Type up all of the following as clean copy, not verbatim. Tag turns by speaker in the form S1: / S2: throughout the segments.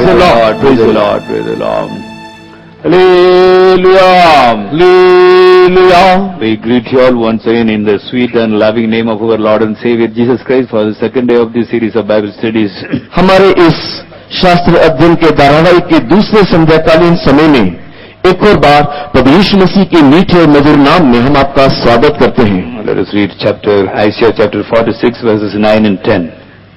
S1: the Lord, praise the Lord, praise the Lord. Hallelujah, hallelujah. We greet you all once again in the sweet and loving name of our Lord and Savior Jesus Christ for the second day of this series of Bible studies.
S2: हमारे इस शास्त्र अध्ययन के धारावाहिक के दूसरे संध्याकालीन समय में एक और बार प्रभु यीशु मसीह के मीठे और मधुर नाम में हम आपका स्वागत करते हैं।
S1: Let us read Isaiah chapter 46 verses 9 and 10.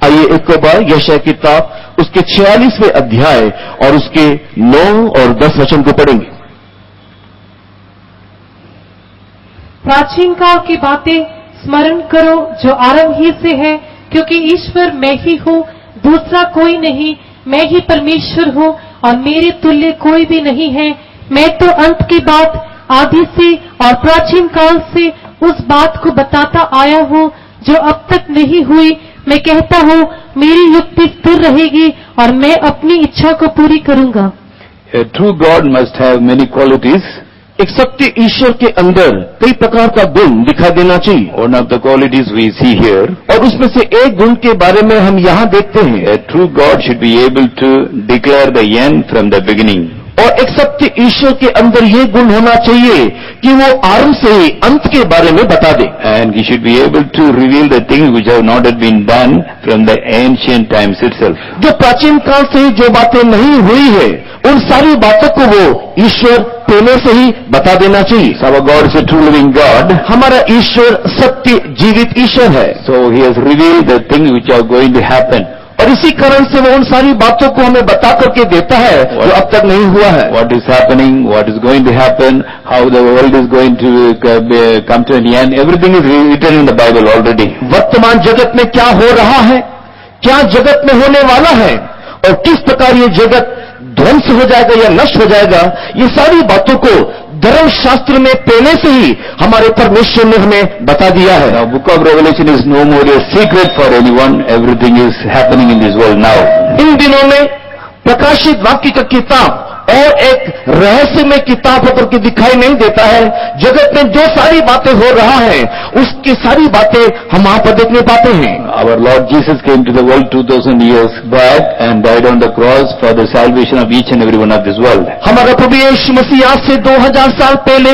S2: आइए एक और बार यशायाह की किताब उसके 46वें अध्याय और उसके 9 और 10 वचन को पढ़ेंगे।
S3: प्राचीन काल की बातें स्मरण करो जो आरंभ ही से है, क्योंकि ईश्वर मैं ही हूँ, दूसरा कोई नहीं। मैं ही परमेश्वर हूँ और मेरे तुल्य कोई भी नहीं है। मैं तो अंत की बात आदि से और प्राचीन काल से उस बात को बताता आया हूँ जो अब तक नहीं हुई। मैं कहता हूँ मेरी युक्ति स्थिर रहेगी और मैं अपनी इच्छा को पूरी करूँगा।
S1: A true God must have many qualities.
S2: एक सत्य ईश्वर के अंदर कई प्रकार का गुण दिखाई देना चाहिए।
S1: One of the qualities we see here,
S2: और उसमें से एक गुण के बारे में हम यहाँ देखते हैं।
S1: a true God should be able to declare the end from the beginning.
S2: और एक सत्य ईश्वर के अंदर ये गुण होना चाहिए कि वो आरंभ से ही अंत के बारे में बता दे।
S1: And he should be able to reveal the things which have not yet been done from the ancient times itself.
S2: जो प्राचीन काल से ही जो बातें नहीं हुई है उन सारी बातों को वो ईश्वर पहले से ही बता देना चाहिए।
S1: So our God is a true living God.
S2: हमारा ईश्वर सत्य जीवित ईश्वर है।
S1: So he has revealed the things which are going to happen.
S2: और इसी कारण से वो उन सारी बातों को हमें बता करके देता है जो अब तक नहीं हुआ है।
S1: What is happening, what is going to happen, how the world is going to come to an end, everything is written in the Bible already.
S2: वर्तमान जगत में क्या हो रहा है, क्या जगत में होने वाला है और किस प्रकार ये जगत ध्वंस हो जाएगा या नष्ट हो जाएगा, ये सारी बातों को धर्मशास्त्र में पहले से ही हमारे परमेश्वर ने हमें बता दिया है।
S1: Now, book of Revelation is no more a secret for anyone. Everything is happening in this world now.
S2: इन दिनों में प्रकाशित वाक्य का किताब और एक रहस्यमय किताब होकर के दिखाई नहीं देता है। जगत में जो सारी बातें हो रहा है उसकी सारी बातें हम वहां पर देखने पाते हैं।
S1: Our Lord Jesus came to the world 2000 years back and died on the cross for the salvation of each and every one of this world.
S2: हमारा प्रभु यीशु मसीह आज से 2000 साल पहले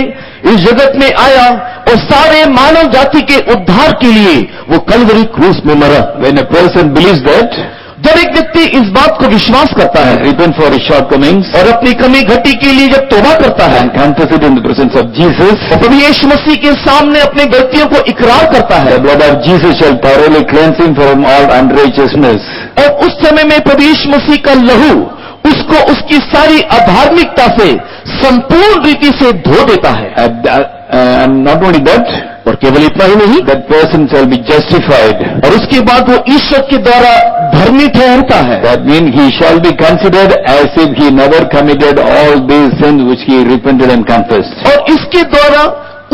S2: इस जगत में आया और सारे मानव जाति के उद्धार के लिए वो कलवरी क्रूस में मरा।
S1: When a person believes that,
S2: जब एक व्यक्ति इस बात को विश्वास करता है,
S1: repent for his shortcomings,
S2: और अपनी कमी घटी के लिए जब तौबा करता है,
S1: and confess it in the presence of Jesus,
S2: और प्रभु यीशु मसीह के सामने अपनी गलतियों को इकरार करता है,
S1: the blood of Jesus shall thoroughly cleanse him from all unrighteousness.
S2: और उस समय में प्रभु यीशु मसीह का लहू उसको उसकी सारी अधार्मिकता से संपूर्ण रीति से धो देता है।
S1: And not only that,
S2: और केवल इतना ही नहीं,
S1: that person shall be justified.
S2: और उसके बाद वो ईश्वर के द्वारा धर्मी ठहरता है।
S1: That means he shall be considered as if he never committed all these sins which he repented and confessed.
S2: और इसके द्वारा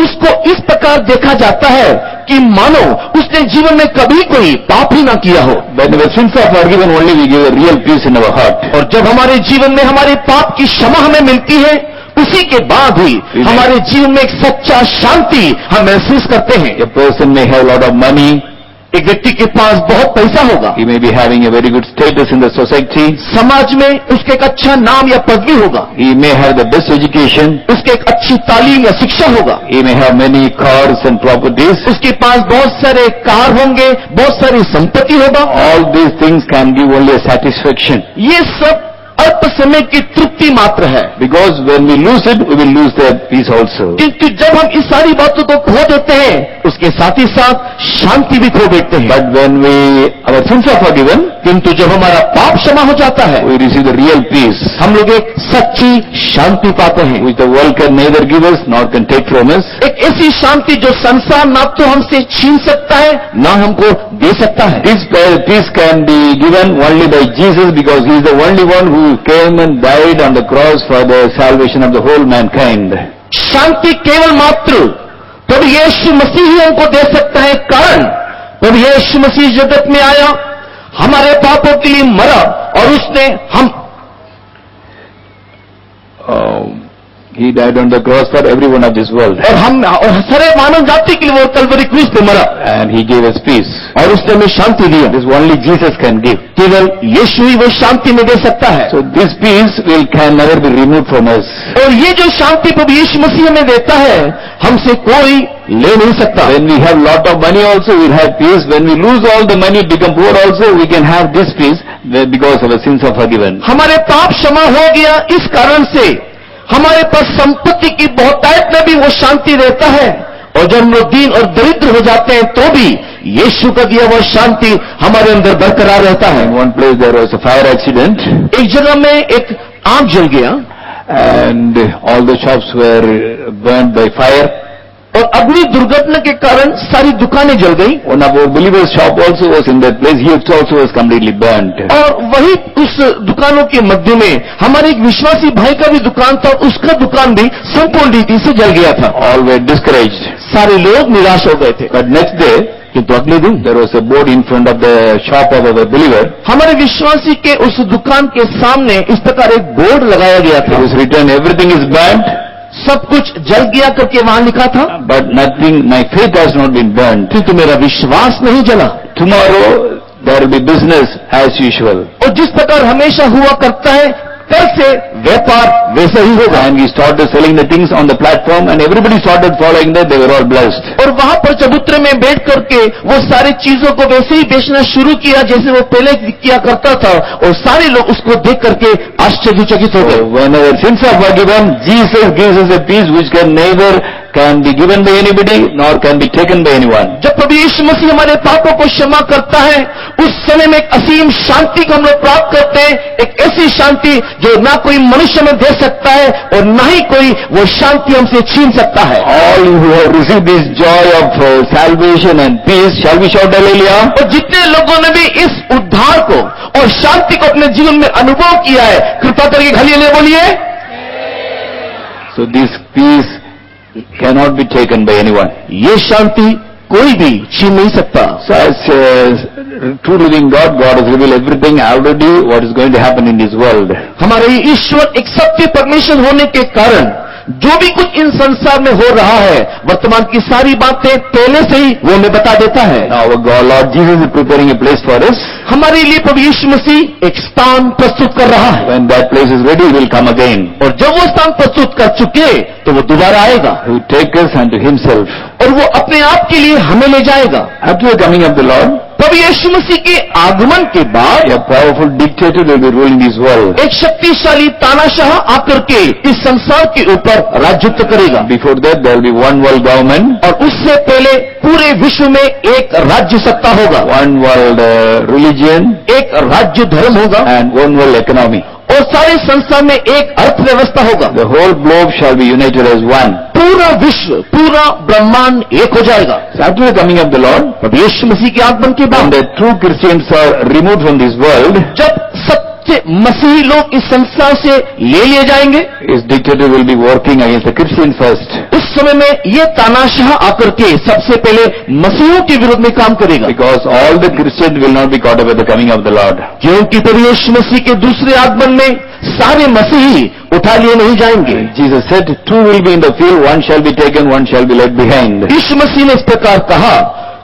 S2: उसको इस प्रकार देखा जाता है कि मानो उसने जीवन में कभी कोई पाप ही ना किया हो।
S1: When our sins are forgiven, only we give a real peace in our heart.
S2: और जब हमारे जीवन में हमारे पाप की क्षमा हमें मिलती है, उसी के बाद ही हमारे जीवन में एक सच्चा शांति हम महसूस करते हैं।
S1: A person may have a lot of money.
S2: एक व्यक्ति के पास बहुत पैसा होगा,
S1: He may be having a very good status in the society.
S2: समाज में उसके एक अच्छा नाम या पदवी होगा,
S1: He may have the best education.
S2: उसके एक अच्छी तालीम या शिक्षा होगा,
S1: He may have many cars and properties.
S2: उसके पास बहुत सारे कार होंगे, बहुत सारी संपत्ति होगा।
S1: All these things can give only a satisfaction.
S2: ये सब अल्प समय की तृप्ति मात्र है,
S1: Because when we lose it, we will lose the peace also.
S2: क्योंकि जब हम इस सारी बातों को खो देते हैं उसके साथ ही साथ शांति भी खो देते हैं।
S1: But when our sins are forgiven,
S2: किंतु जब हमारा पाप क्षमा हो जाता है
S1: we receive the real peace,
S2: हम लोग एक सच्ची शांति पाते हैं,
S1: which the world can neither give us nor can take from us.
S2: एक ऐसी शांति जो संसार ना तो हमसे छीन सकता है ना हमको दे सकता है।
S1: This peace can be given only by Jesus, because He is the only one who came and died on the cross for the salvation of the whole mankind.
S2: शांति केवल मात्र प्रभु यीशु मसीह ही हमको दे सकता है, कारण प्रभु यीशु मसीह जगत में आया, हमारे पापों के लिए मरा और उसने
S1: He died on the cross for everyone of this world.
S2: और सारे मानव जाति के लिए वो कलवरी क्रूस पे मरा,
S1: And He gave us peace.
S2: और उसने हमें शांति दिया।
S1: This only Jesus can give.
S2: केवल यीशु ही वो शांति में दे सकता है।
S1: So this peace can never be removed from us.
S2: और ये जो शांति प्रभु यीशु मसीह हमें देता है, हमसे कोई ले नहीं सकता।
S1: When we have lot of money also, we'll have peace. When we lose all the money, become poor also, we can have this peace because our sins are forgiven.
S2: हमारे पाप क्षमा हो गया, इस कारण से हमारे पास संपत्ति की बहुतायत में भी वो शांति रहता है, और जब हम लोग दीन और दरिद्र हो जाते हैं तो भी यीशु का दिया वो शांति हमारे अंदर बरकरार रहता है।
S1: In one place there was a fire accident,
S2: एक जगह में एक आग जल गया,
S1: and all the shops were burned by fire.
S2: और अग्नि दुर्घटना के कारण सारी दुकानें जल गई,
S1: One of our believers' shop also was in that place. He also was completely burnt.
S2: और वही उस दुकानों के मध्य में हमारे एक विश्वासी भाई का भी दुकान था, उसका दुकान भी संपूर्ण रीति से जल गया था।
S1: All were discouraged.
S2: सारे लोग निराश हो गए थे।
S1: But next day,
S2: किंतु अगले दिन
S1: there was a board in front of the shop of our believer.
S2: हमारे विश्वासी के उस दुकान के सामने इस प्रकार एक बोर्ड लगाया गया
S1: It
S2: था,
S1: was written, everything is burnt,
S2: सब कुछ जल गया करके वहां लिखा था,
S1: but nothing, my faith has not been burnt.
S2: किंतु मेरा विश्वास नहीं जला।
S1: Tomorrow, there will be business as usual.
S2: और जिस प्रकार हमेशा हुआ करता है, कल से व्यापार वैसा ही होगा।
S1: And we started selling the things on the platform, and everybody started following that. They were all blessed.
S2: और वहां पर चबूतरे में बैठ करके वो सारी चीजों को वैसे ही बेचना शुरू किया जैसे वो पहले किया करता था, और सारे लोग उसको देख करके आश्चर्यचकित हो
S1: So
S2: गए।
S1: when our sins are forgiven, Jesus gives us a peace which can be given by anybody nor can be taken by anyone.
S2: जब प्रभु यीशु मसीह हमारे पापों को क्षमा करता है, उस समय में एक असीम शांति को हम लोग प्राप्त करते हैं, एक ऐसी शांति जो ना कोई मनुष्य में दे सकता है और ना ही कोई वो शांति हमसे छीन सकता है।
S1: All who have received this joy of salvation and peace, shall we shout hallelujah?
S2: और जितने लोगों ने भी इस उद्धार को और शांति को अपने जीवन में अनुभव किया है, कृपा करके हालेलुया बोलिए।
S1: So this peace cannot be taken by anyone.
S2: ये शांति कोई भी छीन नहीं सकता।
S1: So as true living God, God has revealed everything already what is going to happen in this world.
S2: हमारे ईश्वर एक सत्य परमेश्वर होने के कारण जो भी कुछ इन संसार में हो रहा है, वर्तमान की सारी बातें पहले से ही वो हमें बता देता है।
S1: Now our God, Lord Jesus is preparing a place for us.
S2: हमारे लिए प्रभु यीशु मसीह एक स्थान प्रस्तुत कर रहा है,
S1: When that place is ready, He will come again.
S2: और जब वो स्थान प्रस्तुत कर चुके तो वो दोबारा आएगा,
S1: He will take us unto Himself.
S2: और वो अपने आप के लिए हमें ले जाएगा।
S1: After the coming of the Lord,
S2: प्रभु यीशु मसीह के आगमन के बाद
S1: a powerful dictator will be ruling this world.
S2: एक शक्तिशाली तानाशाह आकर के इस संसार के ऊपर राज्यत्व करेगा।
S1: Before that, there will be one world government,
S2: और उससे पहले पूरे विश्व में एक राज्य सत्ता होगा,
S1: one world religion,
S2: एक राज्य धर्म होगा,
S1: and one world economy.
S2: और सारे संसार में एक अर्थव्यवस्था होगा।
S1: The whole globe shall be united as one.
S2: पूरा विश्व, पूरा ब्रह्मांड एक हो जाएगा।
S1: So after the coming of the Lord,
S2: प्रभु यीशु मसीह के आगमन के
S1: when
S2: बाद
S1: the true Christians are removed from this world,
S2: जब सच्चे मसीही लोग इस संसार से ले लिए जाएंगे,
S1: his dictator will be working against the Christians first.
S2: उस समय में ये तानाशाह आकर के सबसे पहले मसीहों के विरुद्ध में काम करेगा,
S1: Because all the Christians will not be caught up at the coming of the Lord.
S2: क्योंकि प्रभु यीशु मसीह के दूसरे आगमन में सारे मसीही उठा लिए नहीं जाएंगे।
S1: Jesus said, two will be in the field, one shall be taken, one shall be left behind.
S2: यीशु मसीह ने इस प्रकार कहा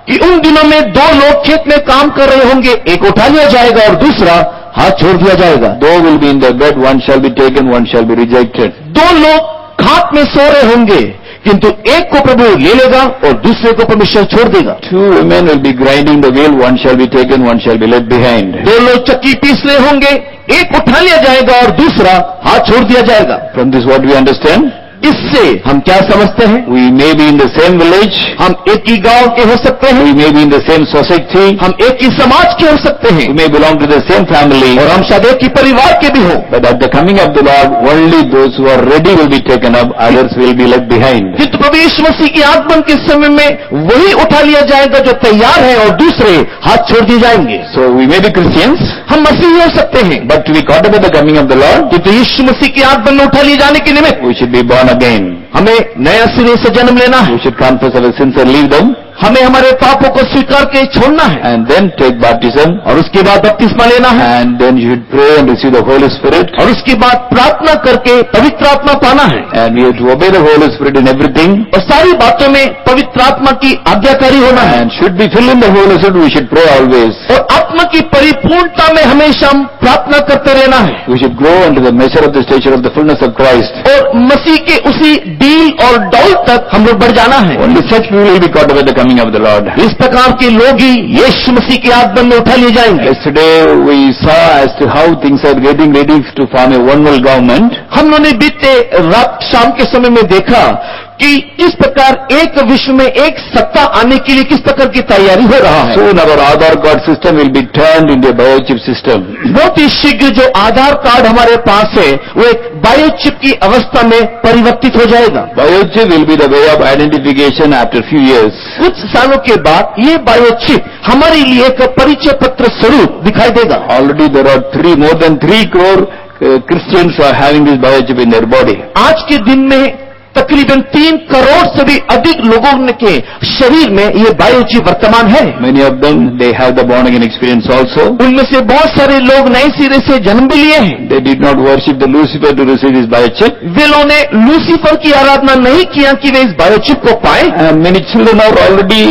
S2: कि उन दिनों में दो लोग खेत में काम कर रहे होंगे, एक उठा लिया जाएगा और दूसरा हाथ छोड़ दिया जाएगा।
S1: Two will be in the bed, one shall be taken, one shall be rejected.
S2: दो लोग खाट में सो रहे होंगे, किंतु एक को प्रभु ले लेगा और दूसरे को परमेश्वर छोड़ देगा।
S1: Two women will be grinding the wheel, one shall be taken, one shall be left behind.
S2: दो लोग चक्की पीस रहे होंगे, एक उठा लिया जाएगा और दूसरा हाथ छोड़ दिया जाएगा।
S1: From this what we understand?
S2: इससे हम क्या समझते हैं?
S1: We may be in the same village,
S2: हम एक ही गांव के हो सकते हैं,
S1: we may be in the same society,
S2: हम एक ही समाज के हो सकते हैं,
S1: we may belong to the same family,
S2: और हम शायद एक ही परिवार के भी हों,
S1: but at the coming of the Lord, only those who are ready will be taken up, others will be left behind.
S2: किंतु प्रभु यीशु मसीह के आगमन के समय में वही उठा लिया जाएगा जो तैयार है और दूसरे हाथ छोड़ दिए जाएंगे।
S1: So we may be Christians,
S2: हम मसीही हो सकते हैं,
S1: but to be caught up at the coming of the Lord,
S2: किंतु यीशु मसीह के आगमन में उठा लिए जाने के निमित्त
S1: we should be born again.
S2: हमें नया सिरे से जन्म लेना है।
S1: We should confess our sins and leave them.
S2: हमें हमारे पापों को स्वीकार के छोड़ना है
S1: and then take baptism,
S2: और उसके बाद बपतिस्मा लेना है
S1: and then you should pray and receive the Holy Spirit,
S2: और उसके बाद प्रार्थना करके पवित्र आत्मा पाना है
S1: and we have to obey the Holy Spirit in everything,
S2: और सारी बातों में पवित्र आत्मा की आज्ञाकारी होना है
S1: and should be filled in the Holy Spirit, we should pray always.
S2: और आत्मा की परिपूर्णता में हमेशा हम प्रार्थना करते रहना है
S1: We should grow into the measure of the stature of the fullness of Christ.
S2: और मसीह के उसी डील और डौल तक हम लोग बढ़ जाना है।
S1: Only such people will be caught up at the coming of the Lord.
S2: इस प्रकार के लोग ही यीशु मसीह के आगमन में उठा लिए जाएंगे।
S1: Yesterday we saw as to how things are getting ready to form a one world government.
S2: हम लोगों ने बीते रात शाम के समय में देखा कि किस प्रकार एक विश्व में एक सत्ता आने के लिए किस प्रकार की तैयारी हो रहा है।
S1: Soon our Aadhaar card system will be turned into a biochip system.
S2: बहुत ही शीघ्र जो आधार कार्ड हमारे पास है वो एक बायोचिप की अवस्था में परिवर्तित हो जाएगा।
S1: Biochip will be the way of identification after few years.
S2: कुछ सालों के बाद ये बायोचिप हमारे लिए एक परिचय पत्र स्वरूप दिखाई देगा।
S1: Already there are more than 3 crore Christians are having this biochip in their body.
S2: आज के दिन में तकरीबन 3 करोड़ से भी अधिक लोगों के शरीर में ये बायोचिप वर्तमान है।
S1: Many of them, they have the born again experience also.
S2: उनमें से बहुत सारे लोग नए सिरे से जन्म भी लिए हैं।
S1: They did not worship the Lucifer to receive this biochip.
S2: वे लोगों ने लूसीफर की आराधना नहीं किया कि वे इस बायोचिप को पाए।
S1: Many children are already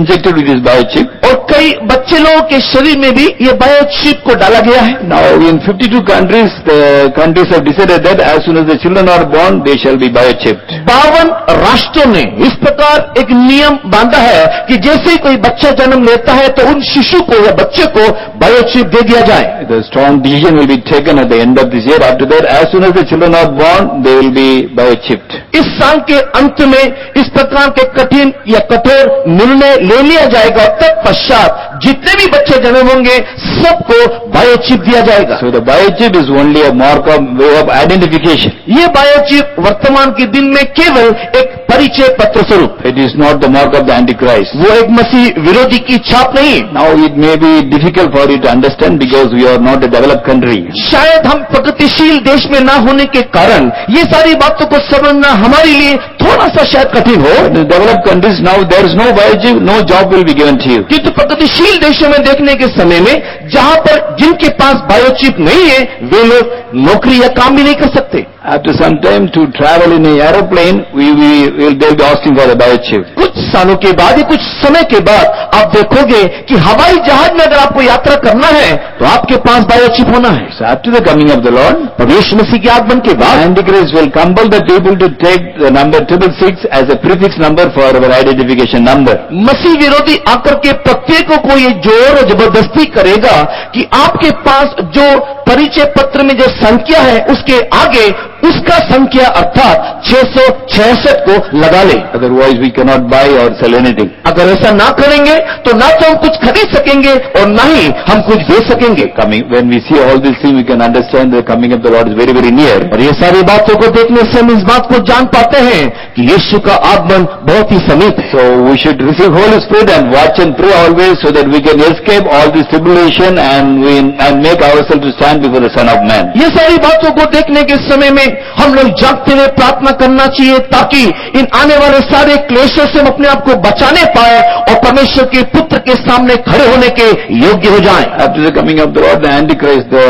S1: injected with this biochip.
S2: और कई बच्चे लोगों के शरीर में भी ये बायोचिप को डाला गया है।
S1: Now in 52 countries, the countries have decided that as soon as the children are born, they shall be biochipped.
S2: 52 राष्ट्रों ने इस प्रकार एक नियम बांधा है कि जैसे ही कोई बच्चा जन्म लेता है तो उन शिशु को या बच्चे को बायोचिप दे दिया जाए।
S1: The strong decision will be taken at the end of this year. After that, as soon as the children are born, they will be biochipped.
S2: इस साल के अंत में इस प्रकार के कठिन या कठोर निर्णय ले लिया जाएगा। तत्पश्चात जितने भी बच्चे जन्म होंगे सबको बायोचिप दिया जाएगा।
S1: So the biochip is only a mark of way of identification.
S2: ये बायोचिप वर्तमान के दिन में केवल एक परिचय पत्र स्वरूप,
S1: It is not the mark of the Antichrist.
S2: वो एक मसीह विरोधी की छाप नहीं।
S1: Now it may be difficult for you to understand because we are not a developed country.
S2: शायद हम प्रगतिशील देश में ना होने के कारण ये सारी बातों को समझना हमारे लिए थोड़ा सा शायद कठिन हो।
S1: But in developed countries now there is no biochip, no job will be given to you.
S2: किंतु प्रगतिशील देशों में देखने के समय में जहां पर जिनके पास बायोचिप नहीं है वे लोग नौकरी या काम भी नहीं कर सकते।
S1: After some time to travel in an aeroplane, they'll be asking for the biochip.
S2: कुछ सालों के बाद या कुछ समय के बाद आप देखोगे कि हवाई जहाज में अगर आपको यात्रा करना है तो आपके पास बायोचिप होना है।
S1: So after the coming of the Lord,
S2: यीशु मसीह के आगमन के बाद
S1: Antichrist will compel the people to take the number 666 as a prefix number for our identification number.
S2: मसीह विरोधी आकर के प्रत्येक को ये जोर और जबरदस्ती करेगा कि आपके पास जो परिचय पत्र में जो संख्या है उसके आगे उसका संख्या अर्थात 666 को लगा ले।
S1: Otherwise we cannot buy or sell anything.
S2: अगर ऐसा ना करेंगे तो ना तो हम कुछ खरीद सकेंगे और ना ही हम कुछ बेच सकेंगे।
S1: When we see all these things, we can understand the coming of the Lord is very, very near.
S2: और ये सारी बातों को देखने से हम इस बात को जान पाते हैं कि यीशु का आगमन बहुत ही समीप है।
S1: So we should receive Holy Spirit and watch and pray always so that we can escape all this tribulation and make ourselves to stand before the Son of Man.
S2: ये सारी बातों को देखने के समय में हम लोग जागते हुए प्रार्थना करना चाहिए ताकि इन आने वाले सारे क्लेशों से हम अपने आप को बचाने पाए और परमेश्वर के पुत्र के सामने खड़े होने के योग्य हो जाएं।
S1: After the coming of the Lord, the Antichrist, the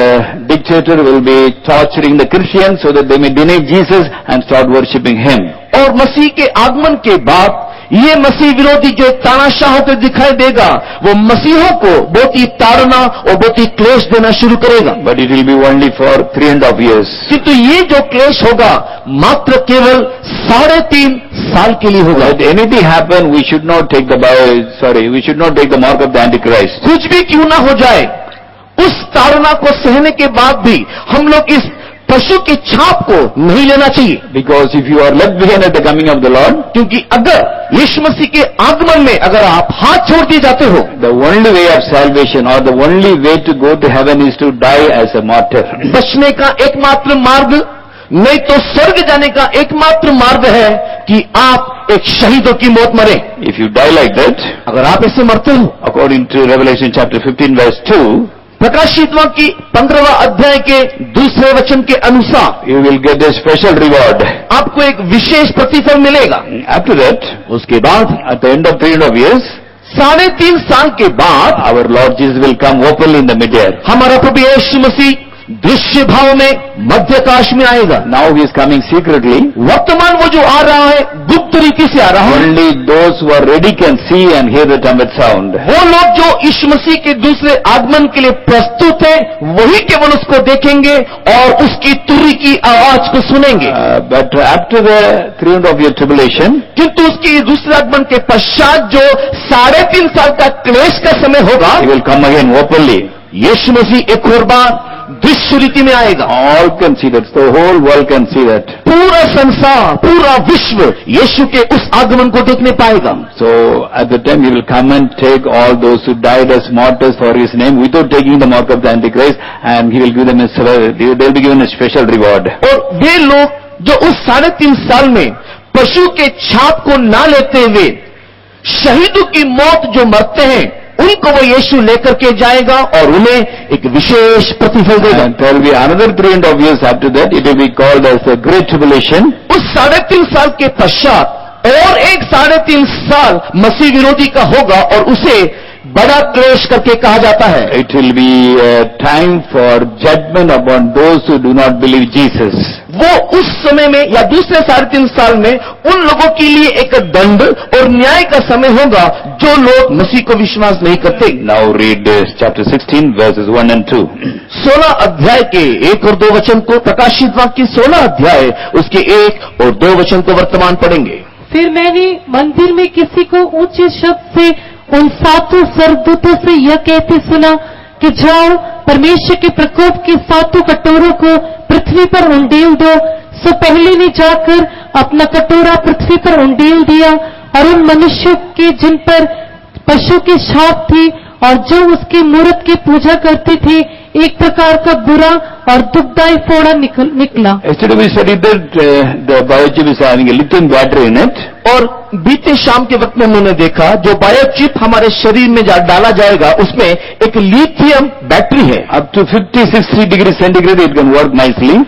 S1: dictator, will be torturing the Christians so that they may deny Jesus and start worshipping him.
S2: और मसीह के आगमन के बाद ये मसीह विरोधी जो तानाशाह होकर दिखाई देगा वो मसीहों को बहुत ही ताड़ना और बहुत ही क्लेश देना शुरू करेगा।
S1: But it will be only for 3.5 years.
S2: किंतु ये जो क्लेश होगा मात्र केवल 3.5 साल के लिए होगा।
S1: Let anything happen, we should not take the mark of the Antichrist.
S2: कुछ भी क्यों ना हो जाए उस ताड़ना को सहने के बाद भी हम लोग इस पशु की छाप को नहीं लेना चाहिए।
S1: Because if you are left behind at the coming of the Lord,
S2: क्योंकि अगर यीशु मसीह के आगमन में अगर आप हाथ छोड़ दिए जाते हो
S1: the only way of salvation or the only way to go to heaven is to die as a martyr.
S2: बचने का एकमात्र मार्ग नहीं तो स्वर्ग जाने का एकमात्र मार्ग है कि आप एक शहीदों की मौत मरे।
S1: If you die like that,
S2: अगर आप ऐसे मरते हो
S1: according to Revelation chapter 15 verse 2,
S2: प्रकाशित वाक्य 15वां अध्याय के दूसरे वचन के अनुसार
S1: you will get a special reward.
S2: आपको एक विशेष प्रतिफल मिलेगा।
S1: After that,
S2: उसके बाद
S1: at the end of 3.5 years,
S2: 3.5 साल के बाद
S1: our Lord Jesus will come openly in the midair.
S2: हमारा प्रभु यीशु मसीह दृश्य भाव में मध्याकाश में आएगा।
S1: Now he is coming secretly.
S2: वर्तमान वो जो आ रहा है गुप्त रीति से आ रहा है।
S1: Only those who are ready can see and hear the trumpet sound.
S2: वो लोग जो यीशु मसीह के दूसरे आगमन के लिए प्रस्तुत हैं, वही केवल उसको देखेंगे और उसकी तुरही की आवाज को सुनेंगे।
S1: But after the 3.5 year tribulation,
S2: किंतु उसके दूसरे आगमन के पश्चात जो 3.5 साल का क्लेश का समय होगा,
S1: he will come again openly.
S2: यीशु मसीह एक और बार दृश्य रीति में आएगा।
S1: All can see that. The whole world can see that.
S2: पूरा संसार, पूरा विश्व यीशु के उस आगमन को देखने पाएगा।
S1: So at the time he will come and take all those who died as martyrs for his name without taking the mark of the Antichrist, and he will give them they will be given a special reward.
S2: और वे लोग जो उस 3.5 साल में पशु के छाप को ना लेते हुए शहीदों की मौत जो मरते हैं, उनको वो यीशु लेकर के जाएगा और उन्हें एक विशेष प्रतिफल देगा।
S1: And there will be another 3.5 years after that. It will be called as the Great Tribulation.
S2: उस 3.5 साल के पश्चात और एक 3.5 साल मसीह विरोधी का होगा और उसे बड़ा क्लेश करके कहा जाता है।
S1: It will be a time for judgment upon those who do not believe Jesus.
S2: वो उस समय में या दूसरे 3.5 साल में उन लोगों के लिए एक दंड और न्याय का समय होगा जो लोग मसीह को विश्वास नहीं करते।
S1: Now read chapter 16 verses 1 and 2.
S2: 16 अध्याय के 1 और 2 वचन को, प्रकाशित वाक्य 16 अध्याय उसके 1 और 2 वचन को वर्तमान पढ़ेंगे।
S3: फिर मैंने मंदिर में किसी को ऊंचे शब्द से उन 7 स्वर्गदूतों से यह कहते सुना कि जाओ, परमेश्वर के प्रकोप के 7 कटोरों को पृथ्वी पर उंडेल दो। सो पहले ने जाकर अपना कटोरा पृथ्वी पर उंडेल दिया और उन मनुष्यों के जिन पर पशु की छाप थी और जो उसकी मूर्त की पूजा करते थे, एक प्रकार का बुरा और दुखदायी फोड़ा निकला।
S1: Yesterday we studied that the biochip is having a lithium battery in it.
S2: और बीते शाम के वक्त में उन्होंने देखा जो बायोचिप हमारे शरीर में डाला जाएगा उसमें एक लिथियम बैटरी है।
S1: Up to 50-60 degrees centigrade it can work nicely.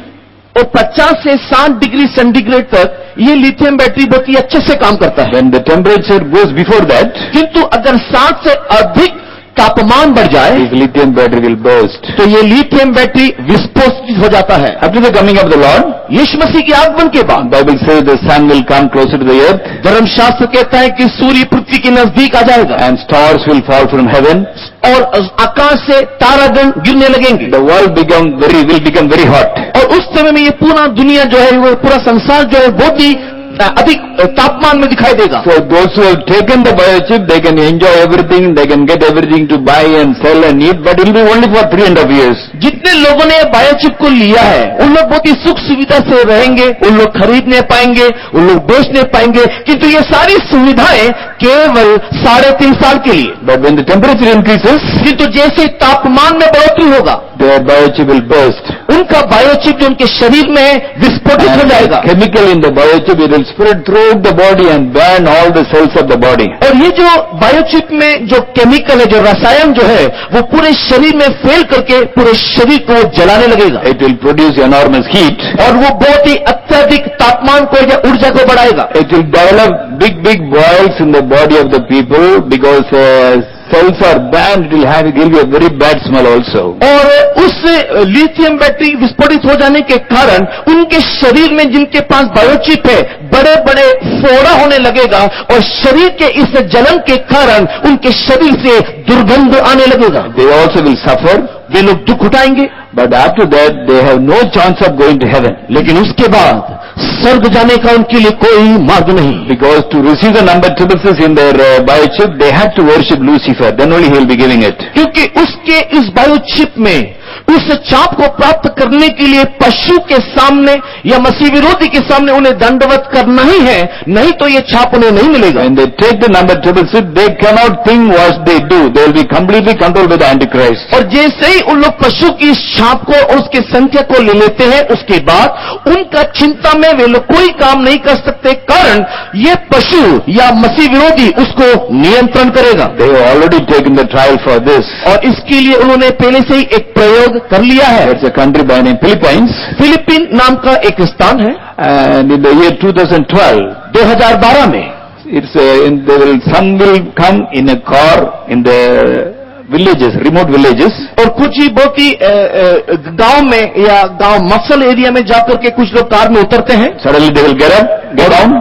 S2: और 50 से 60 डिग्री सेंटीग्रेड तक ये लिथियम बैटरी बहुत ही अच्छे से काम करता है।
S1: When the temperature goes before that,
S2: किंतु अगर 60 से अधिक तापमान बढ़ जाए
S1: this lithium battery will burst.
S2: तो ये लिथियम बैटरी विस्फोटित हो जाता है।
S1: After the coming of the Lord,
S2: यीशु मसीह के आगमन के बाद
S1: Bible says the sun will come closer to the earth
S2: धर्मशास्त्र कहता है कि सूर्य पृथ्वी के नजदीक आ जाएगा
S1: and stars will fall from heaven.
S2: और आकाश से तारागण गिरने लगेंगे।
S1: The world will become very hot.
S2: और उस समय में ये पूरा दुनिया जो है, वो पूरा संसार जो है बहुत ही अधिक तापमान में दिखाई देगा।
S1: So those who have taken the biochip, they can enjoy everything, they can get everything to buy and sell and eat, but it will be only for 3.5 years.
S2: जितने लोगों ने बायोचिप को लिया है उन लोग बहुत ही सुख सुविधा से रहेंगे, उन लोग खरीदने पाएंगे, उन लोग बेचने पाएंगे, किंतु ये सारी सुविधाएं केवल 3.5 साल के लिए।
S1: But when the temperature increases,
S2: किंतु जैसे तापमान में बढ़ोतरी होगा
S1: their biochip will burst.
S2: उनका बायोचिप जो उनके शरीर में है विस्फोटित हो
S1: And
S2: जाएगा।
S1: chemical in the biochip, it will spread throughout the body and burn all the cells of the body.
S2: और ये जो बायोचिप में जो केमिकल है, जो रसायन जो है, वो पूरे शरीर में फैल करके पूरे शरीर को जलाने लगेगा।
S1: It will produce enormous heat.
S2: और वो बहुत ही अत्यधिक तापमान को या ऊर्जा को बढ़ाएगा।
S1: It will develop big boils in the body of the people because cells are burned. It will be a very bad smell also.
S2: और उस लिथियम बैटरी विस्फोटित हो जाने के कारण उनके शरीर में जिनके पास बायोचिप है बड़े बड़े फोड़ा होने लगेगा और शरीर के इस जलन के कारण उनके शरीर से दुर्गंध आने लगेगा।
S1: They also will suffer.
S2: वे लोग दुख उठाएंगे।
S1: But after that, they have no chance of going to heaven.
S2: लेकिन उसके बाद स्वर्ग जाने का उनके लिए कोई मार्ग नहीं।
S1: Because to receive the number 666 in their biochip, they had to worship Lucifer. Then only he will be giving it.
S2: क्योंकि उसके इस बायोचिप में उस छाप को प्राप्त करने के लिए पशु के सामने या मसीह विरोधी के सामने उन्हें दंडवत करना ही है, नहीं तो ये छाप उन्हें नहीं मिलेगा।
S1: When they take the number 666, they cannot think what they do. They will be completely controlled by the Antichrist.
S2: और जैसे ही उन लोग पशु की इस छाप को और उसकी संख्या को ले लेते हैं, उसके बाद उनका चिंता में वे लोग कोई काम नहीं कर सकते, कारण ये पशु या मसीह विरोधी उसको नियंत्रण करेगा।
S1: They have already taken the trial for this.
S2: और इसके लिए उन्होंने पहले से ही एक प्रयोग कर लिया है।
S1: There's a country by name Philippines,
S2: Philippine नाम का एक स्थान है,
S1: and in the year 2012,
S2: 2012 में
S1: some will come in a car in the villages, remote villages.
S2: और कुछ ही बहुत ही गांव में या गांव मफसल एरिया में जाकर के कुछ लोग कार में उतरते हैं।
S1: Suddenly they will get down.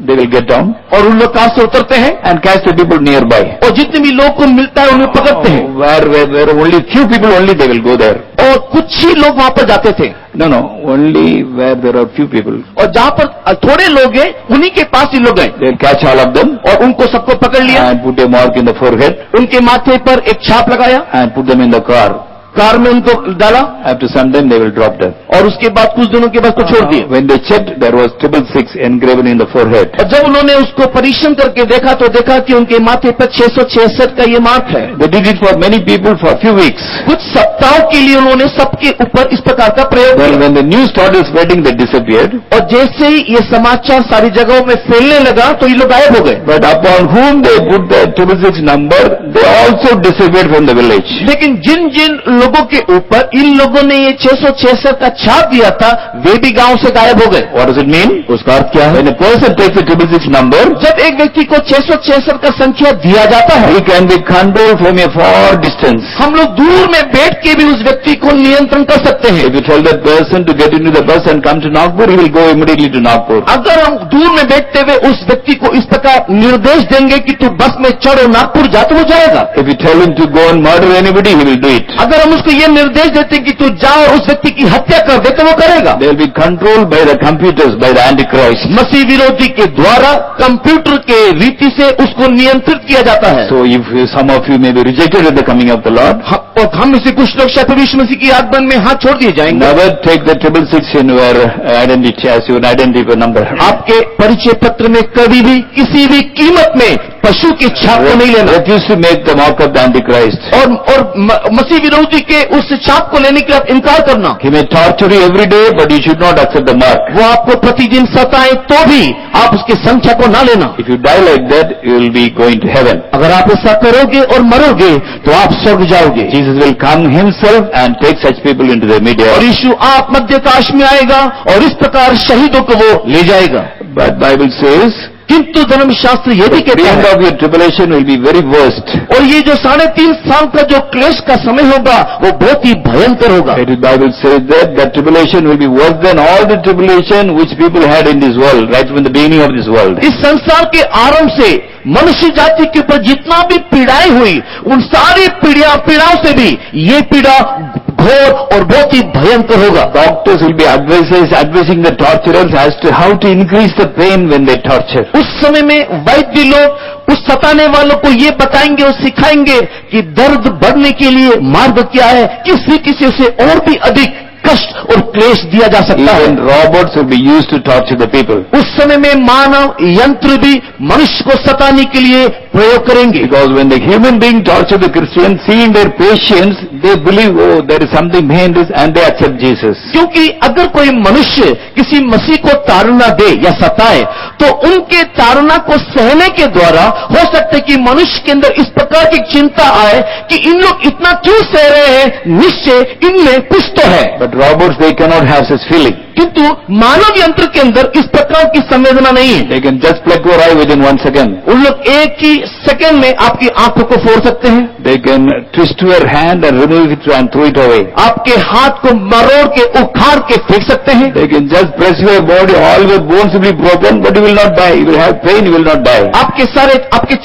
S1: They will get down
S2: और उन लोग कार से उतरते हैं
S1: and catch the people nearby.
S2: और जितने भी लोग को मिलता है उन्हें पकड़ते हैं।
S1: Where only few people only they will go there.
S2: और कुछ ही लोग वहां पर जाते थे।
S1: No, only where there are few people.
S2: और जहां पर थोड़े लोग हैं उन्हीं के पास ही लोग गए।
S1: They will catch all of them
S2: और उनको सबको पकड़ लिया
S1: and put a mark in the forehead
S2: उनके माथे पर एक छाप लगाया,
S1: and put them in the car.
S2: Car में उनको डाला
S1: After some time they will drop them.
S2: और उसके बाद कुछ दिनों के बाद को छोड़ दिए।
S1: When they checked, there was 666 engraven in the forehead.
S2: और जब उन्होंने उसको परीक्षण करके देखा तो देखा कि उनके माथे पर 666 का ये मार्क है।
S1: They did it for many people for few weeks.
S2: कुछ सप्ताहों के लिए उन्होंने सबके ऊपर इस प्रकार का प्रयोग
S1: Well,
S2: किया।
S1: when the news started spreading, they disappeared.
S2: और जैसे ही ये समाचार सारी जगहों में फैलने लगा तो ये लोग गायब हो गए।
S1: But upon whom they put the 666 number, they also disappeared from the village.
S2: लेकिन जिन जिन लोगों के ऊपर इन लोगों ने ये 666 का छाप दिया था वे भी गांव से गायब हो गए।
S1: What does it mean?
S2: उसका अर्थ क्या है?
S1: When a person takes the 666 number,
S2: जब एक व्यक्ति को 666 का संख्या दिया जाता है,
S1: he can be controlled from a far distance.
S2: हम लोग दूर में बैठ के भी उस व्यक्ति को नियंत्रण कर सकते हैं।
S1: If you tell that person to get into the bus and come to Nagpur, he will go immediately to Nagpur.
S2: अगर हम दूर में बैठते हुए उस व्यक्ति को इस प्रकार निर्देश देंगे कि तू बस में चढ़ो नागपुर जा, तो वो जाएगा।
S1: If you tell him to go and murder anybody, he will do it.
S2: अगर हम उसको ये निर्देश देते कि तू जा और उस व्यक्ति की हत्या कर दे, तो वो करेगा।
S1: They will be controlled by the computers, by the Antichrist.
S2: मसीह विरोधी के द्वारा कंप्यूटर के रीति से उसको नियंत्रित किया जाता है।
S1: So if some of you may be rejected at the coming of the Lord,
S2: और हम में से कुछ लोग शायद प्रभु यीशु मसीह की आगमन में हाथ छोड़ दिए जाएंगे।
S1: never take the 666 in your identity as your identity number.
S2: आपके परिचय पत्र में कभी भी किसी भी कीमत में पशु की छाप को नहीं लेना।
S1: Refuse to make the mark of the Antichrist.
S2: और मसीह विरोधी के उस छाप को लेने के लिए आप इनकार करना।
S1: He may torture you every day, but you should not accept the mark.
S2: वो आपको प्रतिदिन सताए तो भी आप उसकी संख्या को ना लेना।
S1: If you die like that, you will be going to heaven.
S2: अगर आप ऐसा करोगे और मरोगे तो आप स्वर्ग जाओगे।
S1: Jesus will come himself and take such people into the media.
S2: और यीशु आप मध्यकाश में आएगा और इस प्रकार शहीदों को वो ले जाएगा।
S1: But Bible says,
S2: किंतु धर्मशास्त्र ये भी
S1: the
S2: कहता
S1: end
S2: है,
S1: of your tribulation will be very worst.
S2: और ये जो 3.5 साल का जो क्लेश का समय होगा वो बहुत ही भयंकर होगा।
S1: The Bible says that the tribulation will be worse than all the tribulation which people had in this world, right from the beginning of this world.
S2: इस संसार के आरंभ से मनुष्य जाति के ऊपर जितना भी पीड़ाएं हुई उन सारी पीड़ाओं से भी ये पीड़ा घोर और बहुत ही भयंकर होगा।
S1: Doctors will be advising the torturers as to how to increase the pain when they torture.
S2: उस समय में वैद्य लोग उस सताने वालों को ये बताएंगे और सिखाएंगे कि दर्द बढ़ने के लिए मार्ग क्या है, किस रीति से उसे और भी अधिक कष्ट और क्लेश दिया जा सकता है।
S1: Even robots will be used to torture the people.
S2: उस समय में मानव यंत्र भी मनुष्य को सताने के लिए प्रयोग करेंगे।
S1: Because when the human being torture the Christians, seeing their patience, they believe, oh, there is something behind this, and they accept Jesus.
S2: क्योंकि अगर कोई मनुष्य किसी मसीह को ताड़ना दे या सताए तो उनके ताड़ना को सहने के द्वारा हो सकता है कि मनुष्य के अंदर इस प्रकार की चिंता आए कि इन लोग इतना क्यों सह रहे हैं, निश्चय इनमें कुछ तो है।
S1: But robots, they cannot have such feeling.
S2: किंतु मानव यंत्र के अंदर इस प्रकार की संवेदना नहीं है।
S1: They can just pluck your eye within 1 second.
S2: उन लोग एक ही सेकंड में आपकी आंखों को फोड़ सकते हैं।
S1: They can twist your hand and remove it and throw it away.
S2: आपके हाथ को मरोड़ के उखाड़ के फेंक सकते हैं।
S1: They can just press your body, all your bones will be broken, but you will not die. You will have pain, you will not die.
S2: आपकी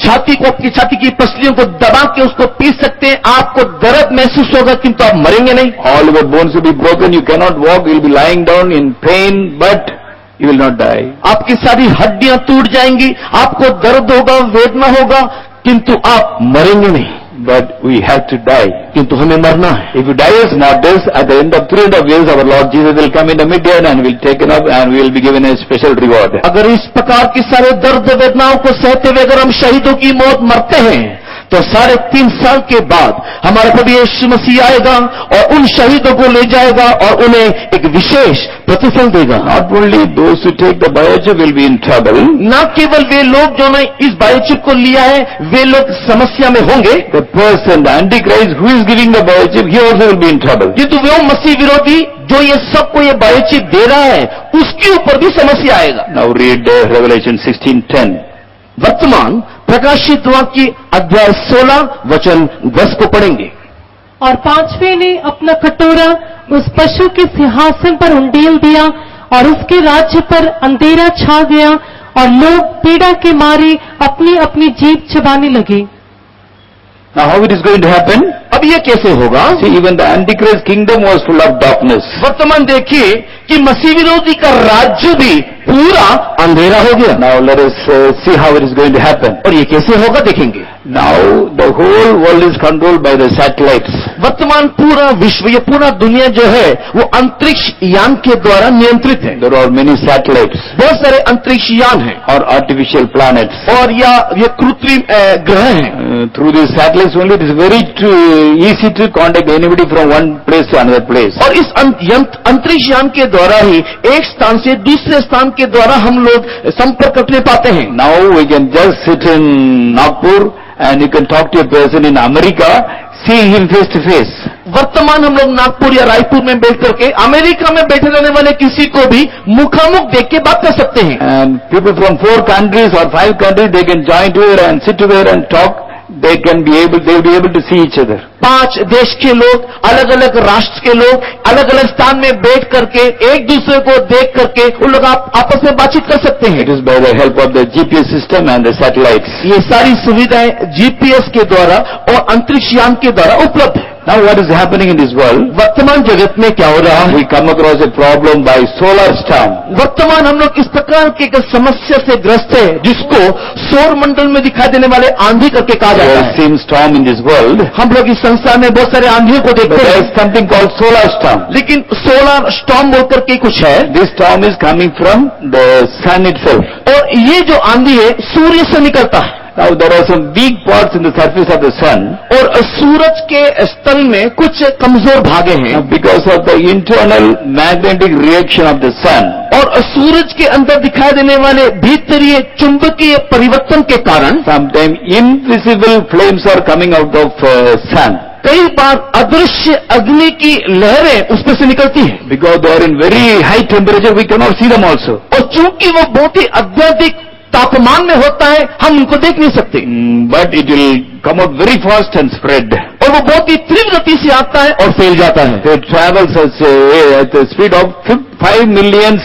S2: छाती की पसलियों को दबा के उसको पीस सकते हैं, आपको दर्द महसूस होगा किंतु आप मरेंगे नहीं।
S1: All your bones will be broken, you cannot walk, you will be lying down in pain, but you will not die.
S2: आपकी सारी हड्डियां टूट जाएंगी, आपको दर्द होगा, वेदना होगा, किंतु आप मरेंगे नहीं।
S1: but we have to die.
S2: किंतु हमें मरना है.
S1: If you die as martyrs, at the end of 3.5 years, our Lord Jesus will come in the mid-year and will take it up and we will be given a special reward.
S2: अगर इस प्रकार की सारे दर्द वेदनाओं को सहते हुए अगर हम शहीदों की मौत मरते हैं, तो 3.5 साल के बाद हमारा प्रभु यीशु मसीह आएगा और उन शहीदों को ले जाएगा और उन्हें एक विशेष प्रतिफल देगा.
S1: Not only those who take the biochip will be in trouble.
S2: न केवल वे लोग जो ने इस बायोचिप को लिया है वे लोग समस्या में होंगे.
S1: The person, the Antichrist who is giving the biochip, he also will be in trouble.
S2: किंतु वो मसीह विरोधी जो ये सबको ये बायोचिप दे रहा है उसके ऊपर भी समस्या आएगा.
S1: Now read Revelation 16:10.
S2: वर्तमान प्रकाशित वाक्य अध्याय 16 वचन 10 को पढ़ेंगे.
S3: और पांचवें ने अपना कटोरा उस पशु के सिंहासन पर उंडेल दिया और उसके राज्य पर अंधेरा छा गया और लोग पीड़ा के मारे अपनी अपनी जीभ चबाने लगे.
S1: Now how it is going to happen?
S2: अब ये कैसे होगा?
S1: See, even the Antichrist kingdom was full of darkness.
S2: वर्तमान देखिए कि मसीह विरोधी का राज्य भी पूरा अंधेरा हो गया.
S1: Now let us see how it is going to happen.
S2: और ये कैसे होगा देखेंगे.
S1: Now the whole world is controlled by the satellites.
S2: वर्तमान पूरा विश्व, ये पूरा दुनिया जो है वो अंतरिक्ष यान के द्वारा नियंत्रित है.
S1: There are many satellites.
S2: बहुत सारे अंतरिक्ष यान हैं
S1: Or artificial planets.
S2: और ये कृत्रिम ग्रह हैं.
S1: Through these satellites only, it is very easy to contact anybody from one place to another place.
S2: और इस अंतरिक्ष यान के द्वारा ही एक स्थान से दूसरे स्थान के द्वारा हम लोग संपर्क करने पाते हैं.
S1: Now we can just sit in Nagpur and you can talk to a person in America, see him face to face.
S2: वर्तमान हम लोग नागपुर या रायपुर में बैठ करके अमेरिका में बैठे रहने वाले किसी को भी मुखामुख देख के बात कर सकते हैं.
S1: And people from 4 countries or 5 countries, they can join together and sit together and talk. They will be able to see each other.
S2: 5 देश के लोग, अलग अलग राष्ट्र के लोग अलग अलग स्थान में बैठ करके एक दूसरे को देख करके उन लोग आपस में बातचीत कर सकते हैं.
S1: It is by the help of the GPS system and the satellites.
S2: ये सारी सुविधाएं जीपीएस के द्वारा और अंतरिक्ष यान के द्वारा उपलब्ध है.
S1: Now what is happening in this world?
S2: वर्तमान जगत में क्या हो रहा है?
S1: We come across a problem by solar storm.
S2: वर्तमान हम लोग इस प्रकार की एक समस्या से ग्रस्त है जिसको सौर मंडल में दिखाई देने वाले आंधी करके कहा जाता
S1: There
S2: है.
S1: seems storm in this world.
S2: हम लोग इस संसार में बहुत सारे आंधियों को
S1: But
S2: देखते
S1: there
S2: हैं
S1: is something called solar storm.
S2: लेकिन सोलर स्टॉर्म बोलकर के कुछ है
S1: This storm is coming from the sun itself.
S2: और ये जो आंधी है सूर्य से निकलता है.
S1: Now there are some weak parts in the surface of the sun.
S2: और सूरज के स्थल में कुछ कमजोर भागे हैं.
S1: Now because of the internal magnetic reaction of the sun,
S2: और सूरज के अंदर दिखाई देने वाले भीतरीय चुंबकीय परिवर्तन के कारण
S1: sometimes invisible flames are coming out of sun.
S2: कई बार अदृश्य अग्नि की लहरें उसमें से निकलती हैं.
S1: Because they are in very high temperature, we cannot see them also.
S2: और चूंकि वो बहुत ही अत्यधिक तापमान में होता है हम उनको देख नहीं सकते.
S1: But it will come out very fast and spread.
S2: और वो बहुत ही तीव्र गति से आता है और फैल जाता है.
S1: They travel at the speed of 5 million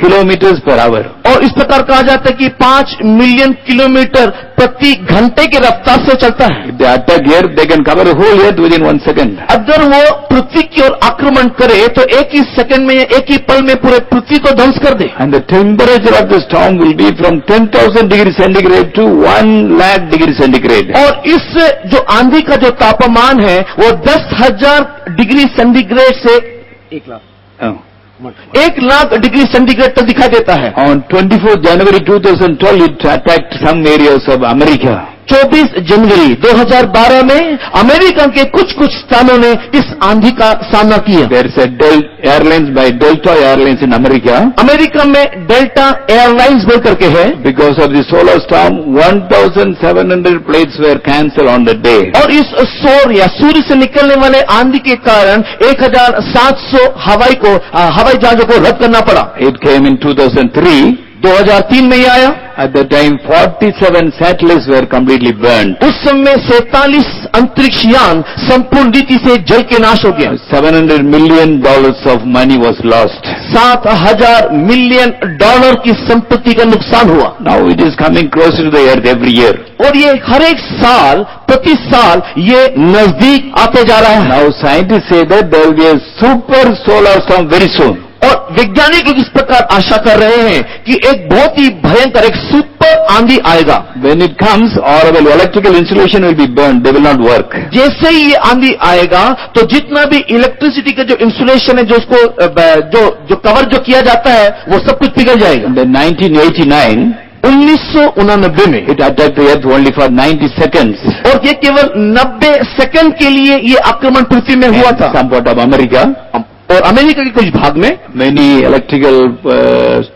S1: kilometers per hour.
S2: और इस प्रकार कहा जाता है कि 5 मिलियन किलोमीटर प्रति घंटे की रफ्तार से चलता है.
S1: If they attack here, they can cover the whole earth within 1 second.
S2: अगर वो पृथ्वी की ओर आक्रमण करे तो एक ही सेकंड में एक ही पल में पूरे पृथ्वी को ध्वंस कर दे.
S1: And the temperature of the storm will be from 10,000 degrees centigrade to 1,00,000 degrees centigrade.
S2: और इस जो आंधी का जो तापमान है वो 10,000 डिग्री सेंटीग्रेड से 1,00,000 डिग्री सेंटीग्रेड तक दिखाई देता है.
S1: On 24th January 2012, it attacked some areas of America.
S2: 24 जनवरी 2012 में अमेरिका के कुछ स्थानों ने इस आंधी का सामना किया.
S1: There is a airlines by Delta Airlines in America.
S2: America में डेल्टा एयरलाइंस बोल करके है.
S1: Because of the solar storm, 1,700 flights were cancelled on the day.
S2: और इस सौर या सूर्य से निकलने वाले आंधी के कारण 1,700 हवाई जहाजों को रद्द करना पड़ा.
S1: It came in 2003.
S2: 2003 में ये आया.
S1: At the time, 47 satellites were completely burned.
S2: उस समय 47 अंतरिक्ष यान संपूर्ण रीति से जल के नाश हो गया.
S1: $700 million of money was lost.
S2: $7,000 million की संपत्ति का नुकसान हुआ.
S1: Now it is coming closer to the earth every year.
S2: और ये हर एक साल प्रति साल ये नजदीक आते जा रहा है.
S1: Now scientists say that there will be a super solar storm very soon.
S2: और वैज्ञानिक लोग इस प्रकार आशा कर रहे हैं कि एक बहुत ही भयंकर एक सुपर सुपर आंधी आएगा,
S1: when it comes, all our electrical installation will be burned, they will not work.
S2: जैसे ही ये आंधी आएगा तो जितना भी इलेक्ट्रिसिटी का जो इंसुलेशन है, जो उसको जो कवर जो किया जाता है, वो सब कुछ पिघल जाएगा।
S1: In the 1989,
S2: 1989 में
S1: it attacked the earth only for 90 seconds.
S2: और ये केवल 90 सेकंड के लिए ये आक्रमण पृथ्वी में हुआ था।
S1: Some part of America,
S2: और अमेरिका के कुछ भाग में
S1: many electrical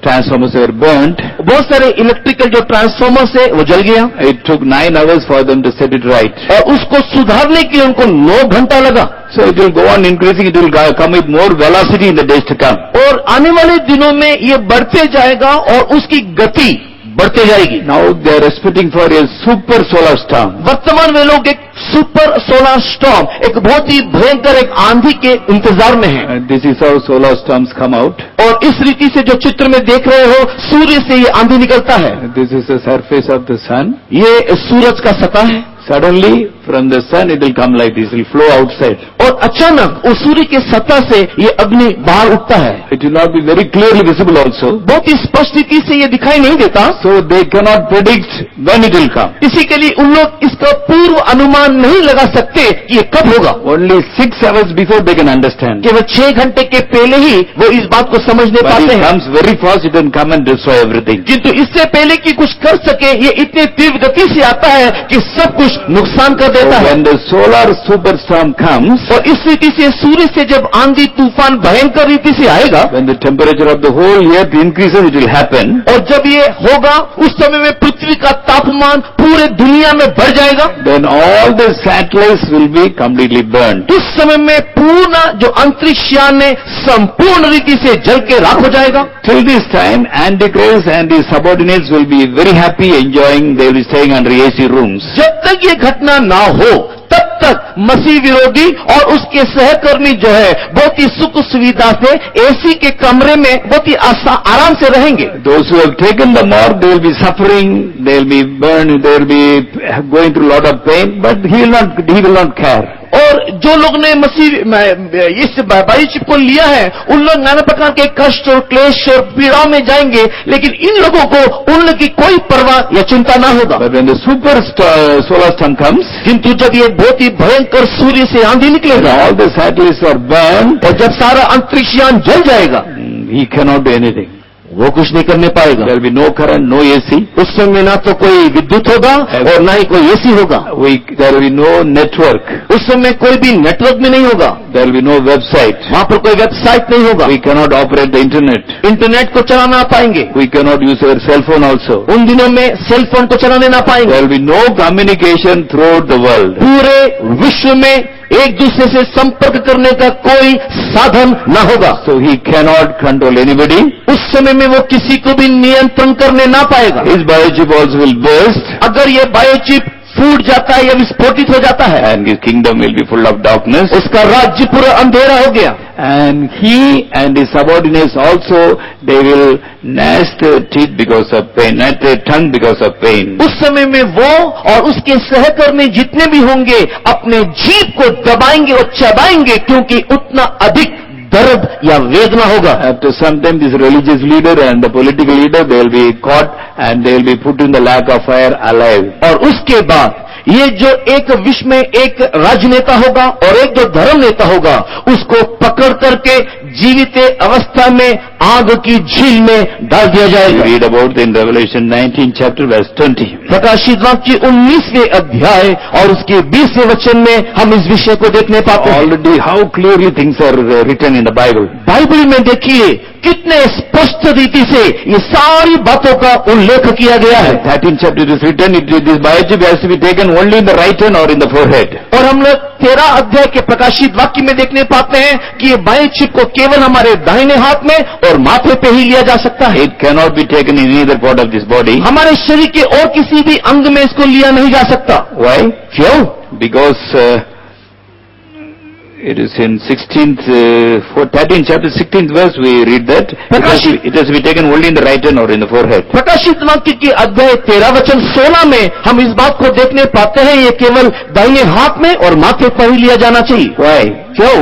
S1: transformers were burnt.
S2: बहुत सारे इलेक्ट्रिकल जो ट्रांसफॉर्मर्स है वो जल गया,
S1: It took 9 hours for them to set it right.
S2: और उसको सुधारने के लिए उनको 9 घंटा लगा।
S1: So it will go on increasing, it will come with more velocity in the days to come.
S2: और आने वाले दिनों में ये बढ़ते जाएगा और उसकी गति बढ़ते जाएगी।
S1: Now they are expecting for a super solar storm.
S2: वर्तमान में लोग एक सुपर सोलर स्टॉर्म, एक बहुत ही भयंकर एक आंधी के इंतजार में हैं।
S1: This is how solar storms come out.
S2: और इस रीति से जो चित्र में देख रहे हो, सूर्य से ये आंधी निकलता है।
S1: This is the surface of the sun.
S2: ये सूरज का सतह है।
S1: Suddenly from the sun it will come like this, it will flow outside.
S2: और अचानक उस सूर्य के सतह से ये अग्नि बाहर उठता है।
S1: It will not be very clearly visible also.
S2: बहुत ही स्पष्ट रीति से ये दिखाई नहीं देता,
S1: So they cannot predict when it will come.
S2: इसी के लिए उन लोग इसका पूर्व अनुमान नहीं लगा सकते कि ये कब होगा।
S1: Only 6 hours before they can understand.
S2: केवल 6 घंटे के पहले ही वो इस बात को समझने
S1: But
S2: पाते
S1: it
S2: हैं।
S1: comes very fast, it can come and destroy everything.
S2: किंतु इससे पहले कि कुछ कर सके, ये इतने तीव्र गति से आता है कि सब कुछ नुकसान कर देता है।
S1: When the solar superstorm comes,
S2: और इस रीति से सूर्य से जब आंधी तूफान भयंकर रीति से आएगा,
S1: when the temperature of the whole earth increases, it will happen.
S2: और जब ये होगा उस समय में पृथ्वी का तापमान पूरे दुनिया में बढ़ जाएगा।
S1: Then all the satellites will be completely burned.
S2: उस समय में पूर्ण जो अंतरिक्ष यान है संपूर्ण रीति से जल के राख हो जाएगा।
S1: Till this time, Antichrist and his subordinates will be very happy, enjoying, they will be staying under AC rooms.
S2: जब तक ये घटना ना हो तब तक मसीह विरोधी और उसके सहकर्मी जो है बहुत ही सुख सुविधा से एसी के कमरे में बहुत ही आराम से रहेंगे।
S1: Those who have taken the mark, they will be suffering, they will be burned, they will be going through a lot of pain, but he will not care.
S2: और जो लोग ने मसीह इस बाई चिप को लिया है, उन लोग नाना प्रकार के कष्ट और क्लेश और पीड़ाओं में जाएंगे, लेकिन इन लोगों को उन लोगों की कोई परवाह या चिंता ना होगा।
S1: But when the solar storm comes,
S2: किंतु जब ये बहुत ही भयंकर सूर्य से आंधी निकलेगा,
S1: all the satellites are burned,
S2: और जब सारा अंतरिक्ष यान जल जाएगा,
S1: he cannot do anything.
S2: वो कुछ नहीं करने पाएगा।
S1: There will be no current, no AC.
S2: उस समय ना तो कोई विद्युत होगा और ना ही कोई एसी होगा।
S1: There will be no network.
S2: उस समय कोई भी नेटवर्क में नहीं होगा।
S1: There will be no website.
S2: वहाँ पर कोई वेबसाइट नहीं होगा।
S1: We cannot operate the internet.
S2: Internet को चलाना पाएंगे।
S1: We cannot use our cell phone also.
S2: उन दिनों में सेल फोन को चलाने ना पाएंगे।
S1: There will be no communication throughout the world.
S2: पूरे विश्व में एक दूसरे से संपर्क करने का कोई साधन ना होगा।
S1: So he cannot control anybody.
S2: उस समय में वो किसी को भी नियंत्रण करने ना पाएगा।
S1: His biochip also will burst.
S2: अगर ये बायोचिप फूट जाता है या विस्फोटित हो जाता है,
S1: And his kingdom will be full of darkness.
S2: उसका राज्य पूरा अंधेरा हो गया।
S1: And he and his subordinates also, they will gnash their teeth because of pain, gnash their tongue because of pain.
S2: उस समय में वो और उसके सहकर्मी जितने भी होंगे अपने जीभ को दबाएंगे और चबाएंगे, क्योंकि उतना अधिक दर्द या वेदना होगा।
S1: After some time, this religious leader and the political leader, they will be caught and they will be put in the lake of fire alive.
S2: और उसके बाद ये जो एक विश्व में एक राजनेता होगा और एक जो धर्म नेता होगा, उसको पकड़ करके जीवित अवस्था में आग की झील में डाल दिया
S1: We
S2: जाएगा।
S1: read about in Revelation 19 chapter verse 20.
S2: प्रकाशित वाक्य 19वें अध्याय और उसके 20वें वचन में हम इस विषय को देखने पाते हैं।
S1: Already how clearly things are written in the Bible.
S2: Bible में देखिए कितने स्पष्ट रीति से ये सारी बातों का उल्लेख किया गया है।
S1: 13th chapter it is written, this biochip has to be taken only in the right hand or in the forehead.
S2: और हम लोग 13 अध्याय के प्रकाशित वाक्य में देखने पाते हैं कि ये बायोचिप को केवल हमारे दाहिने हाथ में और माथे पे ही लिया जा सकता है।
S1: It cannot be taken in any other part of this body.
S2: हमारे शरीर के और किसी भी अंग में इसको लिया नहीं जा सकता।
S1: Why?
S2: क्यों?
S1: Because it is in 13th chapter 16th verse we read that it has to be taken only in the right hand or in the forehead.
S2: प्रकाशित वाक्य के अध्याय 13 वचन 16 में हम इस बात को देखने पाते हैं, ये केवल दाहिने हाथ में और माथे पर ही लिया जाना चाहिए।
S1: Why?
S2: क्यों?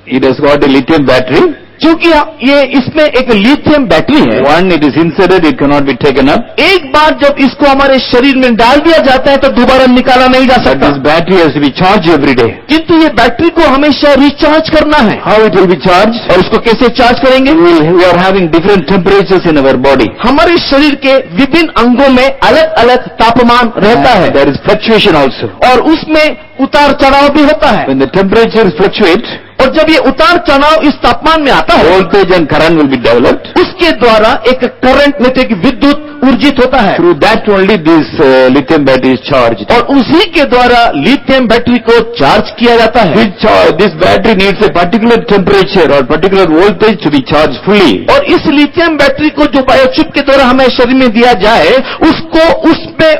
S1: It has got a lithium battery.
S2: क्योंकि ये इसमें एक लिथियम बैटरी है।
S1: One, it is inserted, it cannot be taken up.
S2: एक बार जब इसको हमारे शरीर में डाल दिया जाता है तो दोबारा निकाला नहीं जा
S1: But
S2: सकता।
S1: this battery has to be charged every day.
S2: किंतु ये बैटरी को हमेशा रिचार्ज करना है।
S1: How it will be charged?
S2: और उसको कैसे चार्ज करेंगे?
S1: We are having different temperatures in our body.
S2: हमारे शरीर के विभिन्न अंगों में अलग अलग तापमान रहता है
S1: There is fluctuation also.
S2: और उसमें उतार चढ़ाव भी होता है।
S1: When the temperatures fluctuate,
S2: और जब ये उतार चढ़ाव इस तापमान में आता है,
S1: voltage and current will be developed.
S2: उसके द्वारा एक करंट में एक विद्युत ऊर्जित होता है
S1: Through that only this lithium battery is charged.
S2: और उसी के द्वारा लिथियम बैटरी को चार्ज किया जाता है।
S1: This battery needs a particular temperature or particular voltage to be charged fully.
S2: और इस लिथियम बैटरी को जो बायोचिप के द्वारा हमें शरीर में दिया जाए, उसको उसमें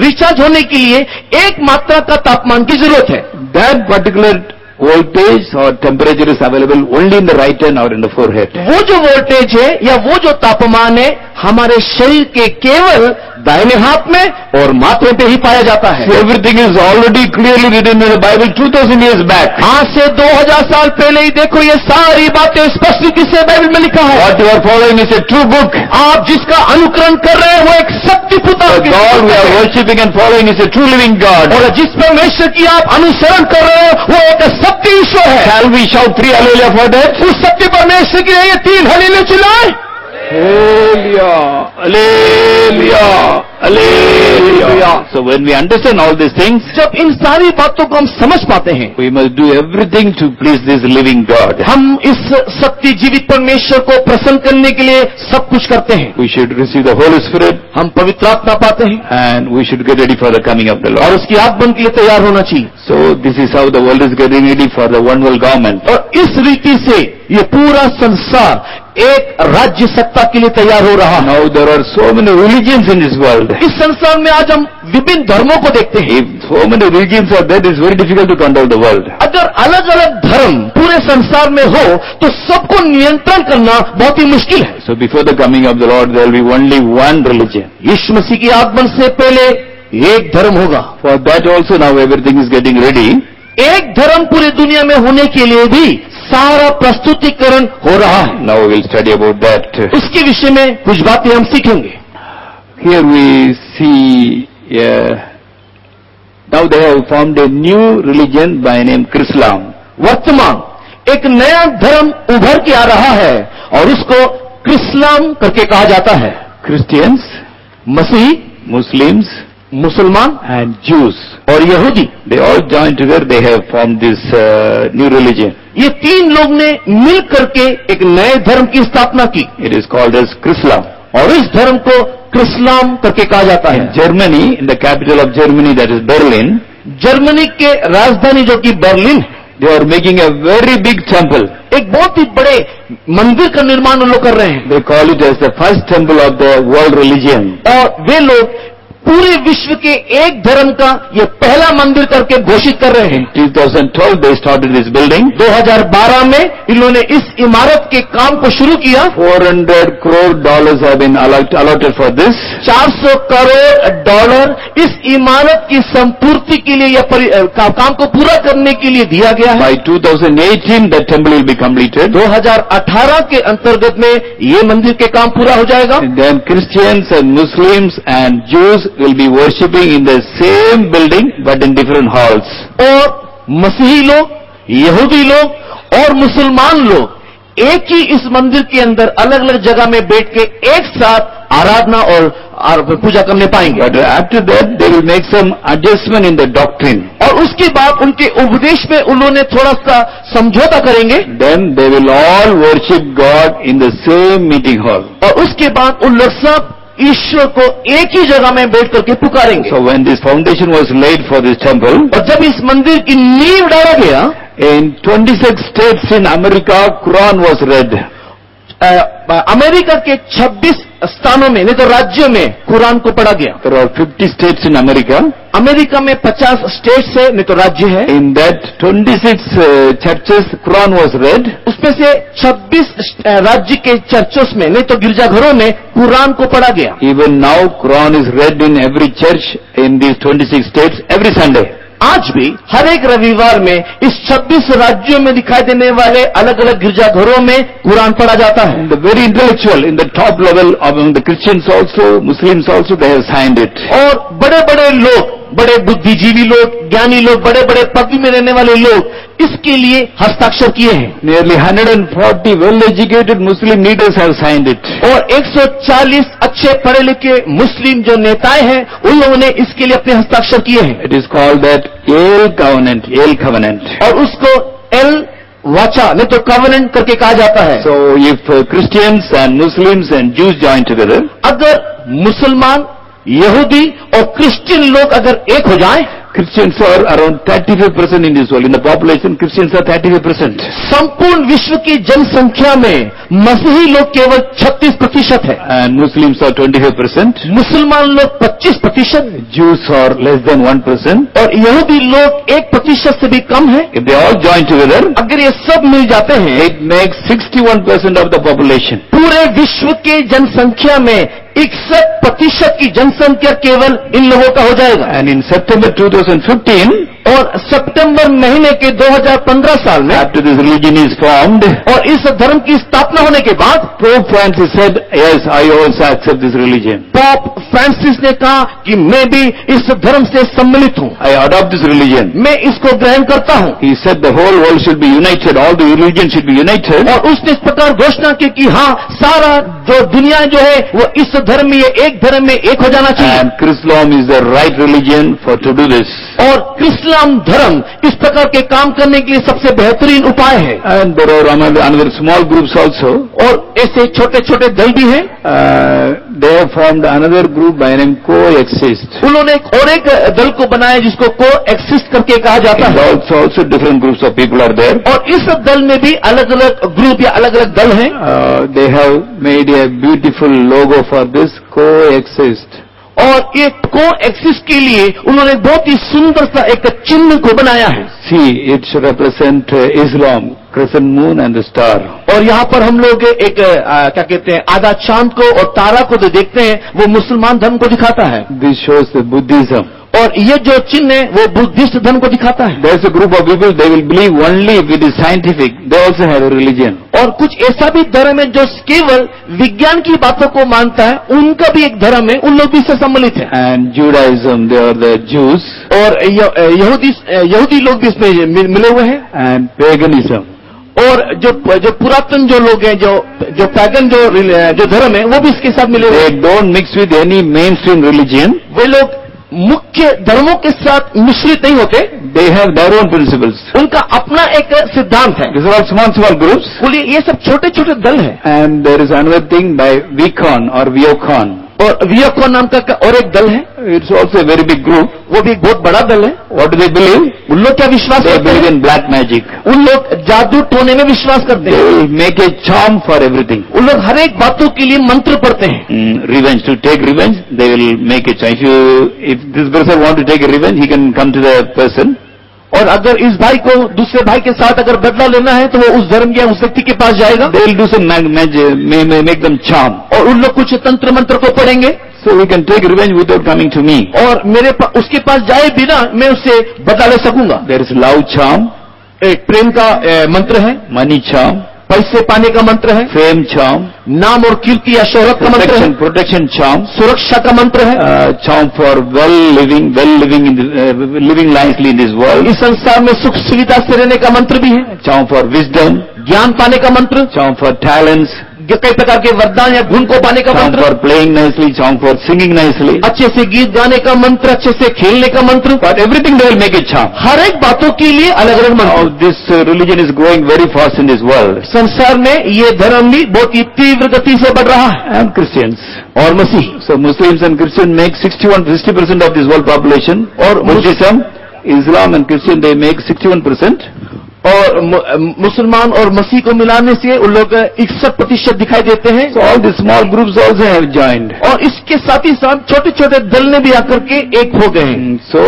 S2: रिचार्ज होने के लिए एक मात्रा का तापमान की जरूरत है।
S1: That particular voltage or temperature is available only in the right hand or in the forehead.
S2: वो जो वोल्टेज है या वो जो तापमान है हमारे शरीर के केवल दाहिने हाथ में और माथे पे ही पाया जाता है।
S1: So everything is already clearly written in the Bible 2000 years back.
S2: आज से 2000 साल पहले ही देखो ये सारी बातें स्पष्ट रीति से बाइबल में लिखा है।
S1: What you are following is a true book.
S2: आप जिसका अनुकरण कर रहे हैं वो एक सत्य पुस्तक
S1: The God we are worshipping and following is a true living God.
S2: और जिस परमेश्वर की आप अनुसरण कर रहे हो वो एक सत्य ईश्वर है।
S1: Shall we shout 3 hallelujah for that?
S2: उस सत्य परमेश्वर के लिए 3 hallelujah चिल्लाएं।
S1: Hallelujah, hallelujah, hallelujah. So when we understand all these things,
S2: जब इन सारी बातों को हम समझ पाते हैं,
S1: we must do everything to please this living God.
S2: हम इस सत्य जीवित परमेश्वर को प्रसन्न करने के लिए सब कुछ करते हैं।
S1: We should receive the Holy Spirit
S2: हम पवित्र आत्मा पाते हैं
S1: and we should get ready for the coming of the
S2: और
S1: Lord.
S2: उसकी आगमन के लिए तैयार होना चाहिए।
S1: So this is how the world is getting ready for the one world government.
S2: और इस रीति से ये पूरा संसार एक राज्य सत्ता के लिए तैयार हो रहा है।
S1: Now there are so many religions in this world.
S2: इस संसार में आज हम विभिन्न धर्मों को देखते हैं।
S1: If so many religions are there, it's very difficult to control the world.
S2: अगर अलग अलग धर्म पूरे संसार में हो तो सबको नियंत्रण करना बहुत ही मुश्किल है।
S1: So before the coming of the Lord, there will be only one religion.
S2: यीशु मसीह की आगमन से पहले एक धर्म होगा।
S1: For that also now everything is getting ready.
S2: एक धर्म पूरी दुनिया में होने के लिए भी सारा प्रस्तुतिकरण हो रहा है।
S1: Now we will study about that.
S2: उसके विषय में कुछ बातें हम सीखेंगे।
S1: Here we see, now they have formed a new religion by name Islam.
S2: वर्तमान एक नया धर्म उभर के आ रहा है और उसको इस्लाम करके कहा जाता है।
S1: Christians,
S2: मसीही,
S1: Muslims
S2: मुसलमान
S1: and Jews,
S2: और यहूदी,
S1: they all joined together, they have formed this new religion.
S2: ये 3 लोग ने मिल करके एक नए धर्म की स्थापना की
S1: It is called as Islam.
S2: और इस धर्म को इस्लाम करके कहा जाता है।
S1: In Germany, in the capital of Germany, that is Berlin,
S2: Germany के राजधानी जो कि बर्लिन है,
S1: they are making a very big temple.
S2: एक बहुत ही बड़े मंदिर का निर्माण वो लोग कर रहे हैं
S1: They call it as the first temple of the world religion.
S2: और वे लोग पूरे विश्व के एक धर्म का ये पहला मंदिर करके घोषित कर रहे हैं।
S1: 2012 they started this building.
S2: 2012 में इन्होंने इस इमारत के काम को शुरू किया।
S1: $400 crore have been allotted for this.
S2: 400 crore dollar इस इमारत की संपूर्ति के लिए या काम को पूरा करने के लिए दिया गया है।
S1: By 2018 the temple will be completed.
S2: 2018 के अंतर्गत में ये मंदिर के काम पूरा हो जाएगा।
S1: And then Christians and Muslims and Jews will be worshipping in the same building but in different halls.
S2: और मसीही लोग, यहूदी लोग और मुसलमान लोग एक ही इस मंदिर के अंदर अलग अलग जगह में बैठ के एक साथ आराधना और पूजा करने पाएंगे।
S1: But after that they will make some adjustment in the doctrine.
S2: और उसके बाद उनके उपदेश में उन्होंने थोड़ा सा समझौता करेंगे।
S1: Then they will all worship God in the same meeting hall.
S2: और उसके बाद उन लोग सब ईश्वर को एक ही जगह में बैठ करके पुकारेंगे।
S1: So when this foundation was laid for this temple,
S2: और जब इस मंदिर की नींव डाला गया,
S1: in 26 states in America, Quran was read.
S2: America के 26 स्थानों में नहीं तो राज्यों में कुरान को पढ़ा गया।
S1: There are 50 states in America.
S2: America में 50 स्टेट्स है नहीं तो राज्य है।
S1: In that 26 churches, Quran was read.
S2: उसमें से 26 राज्य के चर्चों में नहीं तो गिरजाघरों में कुरान को पढ़ा गया।
S1: Even now, Quran is read in every church in these 26 states every Sunday.
S2: आज भी हर एक रविवार में इस 26 राज्यों में दिखाई देने वाले अलग अलग गिरजाघरों में कुरान पढ़ा जाता है।
S1: The very intellectual, in the top level among the Christians also, Muslims also, they have signed it.
S2: और बड़े बड़े लोग, बड़े बुद्धिजीवी लोग, ज्ञानी लोग, बड़े बड़े पदवी में रहने वाले लोग इसके लिए हस्ताक्षर किए हैं।
S1: Nearly 140 well-educated Muslim leaders have signed it.
S2: और 140 अच्छे पढ़े लिखे मुस्लिम जो नेताएं हैं उन लोगों ने इसके लिए अपने हस्ताक्षर किए हैं।
S1: It is called that Yale Covenant, Yale Covenant.
S2: और उसको एल वाचा नहीं तो कवेनेंट करके कहा जाता है।
S1: So if Christians and Muslims and Jews join together,
S2: अगर मुसलमान, यहूदी और क्रिश्चियन लोग अगर एक हो जाएं,
S1: Christians are around 35% in this world. In the population, Christians are 35%.
S2: संपूर्ण विश्व की जनसंख्या में मसीही लोग केवल 36% है,
S1: And Muslims are 25%.
S2: मुसलमान लोग 25%,
S1: Jews are less than 1%.
S2: और यहूदी लोग 1% से भी कम है।
S1: If they all join together,
S2: अगर ये सब मिल जाते हैं,
S1: it makes 61% of the population.
S2: पूरे विश्व की जनसंख्या में 61% की जनसंख्या केवल इन लोगों का हो जाएगा।
S1: And in September 2015,
S2: और सितंबर महीने के 2015 साल में,
S1: after this religion is formed,
S2: और इस धर्म की स्थापना होने के बाद,
S1: Pope Francis said, yes, I also accept this religion.
S2: Pope Francis ने कहा कि मैं भी इस धर्म से सम्मिलित हूं,
S1: I adopt this religion.
S2: मैं इसको ग्रहण करता हूं।
S1: He said the whole world should be united, all the religions should be united.
S2: और उसने इस प्रकार घोषणा की कि हाँ, सारा जो दुनिया जो है वो इस धर्म में, एक धर्म में एक हो जाना चाहिए।
S1: And Islam is the right religion for to do this.
S2: और इस्लाम धर्म इस प्रकार के काम करने के लिए सबसे बेहतरीन उपाय है।
S1: And there are another small groups also.
S2: और ऐसे छोटे छोटे दल भी हैं।
S1: They have formed another group by name Coexist.
S2: उन्होंने और एक दल को बनाया जिसको कोएक्सिस्ट करके कहा जाता
S1: And
S2: है।
S1: also different groups of people are there.
S2: और इस दल में भी अलग अलग ग्रुप या अलग अलग दल हैं।
S1: They have made a beautiful logo for this Coexist.
S2: और ये कोएक्सिस्ट के लिए उन्होंने बहुत ही सुंदर सा एक चिन्ह को बनाया है।
S1: See, it should represent Islam, crescent moon and the star.
S2: और यहाँ पर हम लोग एक क्या कहते हैं, आधा चांद को और तारा को जो देखते हैं वो मुसलमान धर्म को दिखाता है।
S1: This shows the Buddhism.
S2: और ये जो चिन्ह है वो बुद्धिस्ट धर्म को दिखाता है।
S1: There's a group of people, they will believe only if it is scientific. They also have a religion.
S2: और कुछ ऐसा भी धर्म है जो केवल विज्ञान की बातों को मानता है, उनका भी एक धर्म है, उन लोग भी इससे सम्मिलित है।
S1: And Judaism, they are the Jews.
S2: और यहूदी लोग भी इसमें मिले हुए हैं।
S1: And paganism.
S2: और जो पुरातन जो लोग हैं, जो पैगन जो धर्म है वो भी इसके साथ मिले हुए
S1: They
S2: हैं।
S1: don't mix with any mainstream religion.
S2: वे लोग मुख्य धर्मों के साथ मिश्रित नहीं होते,
S1: They have their own principles.
S2: उनका अपना एक सिद्धांत है।
S1: These are all small groups.
S2: बोलिए ये सब छोटे छोटे दल हैं।
S1: And there is another thing by Vicon or Viocon.
S2: और वियोको नाम का और एक दल है,
S1: It's also a very big group.
S2: वो भी एक बहुत बड़ा दल है।
S1: What do they believe?
S2: उन लोग क्या विश्वास
S1: They
S2: करते
S1: believe
S2: हैं?
S1: in black magic.
S2: उन लोग जादू टोने में विश्वास करते
S1: They
S2: हैं।
S1: will make a charm for everything.
S2: उन लोग हर एक बातों के लिए मंत्र पढ़ते हैं।
S1: Revenge, to take revenge, they will make a charm. If this person want to take a revenge, he can come to the person.
S2: और अगर इस भाई को दूसरे भाई के साथ अगर बदला लेना है तो वो उस धर्म या उस व्यक्ति के पास जाएगा।
S1: They will do some magic, make them charm.
S2: और उन लोग कुछ तंत्र मंत्र को पढ़ेंगे।
S1: So we can take revenge without coming to me.
S2: और उसके पास जाए बिना मैं उससे बदला ले सकूंगा।
S1: There is love charm,
S2: एक प्रेम का मंत्र है,
S1: money charm,
S2: पैसे पाने का मंत्र है,
S1: fame charm,
S2: नाम और कीर्ति या शोहरत का मंत्र है,
S1: protection charm,
S2: सुरक्षा का मंत्र है,
S1: charm for living living nicely in this world,
S2: इस संसार में सुख सुविधा से रहने का मंत्र भी है,
S1: charm for wisdom,
S2: ज्ञान पाने का मंत्र,
S1: charm for talents,
S2: कई प्रकार के वरदान या गुण को पाने का
S1: charm
S2: मंत्र,
S1: for playing nicely, charm for singing nicely.
S2: अच्छे से गीत गाने का मंत्र, अच्छे से खेलने का मंत्र,
S1: But everything they will make a charm.
S2: हर एक बातों के लिए अलग अलग
S1: Now
S2: मंत्र।
S1: this religion is growing very fast in this world.
S2: संसार में ये धर्म भी बहुत ही तीव्र गति से बढ़ रहा है।
S1: And Christians.
S2: और मसीह
S1: So Muslims and Christians make 60% of this world population.
S2: और
S1: Buddhism, Islam and Christian, they make 61%.
S2: और मुसलमान और मसीह को मिलाने से उन लोग 61% दिखाई देते हैं।
S1: So all the small groups also have joined.
S2: और इसके साथ ही साथ छोटे छोटे दल ने भी आकर के एक हो गए हैं।
S1: So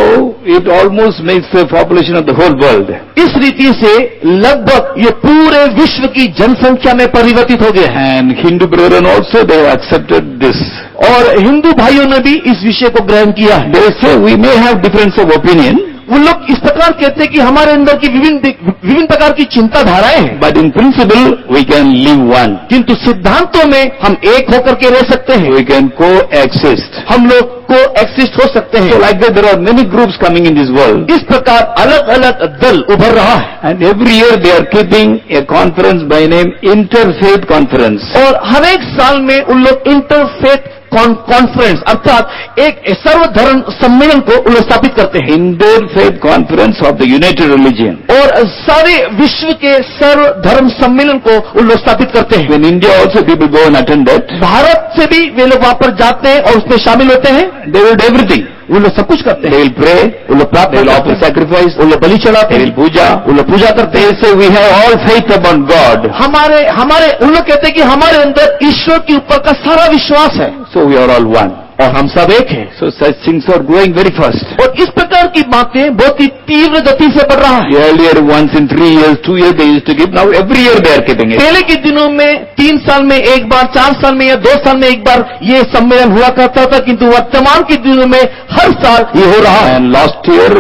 S1: it almost makes the population of the whole world.
S2: इस रीति से लगभग ये पूरे विश्व की जनसंख्या में परिवर्तित हो गया है।
S1: And Hindu brethren also, they have accepted this.
S2: और हिंदू भाइयों ने भी इस विषय को ग्रहण किया है।
S1: They say we may have difference of opinion.
S2: वो लोग इस प्रकार कहते हैं कि हमारे अंदर की विभिन्न प्रकार की चिंताधाराएं हैं,
S1: But in principle, we can live one.
S2: किंतु सिद्धांतों में हम एक होकर के रह सकते हैं,
S1: We can coexist.
S2: हम लोग को एक्सिस्ट हो सकते
S1: So
S2: हैं।
S1: like that, there are many groups coming in this world.
S2: इस प्रकार अलग अलग दल उभर रहा है,
S1: And every year they are keeping a conference by name Interfaith Conference.
S2: और हर एक साल में उन लोग इंटरफेथ कॉन्फ्रेंस अर्थात एक सर्वधर्म सम्मेलन को उन लोग स्थापित करते हैं,
S1: Interfaith Conference of the United Religion.
S2: और सारे विश्व के सर्वधर्म सम्मेलन को उन लोग स्थापित करते हैं।
S1: In India also people go and attend that.
S2: Bharat से भी वे लोग वहां पर जाते हैं और उसमें शामिल होते हैं।
S1: They will do everything.
S2: वो लोग सब कुछ करते
S1: They
S2: हैं,
S1: will pray,
S2: वो लोग प्रार्थना
S1: they will
S2: करते
S1: offer
S2: हैं,
S1: sacrifice,
S2: वो लोग बलि चढ़ाते
S1: they
S2: हैं,
S1: will puja.
S2: वो लोग पूजा करते
S1: They
S2: हैं।
S1: say we have all faith upon God.
S2: हमारे उन लोग कहते हैं कि हमारे अंदर ईश्वर के ऊपर का सारा विश्वास है
S1: So we are all one.
S2: और हम सब एक हैं।
S1: So such things are growing very fast.
S2: और इस प्रकार की बातें बहुत ही तीव्र गति से बढ़ रहा है।
S1: Earlier once in 3 years, 2 years they used to keep. Now every year they are keeping it.
S2: पहले के दिनों में 3 साल में एक बार, 4 साल में या 2 साल में एक बार ये सम्मेलन हुआ करता था, किंतु वर्तमान के दिनों में हर साल ये हो रहा है।
S1: And last year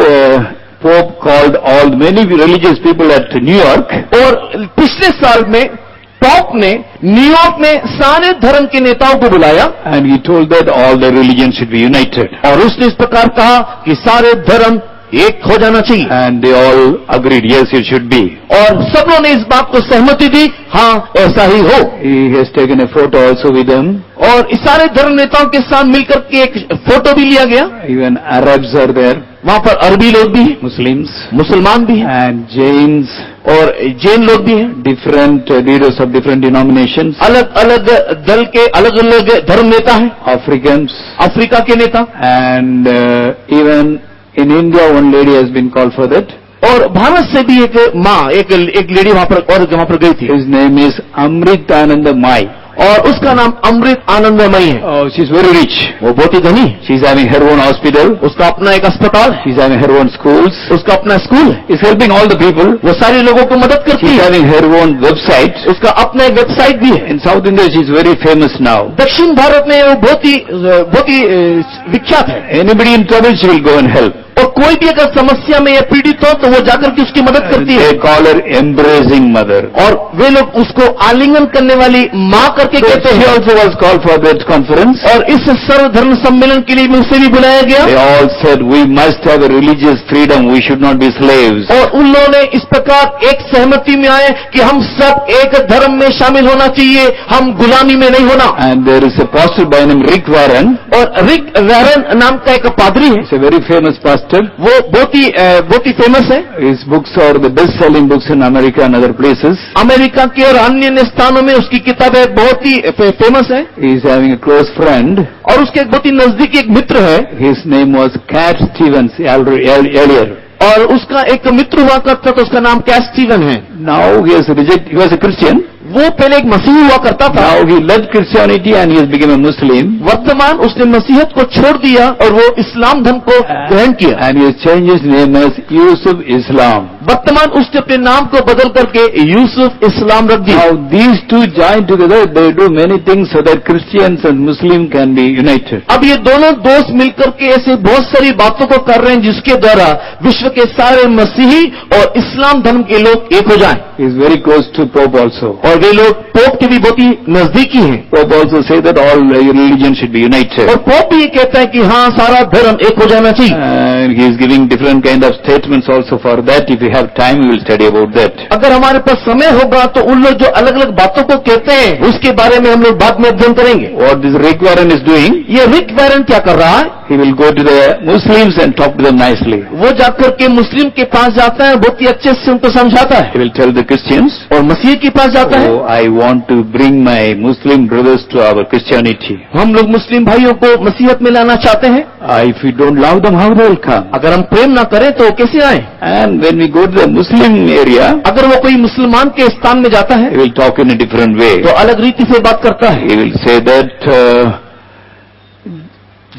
S1: Pope called all many religious people at New York.
S2: और पिछले साल में पॉप ने न्यूयॉर्क में सारे धर्म के नेताओं को बुलाया
S1: And he told that all the religions should be united.
S2: और उसने इस प्रकार कहा कि सारे धर्म एक हो जाना चाहिए,
S1: And they all agreed, yes, it should be.
S2: और सब लोगों ने इस बात को सहमति दी, हाँ ऐसा ही हो।
S1: He has taken a photo also with them.
S2: और इस सारे धर्म नेताओं के साथ मिलकर के एक फोटो भी लिया गया।
S1: Even Arabs are there,
S2: वहां पर अरबी लोग भी हैं,
S1: Muslims,
S2: मुसलमान भी हैं,
S1: and Jains,
S2: और जैन लोग भी हैं।
S1: different leaders of different denominations,
S2: अलग अलग दल के अलग अलग धर्म नेता हैं,
S1: Africans,
S2: अफ्रीका के नेता,
S1: and even in India one lady has been called for that.
S2: और भारत से भी एक माँ, एक लेडी वहां पर गई थी,
S1: His name is Amritananda Mai.
S2: और उसका नाम अमृत आनंदमयी है।
S1: Oh, she's very rich.
S2: वो बहुत ही धनी है,
S1: She's having her own hospital.
S2: उसका अपना एक अस्पताल है,
S1: She's having her own schools.
S2: उसका अपना स्कूल है,
S1: Is helping all the people.
S2: वो सारे लोगों को मदद करती
S1: She's
S2: है,
S1: having her own website.
S2: उसका अपना एक वेबसाइट भी है।
S1: In South India, she's very famous now.
S2: दक्षिण भारत में वो बहुत ही विख्यात है,
S1: Anybody in trouble, she will go and help.
S2: और कोई भी अगर समस्या में या पीड़ित हो तो वो जाकर के उसकी मदद करती है,
S1: They call her embracing mother.
S2: और वे लोग उसको आलिंगन करने वाली माँ करके
S1: So
S2: कहते
S1: she
S2: हैं।
S1: also was called for that conference.
S2: और इस सर्वधर्म सम्मेलन के लिए भी उसे भी बुलाया गया,
S1: They all said we must have a religious freedom. We should not be slaves.
S2: और उन लोगों ने इस प्रकार एक सहमति में आए कि हम सब एक धर्म में शामिल होना चाहिए, हम गुलामी में नहीं होना।
S1: And there is a pastor by name Rick Warren.
S2: और रिक वैरन नाम का एक पादरी है,
S1: He's a very famous pastor.
S2: वो बहुत ही फेमस है।
S1: His books are the best-selling books in America and other places.
S2: America के और अन्य स्थानों में उसकी किताबें बहुत ही फेमस है,
S1: He is having a close friend.
S2: और उसके एक बहुत ही नजदीकी एक मित्र है,
S1: His name was Cat Stevens earlier.
S2: और उसका एक मित्र हुआ करता था, उसका नाम कैट स्टीवन है।
S1: Now he has rejected. He was a Christian.
S2: वो पहले एक मसीही हुआ करता था,
S1: Now he left Christianity and he has become a Muslim.
S2: वर्तमान उसने मसीहत को छोड़ दिया और वो इस्लाम धर्म को ग्रहण किया।
S1: And he has changed his name as Yusuf Islam.
S2: वर्तमान उसने अपने नाम को बदल करके यूसुफ इस्लाम रख दिया।
S1: Now these two joined together. They do many things so that Christians and Muslim can be united.
S2: अब ये दोनों दोस्त मिलकर के ऐसे बहुत सारी बातों को कर रहे हैं जिसके द्वारा विश्व के सारे मसीही और इस्लाम धर्म के लोग एक हो जाएं।
S1: He is very close to Pope also.
S2: और वे लोग पोप के भी बहुत ही नजदीकी हैं,
S1: Pope also say that all religions should be united.
S2: और पोप भी ये कहता है कि हाँ सारा धर्म एक हो जाना चाहिए।
S1: And he is giving different kind of statements also for that. If we have time, we will study about that.
S2: अगर हमारे पास समय होगा तो उन लोग जो अलग अलग बातों को कहते हैं उसके बारे में हम लोग बाद में अध्ययन करेंगे।
S1: What this Rick Warren is doing,
S2: ये रिक वैरन क्या कर रहा है,
S1: he will go to the Muslims and talk to them nicely.
S2: वो जाकर के मुस्लिम के पास जाता है, बहुत ही अच्छे से उनको समझाता है,
S1: He will tell the Christians,
S2: और मसीह के पास जाता है,
S1: oh, I want to bring my Muslim brothers to our Christianity.
S2: हम लोग मुस्लिम भाइयों को मसीहत में लाना चाहते हैं,
S1: If we don't love them, how they will come?
S2: अगर हम प्रेम ना करें तो वो कैसे आए।
S1: And when we go to the Muslim area,
S2: अगर वो कोई मुसलमान के स्थान में जाता है
S1: he will talk in a different way.
S2: तो अलग रीति से बात करता है।
S1: He will say that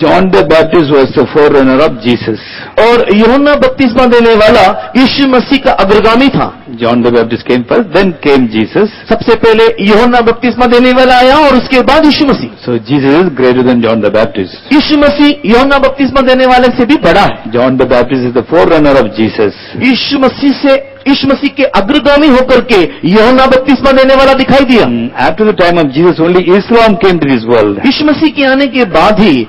S1: John the Baptist was the forerunner of Jesus.
S2: और यूहन्ना बपतिस्मा देने वाला यीशु मसीह का अग्रगामी था।
S1: John the Baptist came first, then came Jesus.
S2: सबसे पहले यूहन्ना बपतिस्मा देने वाला आया और उसके बाद यीशु मसीह।
S1: So Jesus is greater than John the Baptist.
S2: यीशु मसीह यूहन्ना बपतिस्मा देने वाले से भी बड़ा है।
S1: John the Baptist is the forerunner of Jesus.
S2: यीशु मसीह के अग्रगामी होकर के यूहन्ना बपतिस्मा देने वाला दिखाई दिया।
S1: After the time of Jesus, only Islam came to this world.
S2: यीशु मसीह के आने के बाद ही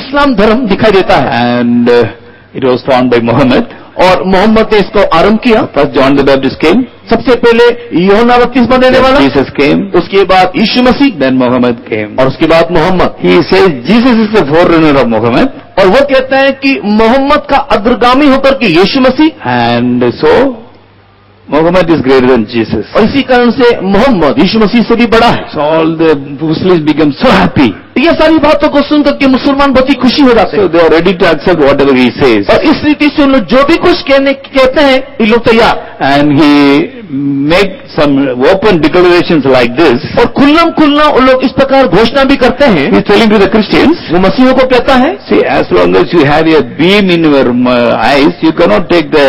S2: इस्लाम धर्म दिखाई देता है।
S1: And it was founded by Muhammad.
S2: और मोहम्मद ने इसको आरंभ किया।
S1: First John the Baptist came.
S2: सबसे पहले यूहन्ना बपतिस्मा देने वाला,
S1: Jesus came.
S2: उसके बाद यीशु मसीह,
S1: Then Muhammad came.
S2: और उसके बाद Mohammad.
S1: He says Jesus is the forerunner of Muhammad.
S2: और वो कहता है कि मोहम्मद का अग्रगामी होकर के यीशु मसीह,
S1: And so Muhammad is greater than Jesus.
S2: और इसी कारण से मोहम्मद यीशु मसीह से भी बड़ा है।
S1: So all the Muslims become so happy.
S2: ये सारी बातों को सुनकर के मुसलमान बहुत ही खुशी हो जाते
S1: So
S2: हैं,
S1: they are ready to accept whatever he says.
S2: और इस रीति से उन लोग जो भी कुछ कहते हैं ये लोग तैयार।
S1: And he make some open declarations like this.
S2: और खुल्लम खुल्ला उन लोग इस प्रकार घोषणा भी करते हैं।
S1: He is telling to the Christians,
S2: वो मसीहों को कहता है,
S1: see, as long as you have a beam in your eyes, you cannot take the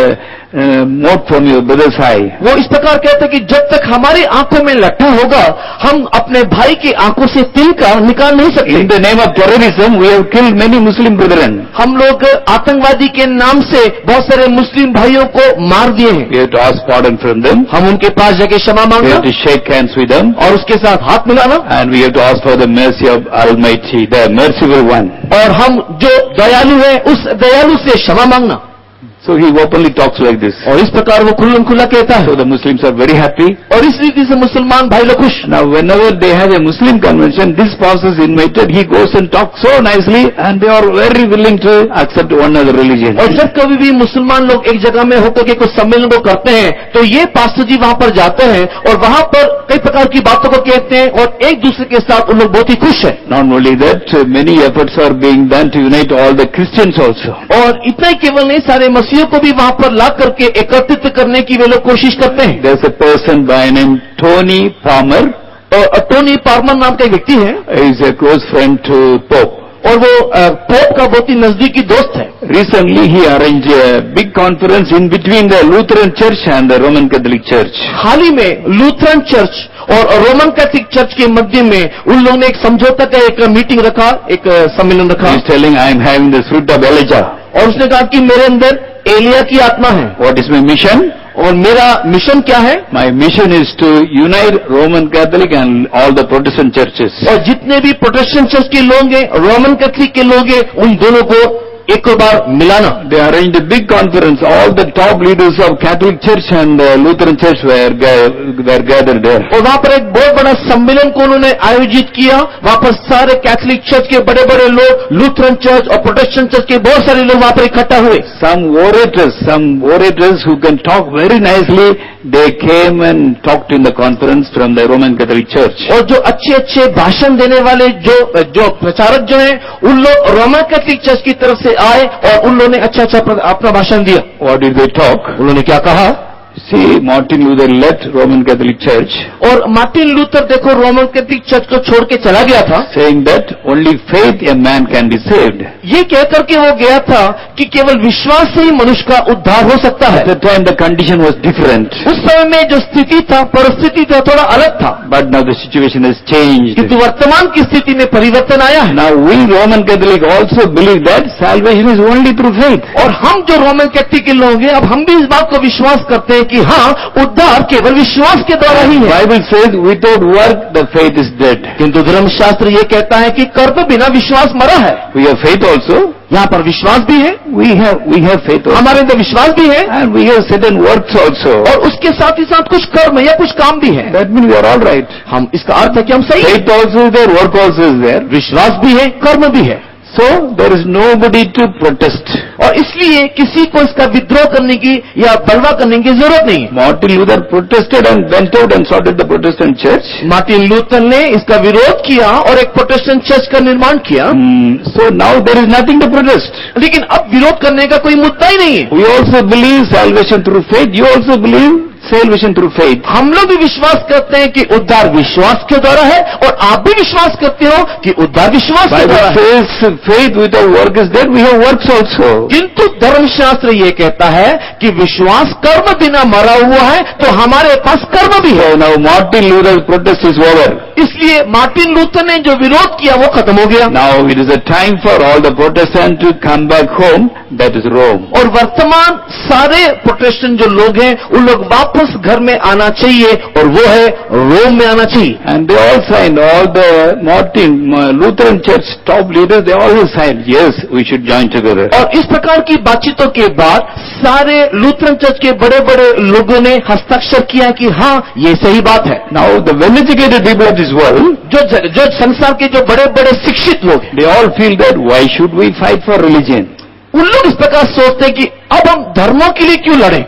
S1: mote from your brother's eye.
S2: वो इस प्रकार कहते हैं कि जब तक हमारी आंखों में लट्ठा होगा हम अपने भाई की आंखों से तिल का निकाल नहीं सकते।
S1: In the name of terrorism, we have killed many Muslim brethren.
S2: हम लोग आतंकवादी के नाम से बहुत सारे मुस्लिम भाइयों को मार दिए हैं।
S1: We have to ask pardon from them.
S2: हम उनके पास जाके क्षमा
S1: We
S2: मांगना
S1: have to shake hands with them.
S2: और उसके साथ हाथ मिलाना,
S1: And we have to ask for the mercy of Almighty, the merciful one.
S2: और हम जो दयालु है उस दयालु से क्षमा मांगना।
S1: So he openly talks like this.
S2: और इस प्रकार वो खुल्लम खुल्ला कहता है।
S1: So the Muslims are very happy.
S2: और इस रीति से मुसलमान भाई लोग खुश।
S1: Now whenever they have a Muslim convention, this pastor is invited, he goes and talks so nicely, and they are very willing to accept one other religion.
S2: और जब कभी भी मुसलमान लोग एक जगह में होकर के कुछ सम्मेलन को करते हैं तो ये पास्टर जी वहां पर जाते हैं और वहां पर कई प्रकार की बातों को कहते हैं और एक दूसरे के साथ उन लोग बहुत ही खुश है।
S1: Not only that, many efforts are being done to unite all the Christians also.
S2: और इतना ही केवल नहीं, सारे मसीहियों को भी वहां पर ला करके एकत्रित करने की वे लोग कोशिश करते हैं।
S1: There's a person by name Tony Palmer.
S2: और टोनी पार्मर नाम का एक व्यक्ति है,
S1: He is a close friend to Pope.
S2: और वो पोप का बहुत ही नजदीकी दोस्त है।
S1: Recently he arranged a big conference in between the Lutheran Church and the Roman Catholic Church.
S2: हाल ही में लूथरन चर्च और रोमन कैथोलिक चर्च के मध्य में उन लोगों ने एक समझौता का एक मीटिंग रखा, एक सम्मेलन रखा।
S1: He is telling, I am having the fruit of Elijah.
S2: और उसने कहा कि मेरे अंदर एलिया की आत्मा है।
S1: What is my mission?
S2: और मेरा मिशन क्या है?
S1: My mission is to unite Roman Catholic and all the Protestant churches.
S2: और जितने भी प्रोटेस्टेंट चर्च के लोग हैं, रोमन कैथोलिक के लोग हैं, उन दोनों को एक बार मिलाना।
S1: They arranged a big conference. All the top leaders of Catholic Church and Lutheran Church were gathered there.
S2: और वहां पर एक बहुत बड़ा सम्मेलन को उन्होंने आयोजित किया। वहां पर सारे कैथोलिक चर्च के बड़े बड़े लोग, लूथरन चर्च और प्रोटेस्टेंट चर्च के बहुत सारे लोग वहां पर इकट्ठा हुए।
S1: Some orators who can talk very nicely, they came and talked in the conference from the Roman Catholic Church.
S2: और जो अच्छे अच्छे भाषण देने वाले जो प्रचारक जो हैं, उन लोग रोमन कैथोलिक चर्च की तरफ से आए और उन लोगों ने अच्छा अपना भाषण दिया।
S1: What did they talk?
S2: उन्होंने क्या कहा?
S1: See, Martin Luther left Roman Catholic Church,
S2: और मार्टिन लूथर देखो रोमन कैथोलिक चर्च को छोड़ के चला गया था,
S1: saying that only faith a man can be saved.
S2: ये कहकर के वो गया था कि केवल विश्वास से ही मनुष्य का उद्धार हो सकता है।
S1: At the time the condition was different,
S2: उस समय में जो स्थिति था, परिस्थिति था, थोड़ा अलग था,
S1: but now the situation has changed.
S2: किंतु वर्तमान की स्थिति में परिवर्तन आया है।
S1: Now we Roman Catholic also believe that salvation is only through faith.
S2: और हम जो रोमन कैथोलिक के लोग हैं, अब हम भी इस बात को विश्वास करते हैं कि हाँ, उद्धार केवल विश्वास के द्वारा ही है।
S1: Bible says without work the faith is dead.
S2: किंतु धर्मशास्त्र ये कहता है कि कर्म बिना विश्वास मरा है।
S1: We have faith also.
S2: यहाँ पर विश्वास भी है,
S1: We have faith also.
S2: हमारे अंदर विश्वास भी है,
S1: And we have certain works also.
S2: और उसके साथ ही साथ कुछ कर्म या कुछ काम भी है।
S1: That means we are all right.
S2: हम इसका अर्थ है कि हम सही हैं।
S1: Faith also is there, work also is there.
S2: विश्वास भी है, कर्म भी है।
S1: So there is nobody to protest.
S2: और इसलिए किसी को इसका विद्रोह करने की या बलवा करने की जरूरत नहीं है।
S1: Martin Luther protested and went out and started the Protestant church.
S2: Martin Luther ने इसका विरोध किया और एक प्रोटेस्टेंट चर्च का निर्माण किया।
S1: So now there is nothing to protest.
S2: लेकिन अब विरोध करने का कोई मुद्दा ही नहीं है।
S1: We also believe salvation through faith. You also believe salvation through faith.
S2: हम लोग भी विश्वास करते हैं कि उद्धार विश्वास के द्वारा है, और आप भी विश्वास करते हो कि उद्धार विश्वास के द्वारा
S1: Bible
S2: है।
S1: says faith without work is dead. We have works also.
S2: किंतु धर्मशास्त्र ये कहता है कि विश्वास कर्म बिना मरा हुआ है, तो हमारे पास कर्म भी है।
S1: So now Martin Luther's protest is over.
S2: इसलिए मार्टिन लूथर ने जो विरोध किया वो खत्म हो गया।
S1: Now it is a time for all the Protestants to come back home. That is Rome.
S2: और वर्तमान सारे प्रोटेस्टेंट जो लोग हैं उन लोग वापस घर में आना चाहिए, और वो है रोम में आना चाहिए।
S1: And they all signed, all the Lutheran church top leaders, they all signed, yes, we should join together.
S2: और इस प्रकार की बातचीतों के बाद सारे लूथरन चर्च के बड़े बड़े लोगों ने हस्ताक्षर किया कि हाँ, ये सही बात है।
S1: Now the well-educated people of this world,
S2: जो संसार के जो बड़े बड़े शिक्षित लोग हैं,
S1: they all feel that why should we fight for religion?
S2: उन लोग इस प्रकार सोचते हैं कि अब हम धर्मों के लिए क्यों लड़ें?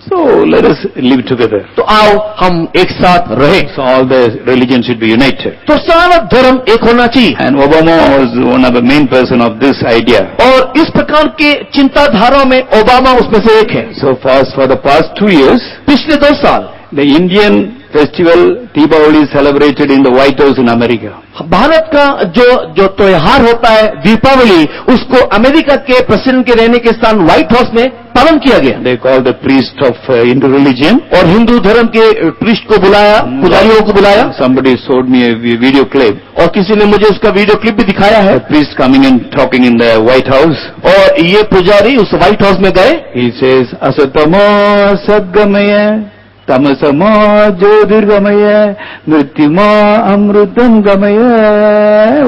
S1: So let us live together.
S2: तो आओ हम एक साथ रहें।
S1: So all the religions should be united.
S2: तो सारा धर्म एक होना चाहिए।
S1: And Obama was one of the main person of this idea.
S2: और इस प्रकार के चिंताधाराओं में ओबामा उसमें से एक है।
S1: So for the past 2 years,
S2: पिछले 2 साल
S1: the Indian festival Deepavali is celebrated in the White House in America.
S2: Bharat का जो त्योहार होता है दीपावली, उसको अमेरिका के प्रेसिडेंट के रहने के स्थान व्हाइट हाउस में पालन किया गया।
S1: They call the priest of Hindu religion.
S2: और हिंदू धर्म के प्रीस्ट को बुलाया, पुजारियों को बुलाया।
S1: Somebody showed me a video clip.
S2: और किसी ने मुझे उसका वीडियो क्लिप भी दिखाया है।
S1: The priest coming and talking in the White House.
S2: और ये पुजारी उस व्हाइट हाउस में गए।
S1: He says, Asatama Sadgamaya, Tamasama Jyotirgamaya, Mrityuma Amrutam Gamaya.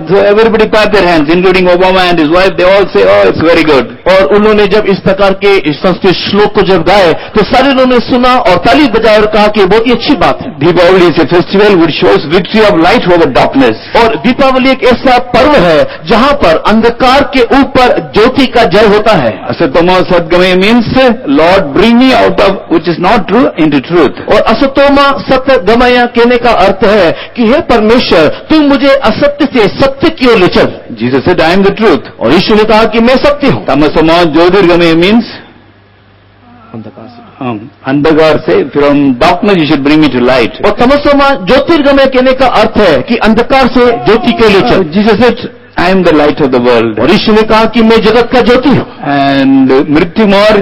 S1: So everybody clap their hands, including Obama and his wife. They all say, oh, it's very good.
S2: और उन्होंने जब इस प्रकार के इस संस्कृत श्लोक को जब गाए, तो सारे लोगों ने सुना और ताली बजाए और कहा कि बहुत ही अच्छी बात है।
S1: Deepavali is a festival which shows victory of light over darkness.
S2: और दीपावली एक ऐसा पर्व है जहाँ पर अंधकार के ऊपर ज्योति का जय होता है।
S1: Asatama Sadgamaya means, Lord, bring me out of which is not true into truth.
S2: और असतोमा सत्य गमया कहने का अर्थ है कि हे परमेश्वर, तुम मुझे असत्य से सत्य की ओर ले चल।
S1: Jesus said, I am the truth.
S2: और यीशु ने कहा कि मैं सत्य हूँ।
S1: Tamasama Jyotirgamaya means, अंधकार से, from darkness you should bring me to light.
S2: और तमसोमा ज्योतिर्गमय कहने का अर्थ है कि अंधकार से ज्योति के लिए चल।
S1: Jesus said, I am the light of the world.
S2: और यीशु ने कहा कि मैं जगत का ज्योति हूँ।
S1: And Mrityumar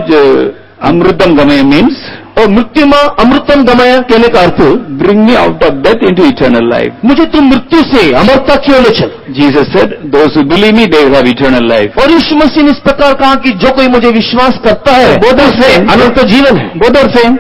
S1: Amrutam Gamaya means,
S2: और मृत्युमा अमृतम गमया कहने का अर्थ
S1: bring me out of death into eternal life.
S2: मुझे तुम मृत्यु से अमरता की ओर ले चल।
S1: Jesus said, those who believe me, they will have eternal life.
S2: और यीशु मसीह ने इस प्रकार कहा कि जो कोई मुझे विश्वास करता है
S1: Both are same.
S2: अनंत जीवन है।
S1: Both are same.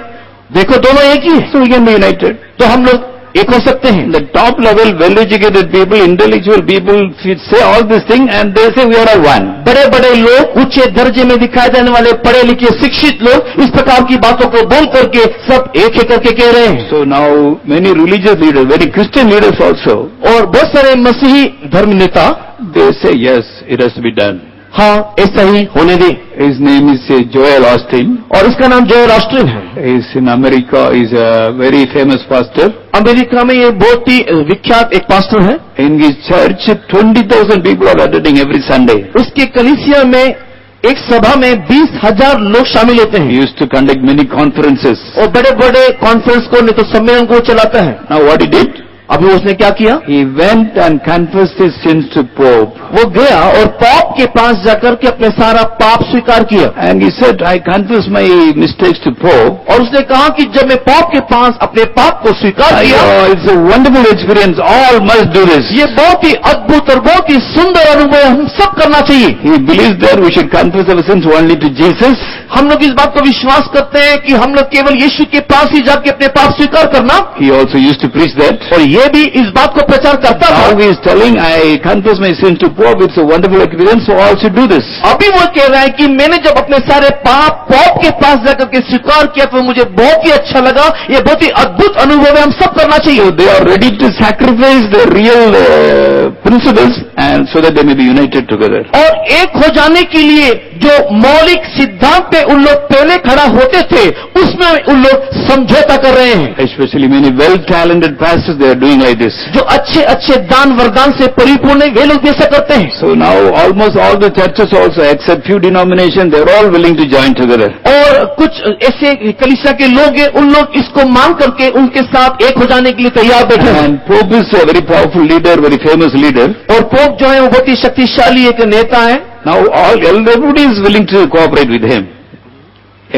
S2: देखो दोनों एक ही है,
S1: So we can be united.
S2: तो हम लोग एक हो सकते हैं।
S1: The top level, well-educated people, intellectual people say all this thing and they say we are all one.
S2: बड़े बड़े लोग, उच्च दर्जे में दिखाए जाने वाले पढ़े लिखे शिक्षित लोग इस प्रकार की बातों को बोल करके सब एक ही करके कह रहे हैं।
S1: So now many religious leaders, very Christian leaders also,
S2: और बहुत सारे मसीही धर्म नेता
S1: they say yes, it has to be done.
S2: हाँ ऐसा ही होने दे।
S1: His name is Joel Austin.
S2: और इसका नाम जोएल ऑस्टिन है।
S1: He's in America. He's a very famous pastor.
S2: America में ये बहुत ही विख्यात एक पास्टर है।
S1: In his church, 20,000 people are attending every Sunday.
S2: उसके कलीसिया में एक सभा में 20,000 लोग शामिल होते
S1: He
S2: हैं।
S1: used to conduct many conferences.
S2: और बड़े बड़े कॉन्फ्रेंस को नहीं तो सम्मेलन को चलाता है।
S1: Now what he did?
S2: अभी उसने क्या किया?
S1: He went and confessed his sins to Pope.
S2: वो गया और पॉप के पास जाकर के अपने सारा पाप स्वीकार किया।
S1: And he said, I confess my mistakes to Pope.
S2: और उसने कहा कि जब मैं पॉप के पास अपने पाप को स्वीकार किया,
S1: It's a wonderful experience. All must do this.
S2: ये बहुत ही अद्भुत और बहुत ही सुंदर अनुभव हम सब करना चाहिए।
S1: He believes that we should confess our sins only to Jesus.
S2: हम लोग इस बात को विश्वास करते हैं कि हम लोग केवल यीशु के पास ही जाके अपने पाप स्वीकार करना।
S1: He also used to preach that.
S2: और ये भी इस बात को प्रचार करता था।
S1: Now he is telling, I confess my sins to Pope. It's a wonderful experience, so all should do this.
S2: अभी वो कह रहा है कि मैंने जब अपने सारे पाप पॉप के पास जाकर के स्वीकार किया तो मुझे बहुत ही अच्छा लगा। ये बहुत ही अद्भुत अनुभव है, हम सब करना चाहिए।
S1: So they are ready to sacrifice the real principles and so that they may be united together.
S2: और एक हो जाने के लिए जो मौलिक सिद्धांत पे उन लोग पहले खड़ा होते थे, उसमें उन लोग समझौता कर रहे हैं।
S1: Especially many well-talented pastors, they are doing like this.
S2: जो अच्छे अच्छे दान वरदान से परिपूर्ण है, वे लोग ऐसा करते हैं।
S1: So now almost all the churches also, except few denominations, they are all willing to join together.
S2: और कुछ ऐसे कलीसिया के लोग हैं, उन लोग इसको मांग करके उनके साथ एक हो जाने के लिए तैयार बैठे हैं।
S1: And Pope is a very powerful leader, very famous leader.
S2: और पोप जो है वो बहुत ही शक्तिशाली एक नेता है।
S1: Now everybody is willing to cooperate with him.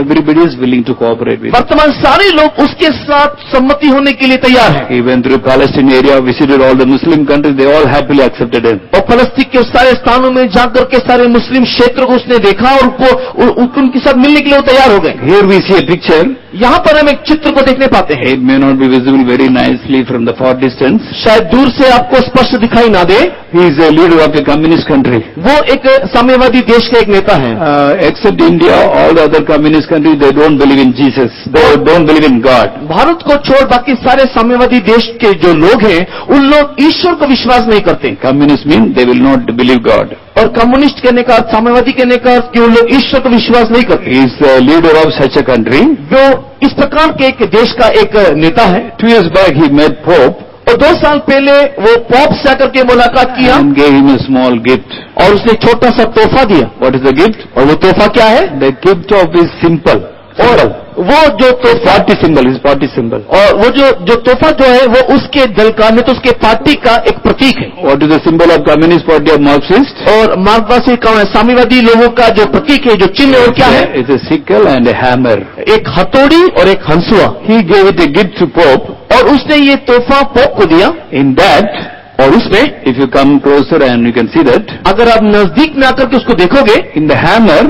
S1: Everybody is willing to cooperate with him.
S2: वर्तमान सारे लोग उसके साथ सम्मति होने के लिए तैयार हैं।
S1: He went through Palestine area, visited all the Muslim countries, they all happily accepted him.
S2: और फलस्तीन के सारे स्थानों में जाकर के सारे मुस्लिम क्षेत्रों को उसने देखा और उनके साथ मिलने के लिए वो तैयार हो गए।
S1: Here we see a picture.
S2: यहाँ पर हम एक चित्र को देखने पाते हैं।
S1: It may not be visible very nicely from the far distance.
S2: शायद दूर से आपको स्पष्ट दिखाई ना दे।
S1: He is a leader of a communist country.
S2: वो एक साम्यवादी देश का एक नेता है।
S1: Except India, all the other communist countries, they don't believe in Jesus. They don't believe in God.
S2: Bharat को छोड़ बाकी सारे साम्यवादी देश के जो लोग हैं, उन लोग ईश्वर को विश्वास नहीं करते।
S1: Communists mean they will not believe God.
S2: और कम्युनिस्ट कहने का, साम्यवादी कहने का कि उन लोग ईश्वर को विश्वास नहीं करते।
S1: He is the leader of such a country.
S2: जो इस प्रकार के एक देश का एक नेता है।
S1: 2 years back he met Pope
S2: और 2 साल पहले वो पोप से आकर के मुलाकात किया
S1: and gave him a small gift.
S2: और उसने छोटा सा तोहफा दिया।
S1: What is the gift?
S2: और वो तोहफा क्या है?
S1: The gift of his simple.
S2: और वो जो तोहफा,
S1: Party symbol, his party symbol.
S2: और वो जो तोहफा जो है वो उसके दल का, नहीं तो उसके पार्टी का एक प्रतीक है।
S1: What is the symbol of Communist Party of Marxists?
S2: और मार्क्सवादी कौन है? साम्यवादी लोगों का जो प्रतीक है, जो चिन्ह है, वो क्या है?
S1: It's a sickle and a hammer.
S2: एक हथौड़ी और एक हंसुआ।
S1: He gave it a gift to Pope.
S2: और उसने ये तोहफा पोप को दिया।
S1: In that,
S2: और उसमें
S1: if you come closer and you can see that,
S2: अगर आप नजदीक में आकर के उसको देखोगे,
S1: in the hammer,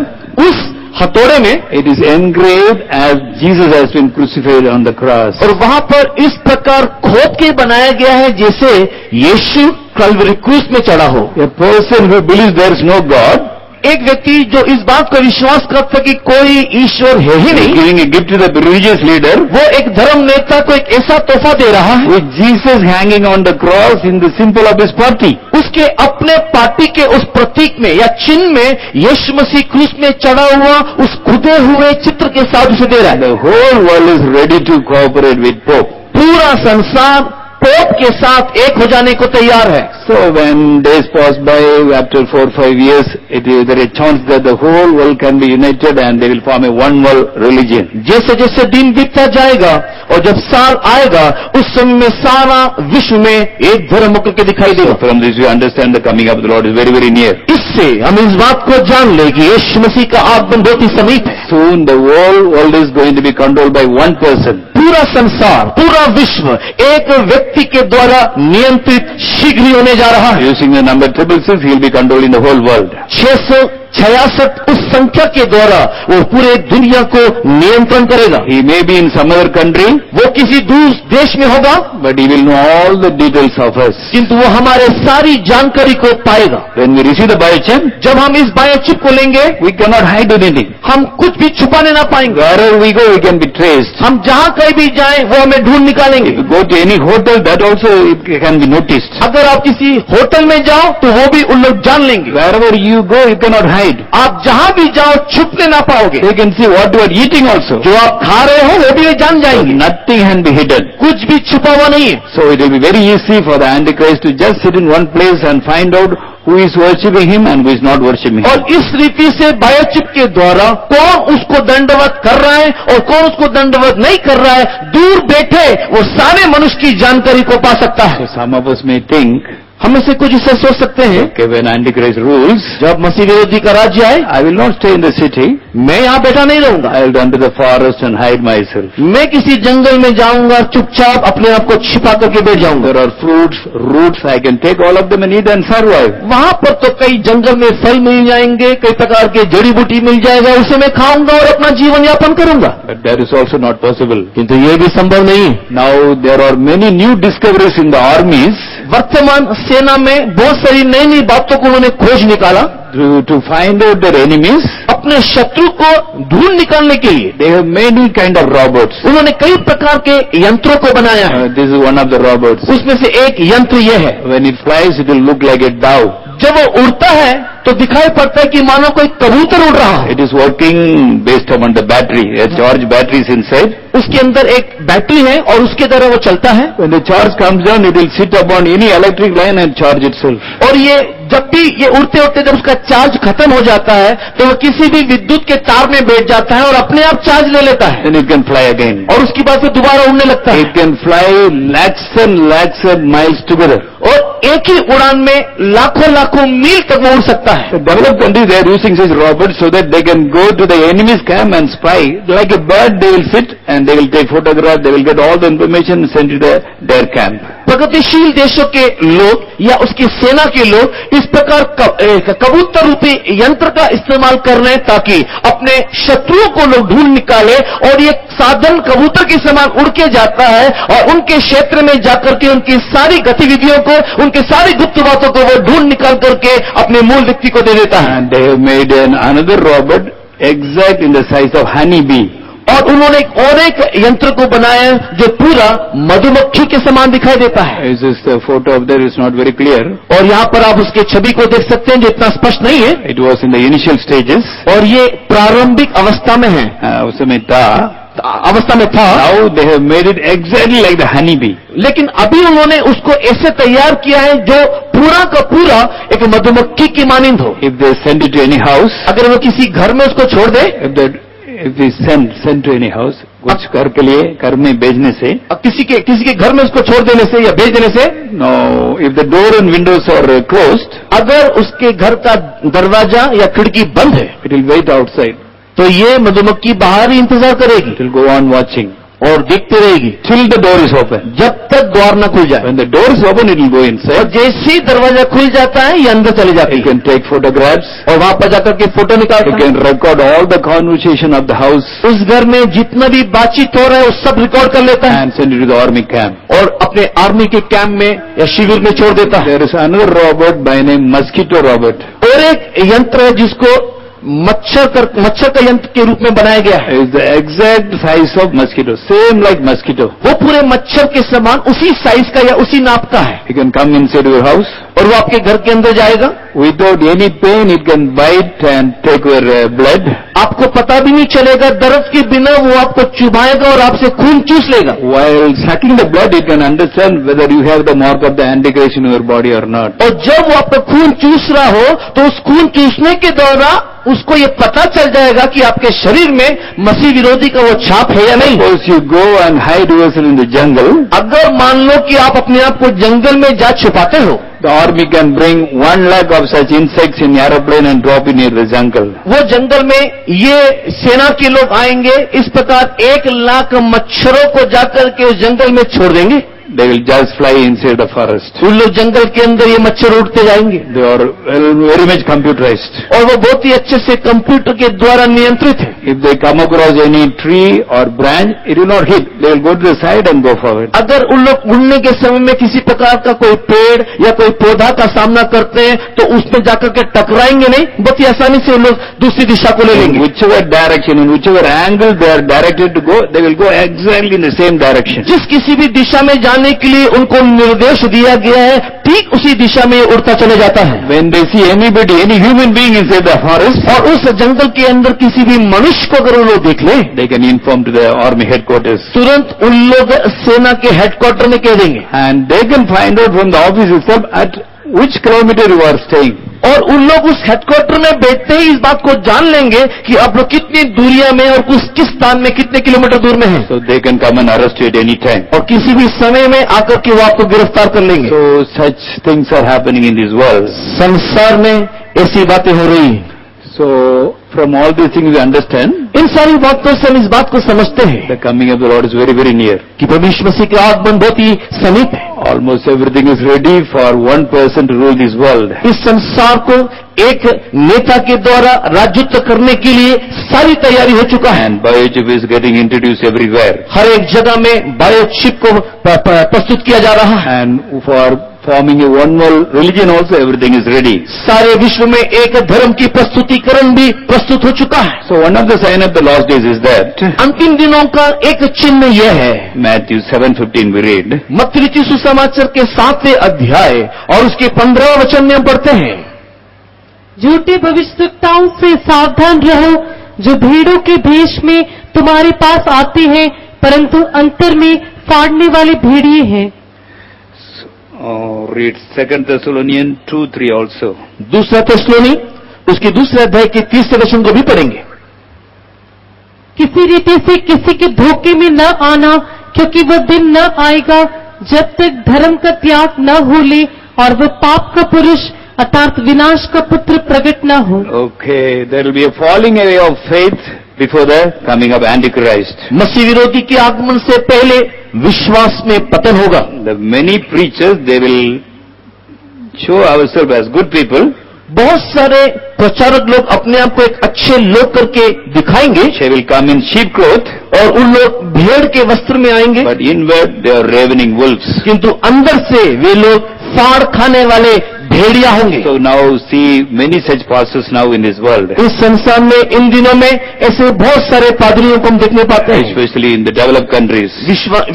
S2: उस हथौड़े में
S1: it is engraved as Jesus has been crucified on the cross.
S2: और वहां पर इस प्रकार खोद के बनाया गया है जैसे यीशु कल्वरी क्रूस में चढ़ा हो।
S1: A person who believes there is no God,
S2: एक व्यक्ति जो इस बात को विश्वास करता कि कोई ईश्वर है ही
S1: is
S2: नहीं,
S1: giving a gift to the religious leader,
S2: वो एक धर्म नेता को एक ऐसा तोहफा दे रहा है
S1: with Jesus hanging on the cross in the symbol of his party.
S2: उसके अपने पार्टी के उस प्रतीक में या चिन्ह में यीशु मसीह क्रूस में चढ़ा हुआ उस खुदे हुए चित्र के साथ उसे दे रहा है।
S1: The whole world is ready to cooperate with Pope.
S2: पूरा संसार पोप के साथ एक हो जाने को तैयार है।
S1: So when days pass by, after 4-5 years, there is a chance that the whole world can be united and they will form a one world religion.
S2: जैसे जैसे दिन बीतता जाएगा और जब साल आएगा, उस समय में सारा विश्व में एक धर्म होकर के दिखाई
S1: So
S2: देगा।
S1: from this we understand the coming of the Lord is very, very near.
S2: इससे हम इस बात को जान ले कि यीशु मसीह का आगमन बहुत ही समीप है।
S1: Soon the whole world is going to be controlled by one person.
S2: पूरा संसार, पूरा विश्व एक व्यक्ति के द्वारा नियंत्रित शीघ्र ही होने जा रहा है।
S1: Using the number 666, he will be controlling the whole world.
S2: 666 उस संख्या के द्वारा वो पूरे दुनिया को नियंत्रण करेगा।
S1: He may be in some other country,
S2: वो किसी दूर देश में होगा,
S1: but he will know all the details of us.
S2: किंतु वो हमारे सारी जानकारी को पाएगा।
S1: When we receive the biochip,
S2: जब हम इस बायोचिप को लेंगे,
S1: we cannot hide anything.
S2: हम कुछ भी छुपाने ना पाएंगे।
S1: Wherever we go, we can be traced.
S2: हम जहां कहीं भी जाएं, वो हमें ढूंढ निकालेंगे।
S1: If you go to any hotel, that also it can be noticed.
S2: अगर आप किसी होटल में जाओ तो वो भी उन लोग जान लेंगे।
S1: Wherever you go, you cannot hide.
S2: आप जहां भी जाओ छुपने ना पाओगे।
S1: They can see what you are eating also.
S2: जो आप खा रहे हो वो भी वे जान जाएंगे।
S1: Nothing can be hidden.
S2: कुछ भी छुपा हुआ नहीं है।
S1: So it will be very easy for the Antichrist to just sit in one place and find out who is worshipping him and who is not worshipping him.
S2: और इस रीति से बायोचिप के द्वारा कौन उसको दंडवत कर रहा है और कौन उसको दंडवत नहीं कर रहा है, दूर बैठे वो सारे मनुष्य की जानकारी को पा सकता है।
S1: So some of us may think,
S2: हम इसे कुछ इसे सोच सकते हैं,
S1: okay, when Antichrist rules,
S2: जब मसीह विरोधी का राज्य आए,
S1: I will not stay in the city.
S2: मैं यहाँ बैठा नहीं रहूंगा।
S1: I will run to the forest and hide myself.
S2: मैं किसी जंगल में जाऊंगा, चुपचाप अपने आप को छिपा करके बैठ जाऊंगा।
S1: There are fruits, roots, I can take all of them and eat and survive.
S2: वहां पर तो कई जंगल में फल मिल जाएंगे, कई प्रकार के जड़ी बूटी मिल जाएगा, उसे मैं खाऊंगा और अपना जीवन यापन करूंगा।
S1: But that is also not possible.
S2: किंतु ये भी संभव नहीं है।
S1: Now there are many new discoveries in the armies
S2: वर्तमान सेना में बहुत सारी नई नई बातों को उन्होंने खोज निकाला
S1: to find out their enemies.
S2: अपने शत्रु को ढूंढ निकालने के लिए
S1: They have many kind of robots.
S2: उन्होंने कई प्रकार के यंत्रों को बनाया है।
S1: This is one of the robots.
S2: उसमें से एक यंत्र यह है,
S1: When it flies, it will look like a dove.
S2: जब वो उड़ता है तो दिखाई पड़ता है कि मानो कोई कबूतर उड़ रहा है।
S1: It is working based upon the battery. A charge battery is inside.
S2: उसके अंदर एक बैटरी है और उसके द्वारा वो चलता है।
S1: When the charge comes down, it will sit upon any electric line and charge itself.
S2: और ये जब भी ये उड़ते उड़ते जब उसका चार्ज खत्म हो जाता है तो वो किसी भी विद्युत के तार में बैठ जाता है और अपने आप चार्ज ले लेता है
S1: Then it can fly again.
S2: और उसके बाद फिर दोबारा उड़ने लगता है।
S1: It can fly lakhs of miles together.
S2: और एक ही उड़ान में लाखों लाखों मील तक वो उड़ सकता है।
S1: The developed countries, they are using such robots so that they can go to the enemy's camp and spy. Like a bird, they will sit and they will take photograph, they will get all the information and send to their camp.
S2: प्रगतिशील देशों के लोग या उसकी सेना के लोग इस प्रकार कबूतर रूपी यंत्र का इस्तेमाल कर रहे हैं ताकि अपने शत्रुओं को लोग ढूंढ निकाले और ये साधन कबूतर के समान उड़ के जाता है और उनके क्षेत्र में जाकर के उनकी सारी गतिविधियों को, उनके सारी गुप्त बातों को वो ढूंढ निकाल करके अपने मूल व्यक्ति को दे देता है।
S1: And they have made another robot exact in the size of honey bee.
S2: और उन्होंने एक यंत्र को बनाया जो पूरा मधुमक्खी के समान दिखाई देता है।
S1: This is the photo of that is not very clear.
S2: और यहाँ पर आप उसके छवि को देख सकते हैं जो इतना स्पष्ट नहीं है
S1: It was in the initial stages.
S2: और ये प्रारंभिक अवस्था में है,
S1: उस समय था.
S2: अवस्था में था।
S1: Now they have made it exactly like the honey bee.
S2: लेकिन अभी उन्होंने उसको ऐसे तैयार किया है जो पूरा का पूरा एक मधुमक्खी की मानिंद हो।
S1: If they send it to any house,
S2: अगर वो किसी घर में उसको छोड़ दे,
S1: if they send to any house, कुछ घर के लिए, घर में भेजने से,
S2: किसी के घर में उसको छोड़ देने से या भेज देने से,
S1: no, if the door and windows are closed,
S2: अगर उसके घर का दरवाजा या खिड़की बंद है,
S1: it will wait outside.
S2: तो ये मधुमक्खी बाहर ही इंतजार करेगी,
S1: It will go on watching
S2: और देखते रहेगी
S1: till the door is open.
S2: जब तक द्वार न खुल जाए।
S1: When the door is open, it will go
S2: और
S1: inside.
S2: जैसे ही दरवाजा खुल जाता है ये अंदर चले जाती
S1: It
S2: है
S1: can take photographs.
S2: और वहां पर जाकर के फोटो
S1: It
S2: निकालता है।
S1: can record all the conversation of the house
S2: उस घर में जितना भी बातचीत हो रहा है वो सब रिकॉर्ड कर लेता है
S1: and send it to the army camp.
S2: और अपने आर्मी के कैंप में या शिविर में छोड़ देता है।
S1: There is another robot by name mosquito robot.
S2: और एक यंत्र है जिसको मच्छर का यंत्र के रूप में बनाया गया है।
S1: Is the exact size of mosquito, same like mosquito.
S2: वो पूरे मच्छर के समान उसी साइज का या उसी नाप का है
S1: It can come inside your house
S2: और वो आपके घर के अंदर जाएगा
S1: without any pain. It can bite and take your blood.
S2: आपको पता भी नहीं चलेगा, दर्द के बिना वो आपको चुभाएगा और आपसे खून चूस लेगा।
S1: While sucking the blood, it can understand whether you have the mark of the Antichrist in your body or not.
S2: और जब वो आपका खून चूस रहा हो तो उस खून चूसने के दौरान उसको ये पता चल जाएगा कि आपके शरीर में मसीह विरोधी का वो छाप है या नहीं।
S1: Suppose you go and hide yourself in the jungle,
S2: अगर मान लो कि आप अपने आप को जंगल में जा छुपाते हो,
S1: the army can bring 1 lakh of such insects in aeroplane and drop it near the jungle.
S2: वो जंगल में ये सेना के लोग आएंगे, इस प्रकार 1 लाख मच्छरों को जाकर के उस जंगल में छोड़ देंगे।
S1: They will just fly inside the forest.
S2: उन लोग जंगल के अंदर ये मच्छर उड़ते जाएंगे
S1: They are very much computerized.
S2: और वो बहुत ही अच्छे से कंप्यूटर के द्वारा नियंत्रित है।
S1: If they come across any tree or branch, it will not hit. They will go to the side and go forward.
S2: अगर उन लोग उड़ने के समय में किसी प्रकार का कोई पेड़ या कोई पौधा का सामना करते हैं तो उसमें जाकर के टकराएंगे नहीं, बहुत ही आसानी से उन लोग दूसरी दिशा को ले
S1: In
S2: लेंगे।
S1: whichever direction, in whichever angle they are directed to go, they will go exactly in the same direction.
S2: जिस किसी भी दिशा में जाने के लिए उनको निर्देश दिया गया है, ठीक उसी दिशा में उड़ता चले जाता है।
S1: When they see anybody, any human being inside the forest,
S2: और उस जंगल के अंदर किसी भी मनुष्य को अगर वो लोग देख ले,
S1: they can inform to the army headquarters.
S2: तुरंत उन लोग सेना के हेडक्वार्टर में कह देंगे
S1: And they can find out from the office itself at which kilometer you are staying.
S2: और उन लोग उस हेडक्वार्टर में बैठते ही इस बात को जान लेंगे कि आप लोग कितनी दूरिया में और किस स्थान में कितने किलोमीटर दूर में हैं।
S1: So they can come and arrest you at any time.
S2: और किसी भी समय में आकर के वो आपको गिरफ्तार कर लेंगे।
S1: So such things are happening in this world.
S2: संसार में ऐसी बातें हो रही हैं।
S1: So from all these things we understand
S2: इन सारी बातों से हम इस बात को समझते हैं
S1: the coming of the Lord is very, very near.
S2: कि प्रभु यीशु मसीह का आगमन बहुत ही समीप है।
S1: Almost everything is ready for one person to rule this world.
S2: इस संसार को एक नेता के द्वारा राज्यत्व करने के लिए सारी तैयारी हो चुका है।
S1: And biochip is getting introduced everywhere.
S2: हर एक जगह में बायोचिप को प्रस्तुत किया जा रहा है।
S1: And forming a one world religion also, everything is ready.
S2: सारे विश्व में एक धर्म की प्रस्तुतिकरण भी प्रस्तुत हो चुका है.
S1: So one of the sign of the last days is that
S2: अंतिम दिनों का एक चिन्ह यह है.
S1: Matthew 7:15 we read.
S2: मत्ती रचित सुसमाचार के 7वें अध्याय और उसके 15वें वचन में हम पढ़ते हैं.
S3: झूठे भविष्यवक्ताओं से सावधान रहो, जो भीड़ों के भेष में तुम्हारे पास आते हैं, परंतु अंतर में फाड़ने वाले भेड़िए हैं.
S1: Read 2 Thessalonians 2:3 also.
S2: दूसरा थिस्सलुनी उसके दूसरे अध्याय के 30वें वचन को भी पढ़ेंगे.
S3: किसी रीति से किसी के धोखे में न आना, क्योंकि वह दिन न आएगा जब तक धर्म का त्याग न हो ले और वह पाप का पुरुष अर्थात विनाश का पुत्र प्रकट न हो.
S1: Okay, there will be a falling away of faith before the coming of Antichrist.
S2: मसीह विरोधी के आगमन से पहले विश्वास में पतन होगा.
S1: The many preachers, they will show ourselves as good people.
S2: बहुत सारे प्रचारक लोग अपने आप को एक अच्छे लोग करके दिखाएंगे.
S1: They will come in sheep cloth,
S2: और उन लोग भेड़ के वस्त्र में आएंगे.
S1: but inward they are ravening wolves.
S2: किंतु अंदर से वे लोग फाड़ खाने वाले भेड़िया होंगे.
S1: So now see many such pastors now in this world,
S2: इस संसार में इन दिनों में ऐसे बहुत सारे पादरियों को हम देखने पाते हैं,
S1: especially in the developed countries.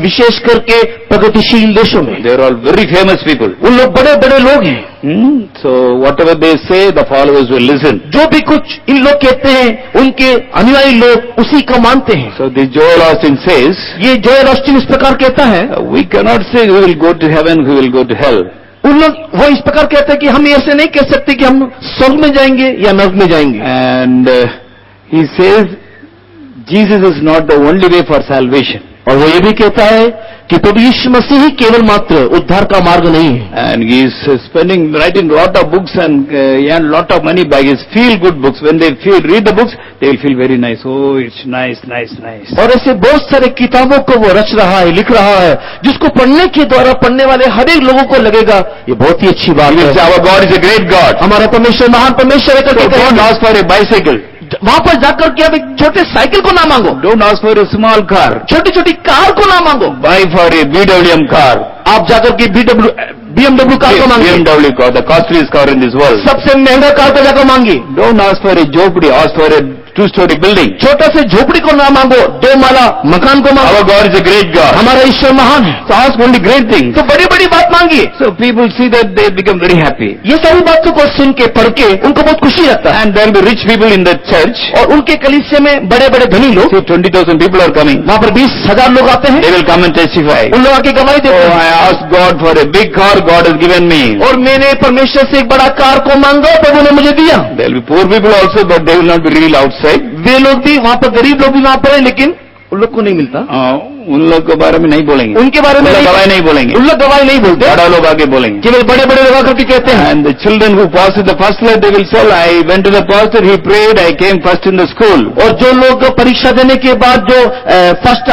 S2: विशेष करके प्रगतिशील देशों में.
S1: They are all very famous people.
S2: उन लोग बड़े बड़े लोग हैं.
S1: So whatever they say, the followers will listen.
S2: जो भी कुछ इन लोग कहते हैं, उनके अनुयायी लोग उसी को मानते हैं.
S1: So this Joel Austin says,
S2: ये जोएल ऑस्टिन इस प्रकार कहता है,
S1: we cannot say we will go to heaven, we will go to hell.
S2: उन लोग वो इस प्रकार कहते हैं कि हम ऐसे नहीं कह सकते कि हम स्वर्ग में जाएंगे या नरक में जाएंगे.
S1: And he says Jesus is not the only way for salvation.
S2: और वो ये भी कहता है कि प्रभु यीशु मसीह ही केवल मात्र उद्धार का मार्ग नहीं है.
S1: And he is writing lot of books and earn lot of money by his feel-good books. When they read the books, they will feel very nice. Oh, it's nice.
S2: और ऐसे बहुत सारे किताबों को वो रच रहा है, लिख रहा है, जिसको पढ़ने के द्वारा पढ़ने वाले हर एक लोगों को लगेगा ये बहुत ही अच्छी बात है.
S1: Our God is a great God.
S2: हमारा परमेश्वर महान परमेश्वर है.
S1: So don't ask for a bicycle.
S2: वहां पर जाकर के आप एक छोटे साइकिल को ना मांगो.
S1: Don't ask for a small car.
S2: छोटी छोटी कार को ना मांगो.
S1: Buy for a BWM car.
S2: आप जाकर के BMW कार को मांगिए.
S1: BMW car, the costliest car in this world.
S2: सबसे महंगा कार को जाकर मांगिए.
S1: Don't ask for a jhopdi, ask for a two-story building.
S2: छोटा से झोपड़ी को ना मांगो, 2 माला मकान को मांगो.
S1: Our God is a great God.
S2: हमारा ईश्वर महान है.
S1: So ask only great things.
S2: तो बड़ी बड़ी बात मांगिए.
S1: So people see that they become very happy.
S2: ये सारी बातों को सुन के पढ़ के उनको बहुत खुशी लगता है.
S1: And there will be rich people in the church.
S2: और उनके कलीसिया में बड़े बड़े धनी लोग,
S1: See 20,000 people are coming.
S2: वहां पर 20,000 लोग आते हैं.
S1: They will come and testify.
S2: उन लोग आके गवाही देते
S1: Oh,
S2: हैं.
S1: I asked God for a big car, God has given me.
S2: और मैंने परमेश्वर से एक बड़ा कार को मांगा, प्रभु ने मुझे दिया.
S1: There will be poor people also, but they will not be real outside.
S2: वे लोग भी वहां पर, गरीब लोग भी वहां पर है, लेकिन उन लोग को नहीं मिलता.
S1: उन लोग के बारे में नहीं बोलेंगे.
S2: उनके बारे में
S1: गवाही नहीं बोलेंगे.
S2: उन लोग गवाही नहीं बोलते.
S1: बड़ा लोग आगे बोलेंगे.
S2: केवल बड़े बड़े लोग आकर के कहते हैं.
S1: And the children who passed the first letter, they will say, I went to the pastor, he prayed, I came first in the school.
S2: और जो लोग परीक्षा देने के बाद जो फर्स्ट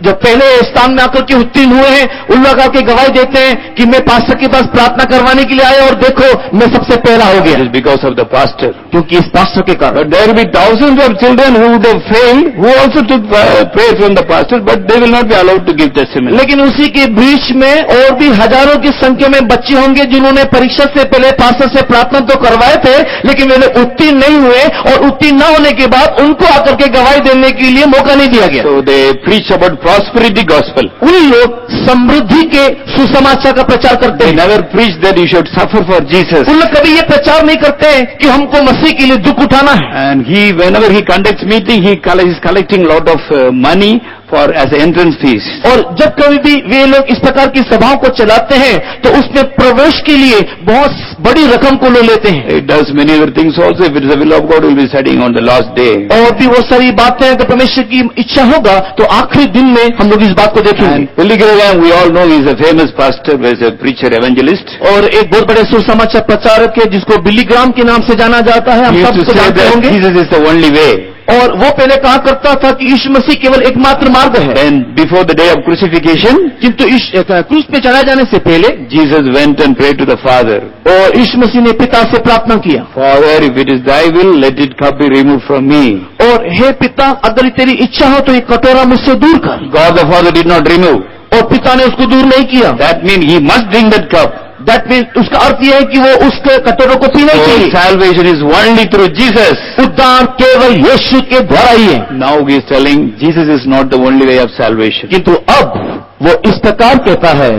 S2: जो पहले स्थान में आकर के उत्तीर्ण हुए हैं, उन लोग आकर गवाही देते हैं कि मैं पास्टर के पास प्रार्थना करवाने के लिए आया और देखो मैं सबसे पहला हो गया.
S1: It is because of the pastor.
S2: क्योंकि इस पास्टर के कारण.
S1: But there will be thousands of children who would have failed, who also took prayer from the pastor, but they will not be allowed to give testimony.
S2: लेकिन उसी के बीच में और भी हजारों की संख्या में बच्चे होंगे जिन्होंने परीक्षा से पहले पास्टर से प्रार्थना तो करवाए थे, लेकिन वे उत्तीर्ण नहीं हुए, और उत्तीर्ण न होने के बाद उनको आकर के गवाही देने के लिए मौका नहीं दिया गया.
S1: So they preach about prosperity gospel.
S2: उन लोग समृद्धि के सुसमाचार का प्रचार करते
S1: They
S2: हैं.
S1: never preach that you should suffer for Jesus.
S2: उन लोग कभी ये प्रचार नहीं करते हैं कि हमको मसीह के लिए दुख उठाना है.
S1: And whenever he conducts meeting, he is collecting lot of money for as entrance fees.
S2: और जब कभी भी वे लोग इस प्रकार की सभाओं को चलाते हैं तो उसमें प्रवेश के लिए बहुत बड़ी रकम को ले लेते हैं.
S1: It does many other things also. If it is the will of God, we will be studying on the last day.
S2: और भी वो सारी बातें हैं, तो परमेश्वर की इच्छा होगा तो आखिरी दिन में हम लोग इस बात को देखेंगे.
S1: And Billy Graham, we all know he is a famous pastor, he is a preacher, evangelist.
S2: और एक बहुत बड़े सुसमाचार प्रचारक है जिसको बिली ग्राम के नाम से जाना जाता है.
S1: He
S2: हम
S1: used to
S2: सबको
S1: say
S2: जानते
S1: that
S2: होंगे.
S1: Jesus is the only way.
S2: और वो पहले कहा करता था कि यीशु मसीह केवल एकमात्र मार्ग है.
S1: And before the day of crucifixion,
S2: किंतु क्रूस पे चढ़ाए जाने से पहले
S1: Jesus went and prayed to the Father.
S2: और यीशु मसीह ने पिता से प्रार्थना किया.
S1: Father, if it is thy will, let it cup be removed from me.
S2: और हे पिता, अगर तेरी इच्छा हो तो ये कटोरा मुझसे दूर कर.
S1: God the Father did not remove.
S2: और पिता ने उसको दूर नहीं किया.
S1: That means he must drink that cup.
S2: That means उसका अर्थ यह है कि वो उसके कटोरों को पीना
S1: So
S2: चाहिए।
S1: salvation is only through Jesus.
S2: उद्धार केवल यीशु के द्वारा ही है।
S1: Now he is telling Jesus is not the only way of salvation.
S2: किंतु अब वो इस प्रकार कहता है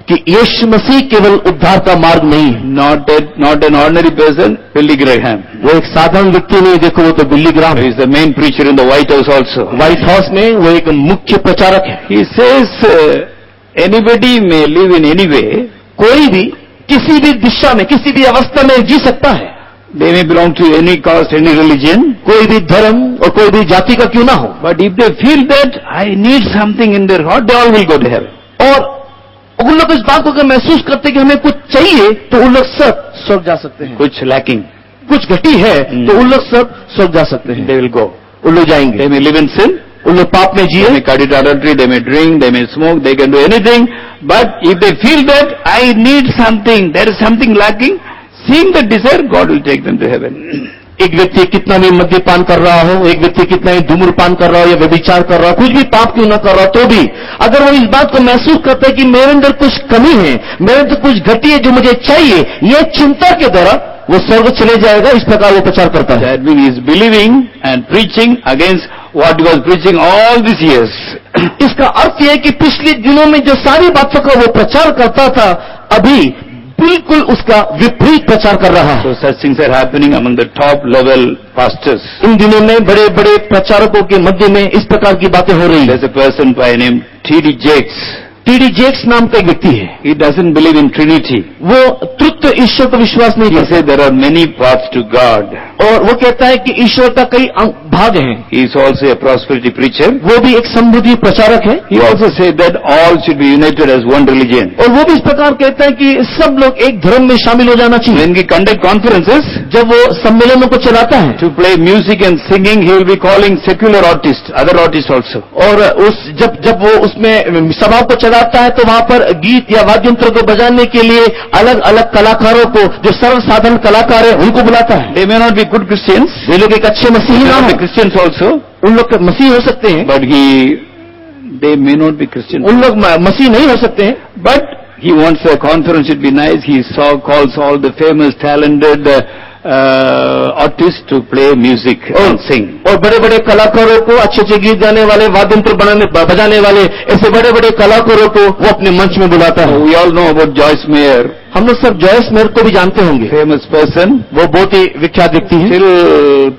S2: कि यीशु मसीह केवल उद्धार का मार्ग नहीं है।
S1: Not an ordinary person, Billy Graham.
S2: वो एक साधारण व्यक्ति नहीं, देखो वो तो बिल्ली ग्राहम
S1: He
S2: है।
S1: is the main preacher in the White House also.
S2: White house में वो एक मुख्य प्रचारक है।
S1: He says anybody may live in any way.
S2: कोई भी किसी भी दिशा में, किसी भी अवस्था में जी सकता है।
S1: They may belong to any caste, any religion.
S2: कोई भी धर्म और कोई भी जाति का क्यों ना हो।
S1: But if they feel that I need something in their heart, they all will go to hell.
S2: और उन लोग इस बात को अगर महसूस करते कि हमें कुछ चाहिए तो उन लोग सब स्वर्ग जा सकते हैं।
S1: Kuch lacking,
S2: कुछ घटी है तो उन लोग सब स्वर्ग जा सकते हैं।
S1: they will go.
S2: उन लोग जाएंगे।
S1: They may live in sin.
S2: उन लोग पाप में
S1: They
S2: जिए,
S1: may commit adultery, they may drink, they may smoke, they can do anything. But if they feel that I need something, there is something lacking, seeing the desire, God will take them to heaven.
S2: एक व्यक्ति कितना भी मद्यपान कर रहा हो, एक व्यक्ति कितना ही धूम्रपान कर रहा हो या व्यभिचार कर रहा हो, कुछ भी पाप क्यों ना कर रहा हो, तो भी अगर वो इस बात को महसूस करता है कि मेरे अंदर कुछ कमी है, मेरे अंदर कुछ घटी है जो मुझे चाहिए, ये चिंता के द्वारा वो स्वर्ग चले जाएगा। इस प्रकार वो प्रचार करता है।
S1: That means he is believing and preaching against what he was preaching all these years.
S2: इसका अर्थ यह है कि पिछले दिनों में जो सारी बातों का वो प्रचार करता था, अभी बिल्कुल उसका विपरीत प्रचार कर रहा है।
S1: So such things are happening among the top level pastors.
S2: इन दिनों में बड़े बड़े प्रचारकों के मध्य में इस प्रकार की बातें हो रही है।
S1: There's a person by name T.D. Jakes.
S2: TD. Jakes नाम का एक व्यक्ति है।
S1: He doesn't believe in Trinity.
S2: वो तृत्व ईश्वर पर विश्वास नहीं
S1: He
S2: करता
S1: says there are many paths to God.
S2: और वो कहता है कि ईश्वर का कई भाग हैं।
S1: He is also a prosperity preacher.
S2: वो भी एक समृद्धि प्रचारक है।
S1: He also says that all should be united as one religion.
S2: और वो भी इस प्रकार कहता है कि सब लोग एक धर्म में शामिल हो जाना चाहिए।
S1: When he conduct conferences,
S2: जब वो सम्मेलनों को चलाता है
S1: to play music and singing, he will be calling secular artists, other artists also.
S2: और उस जब वो उसमें सभाओं को चलाता है तो वहां पर गीत या वाद्य यंत्र को बजाने के लिए अलग अलग कलाकारों को, जो सर्व साधन कलाकार है, उनको बुलाता है।
S1: They may not be good Christians,
S2: वे लोग एक अच्छे मसीही
S1: they
S2: ना
S1: may not
S2: हो,
S1: be Christians also,
S2: उन लोग मसीही हो सकते हैं,
S1: but they may not be Christians.
S2: उन लोग मसीही नहीं हो सकते हैं।
S1: But he wants the conference should be nice. He calls all the famous, talented artists to play music and sing.
S2: और बड़े बड़े कलाकारों को, अच्छे अच्छे गीत गाने वाले, वाद्य यंत्र बजाने वाले, ऐसे बड़े बड़े कलाकारों को वो अपने मंच में बुलाता है।
S1: We all know about Joyce Meyer,
S2: हम लोग सब जॉयस मेयर को भी जानते होंगे।
S1: famous person.
S2: वो बहुत ही विख्यात व्यक्ति है।
S1: Till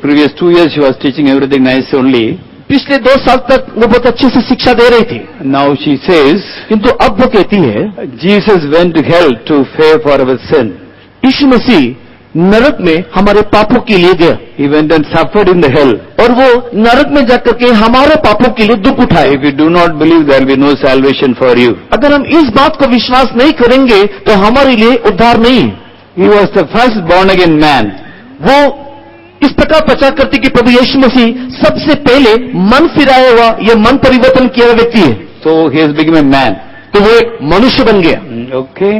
S1: previous 2 years she was teaching everything nice only.
S2: पिछले 2 साल तक वो बहुत अच्छे से शिक्षा दे रही थी,
S1: Now she says,
S2: किंतु अब वो कहती है
S1: Jesus went to hell to pay for our sin.
S2: यीशु मसीह नरक में हमारे पापों के लिए गया
S1: He went and suffered in the hell.
S2: और वो नरक में जाकर के हमारे पापों के लिए दुख उठाए।
S1: If you do not believe, there will be no salvation for you.
S2: अगर हम इस बात को विश्वास नहीं करेंगे तो हमारे लिए उद्धार नहीं है।
S1: He was the first born again man.
S2: वो इस प्रकार प्रचार करती कि प्रभु यीशु मसीह सबसे पहले मन फिराया हुआ, यह मन परिवर्तन किया हुआ व्यक्ति है।
S1: So he has become a man.
S2: तो वो एक मनुष्य बन गया।
S1: Okay.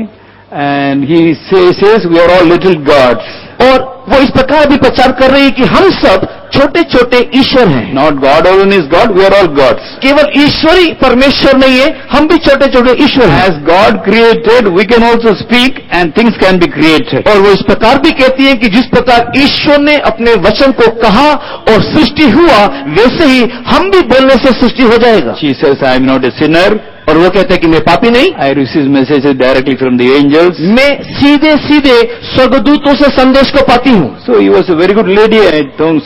S1: And he says we are all little gods.
S2: और वो इस प्रकार भी प्रचार कर रही है कि हम सब छोटे छोटे ईश्वर हैं।
S1: Not God alone is God, we are all gods.
S2: केवल ईश्वर ही परमेश्वर नहीं है, हम भी छोटे छोटे ईश्वर हैं।
S1: As God created, we can also speak and things can be created.
S2: और वो इस प्रकार भी कहती है कि जिस प्रकार ईश्वर ने अपने वचन को कहा और सृष्टि हुआ, वैसे ही हम भी बोलने से सृष्टि हो जाएगा।
S1: She says, I am not a sinner.
S2: और वो कहते हैं कि मैं पापी नहीं,
S1: I receive messages directly from the angels.
S2: मैं सीधे सीधे स्वर्गदूतों से संदेश को पाती हूँ।
S1: So he was a very good lady.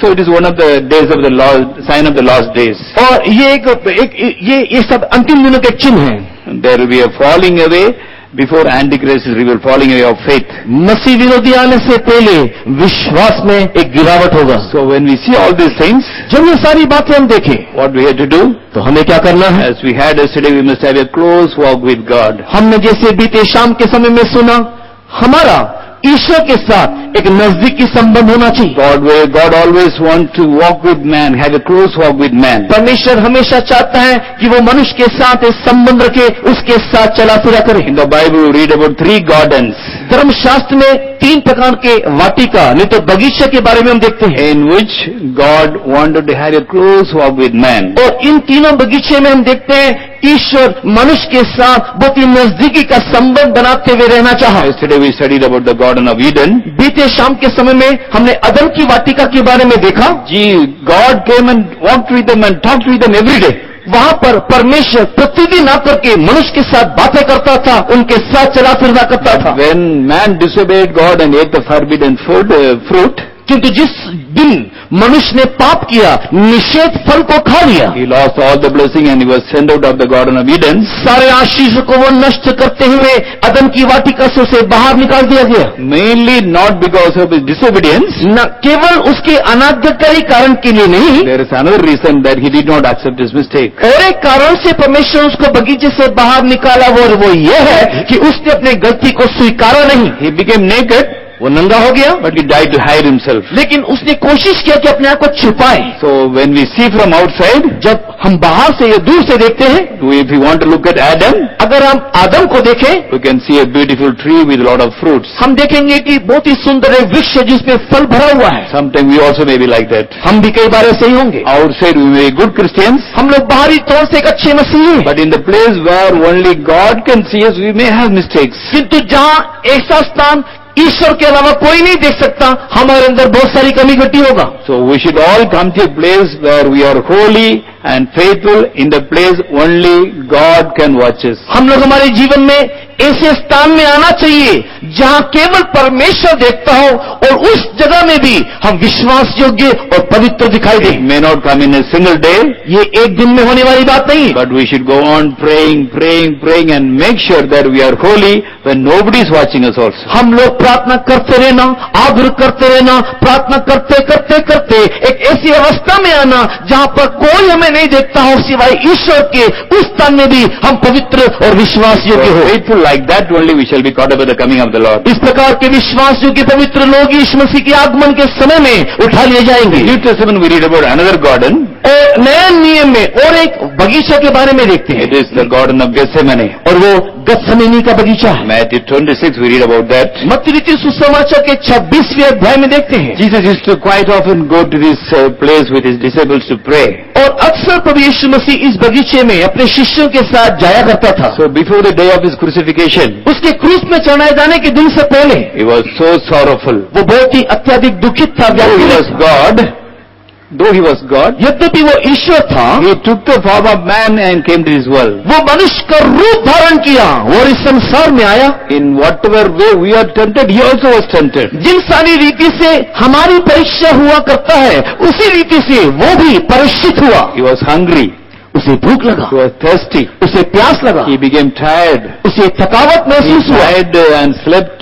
S1: So it is one of the days of the last, sign of the last days.
S2: और ये सब अंतिम दिनों के चिन्ह हैं।
S1: There will be a falling away before Antichrist is revealed, falling away of faith.
S2: मसीह विरोधी आने से पहले विश्वास में एक गिरावट होगा।
S1: So when we see all these things,
S2: जब ये सारी बातें हम देखें
S1: what we have to do?
S2: तो हमें क्या करना है?
S1: As we had yesterday, we must have a close walk with God.
S2: हमने जैसे बीते शाम के समय में सुना, हमारा ईश्वर के साथ एक नजदीकी संबंध होना चाहिए।
S1: God always wants to walk with man, have a close walk with man.
S2: परमेश्वर हमेशा चाहता है कि वो मनुष्य के साथ एक संबंध रखे, उसके साथ चला फिरा करे।
S1: In the Bible, we read about 3 gardens
S2: धर्मशास्त्र में 3 प्रकार के वाटिका नहीं तो बगीचे के बारे में हम देखते हैं,
S1: in which God wanted to have a close walk with man.
S2: और इन तीनों बगीचे में हम देखते हैं ईश्वर मनुष्य के साथ बहुत ही नजदीकी का संबंध बनाते हुए रहना चाहा।
S1: Yesterday we studied about the Garden of Eden.
S2: बीते शाम के समय में हमने अदम की वाटिका के बारे में देखा।
S1: God came and walked with them and talked with them every day.
S2: वहां पर परमेश्वर प्रतिदिन आकर के मनुष्य के साथ बातें करता था, उनके साथ चला फिरना करता था।
S1: When man disobeyed God and ate the forbidden fruit,
S2: किंतु जिस दिन मनुष्य ने पाप किया, निषेध फल को खा लिया,
S1: he lost all the blessing and he was sent out of the Garden of Eden.
S2: सारे आशीषों को वो नष्ट करते हुए अदम की वाटिका से उसे बाहर निकाल दिया गया।
S1: Mainly not because of his disobedience.
S2: न केवल उसके अनाज्ञाकारी कारण के लिए नहीं,
S1: There is another reason that he did not accept his mistake.
S2: और एक कारण से परमेश्वर उसको बगीचे से बाहर निकाला, वो ये है कि उसने अपनी गलती को स्वीकारा नहीं।
S1: He became naked,
S2: वो नंगा हो गया,
S1: but he tried to hide himself.
S2: लेकिन उसने कोशिश किया कि अपने आप को छुपाए।
S1: So when we see from outside,
S2: जब हम बाहर से या दूर से देखते हैं,
S1: if we want to look at Adam,
S2: अगर हम आदम को देखें,
S1: we can see a beautiful tree with a lot of fruits.
S2: हम देखेंगे कि बहुत ही सुंदर एक वृक्ष है जिसमें फल भरा हुआ है।
S1: Sometimes we also may be like that.
S2: हम भी कई बार ऐसे ही होंगे।
S1: Outside we may be good Christians,
S2: हम लोग बाहरी तौर से एक अच्छे मसीही हैं,
S1: but in the place where only God can see us, we may have mistakes.
S2: किंतु जहाँ ऐसा स्थान ईश्वर के अलावा कोई नहीं देख सकता, हमारे अंदर बहुत सारी कमी घटी होगा।
S1: So we should all come to a place where we are holy and faithful, in the place only God can watch us.
S2: हम लोग हमारे जीवन में ऐसे स्थान में आना चाहिए जहां केवल परमेश्वर देखता हो, और उस जगह में भी हम विश्वास योग्य और पवित्र दिखाई
S1: It
S2: दें।
S1: may not come in a single day,
S2: ये एक दिन में होने वाली बात नहीं,
S1: but we should go on praying and make sure that we are holy when nobody is watching us also.
S2: हम लोग प्रार्थना करते रहना, आग्रह करते रहना, प्रार्थना करते करते करते एक ऐसी अवस्था में आना जहां पर कोई हमें नहीं देखता हो सिवाय ईश्वर के, उस स्थान में भी हम पवित्र और विश्वास योग्य हो।
S1: Faithful like that only we shall be caught up at the coming of the Lord.
S2: इस प्रकार के विश्वास योग्य पवित्र लोग यीशु मसीह के आगमन के समय में उठा लिए जाएंगे।
S1: New Testament we read about another garden.
S2: और नए नियम में और एक बगीचा के बारे में देखते हैं,
S1: It is the Garden of Gethsemane.
S2: और वो गतसमनी का बगीचा है।
S1: Matthew 26 we read about that.
S2: मत्ती लिखित सुसमाचार के 26वें अध्याय में देखते हैं,
S1: Jesus used to quite often go to this place with his disciples to pray.
S2: और अक्सर प्रभु यीशु मसीह इस बगीचे में अपने शिष्यों के साथ जाया करता था।
S1: So before the day of his crucifixion,
S2: उसके क्रूस में चढ़ाए जाने के दिन से पहले
S1: he was so sorrowful.
S2: वो बहुत ही अत्यधिक दुखित था।
S1: Though he was God,
S2: यद्यपि वो ईश्वर था,
S1: he took the form of man and came to this world.
S2: वो मनुष्य का रूप धारण किया और इस संसार में आया।
S1: In whatever way we are tempted, he also was tempted.
S2: जिन सारी रीति से हमारी परीक्षा हुआ करता है, उसी रीति से वो भी परीक्षित हुआ।
S1: He was hungry.
S2: उसे भूख लगा,
S1: He was thirsty.
S2: उसे प्यास लगा,
S1: He became tired.
S2: उसे थकावट
S1: He
S2: महसूस हुआ,
S1: cried and slept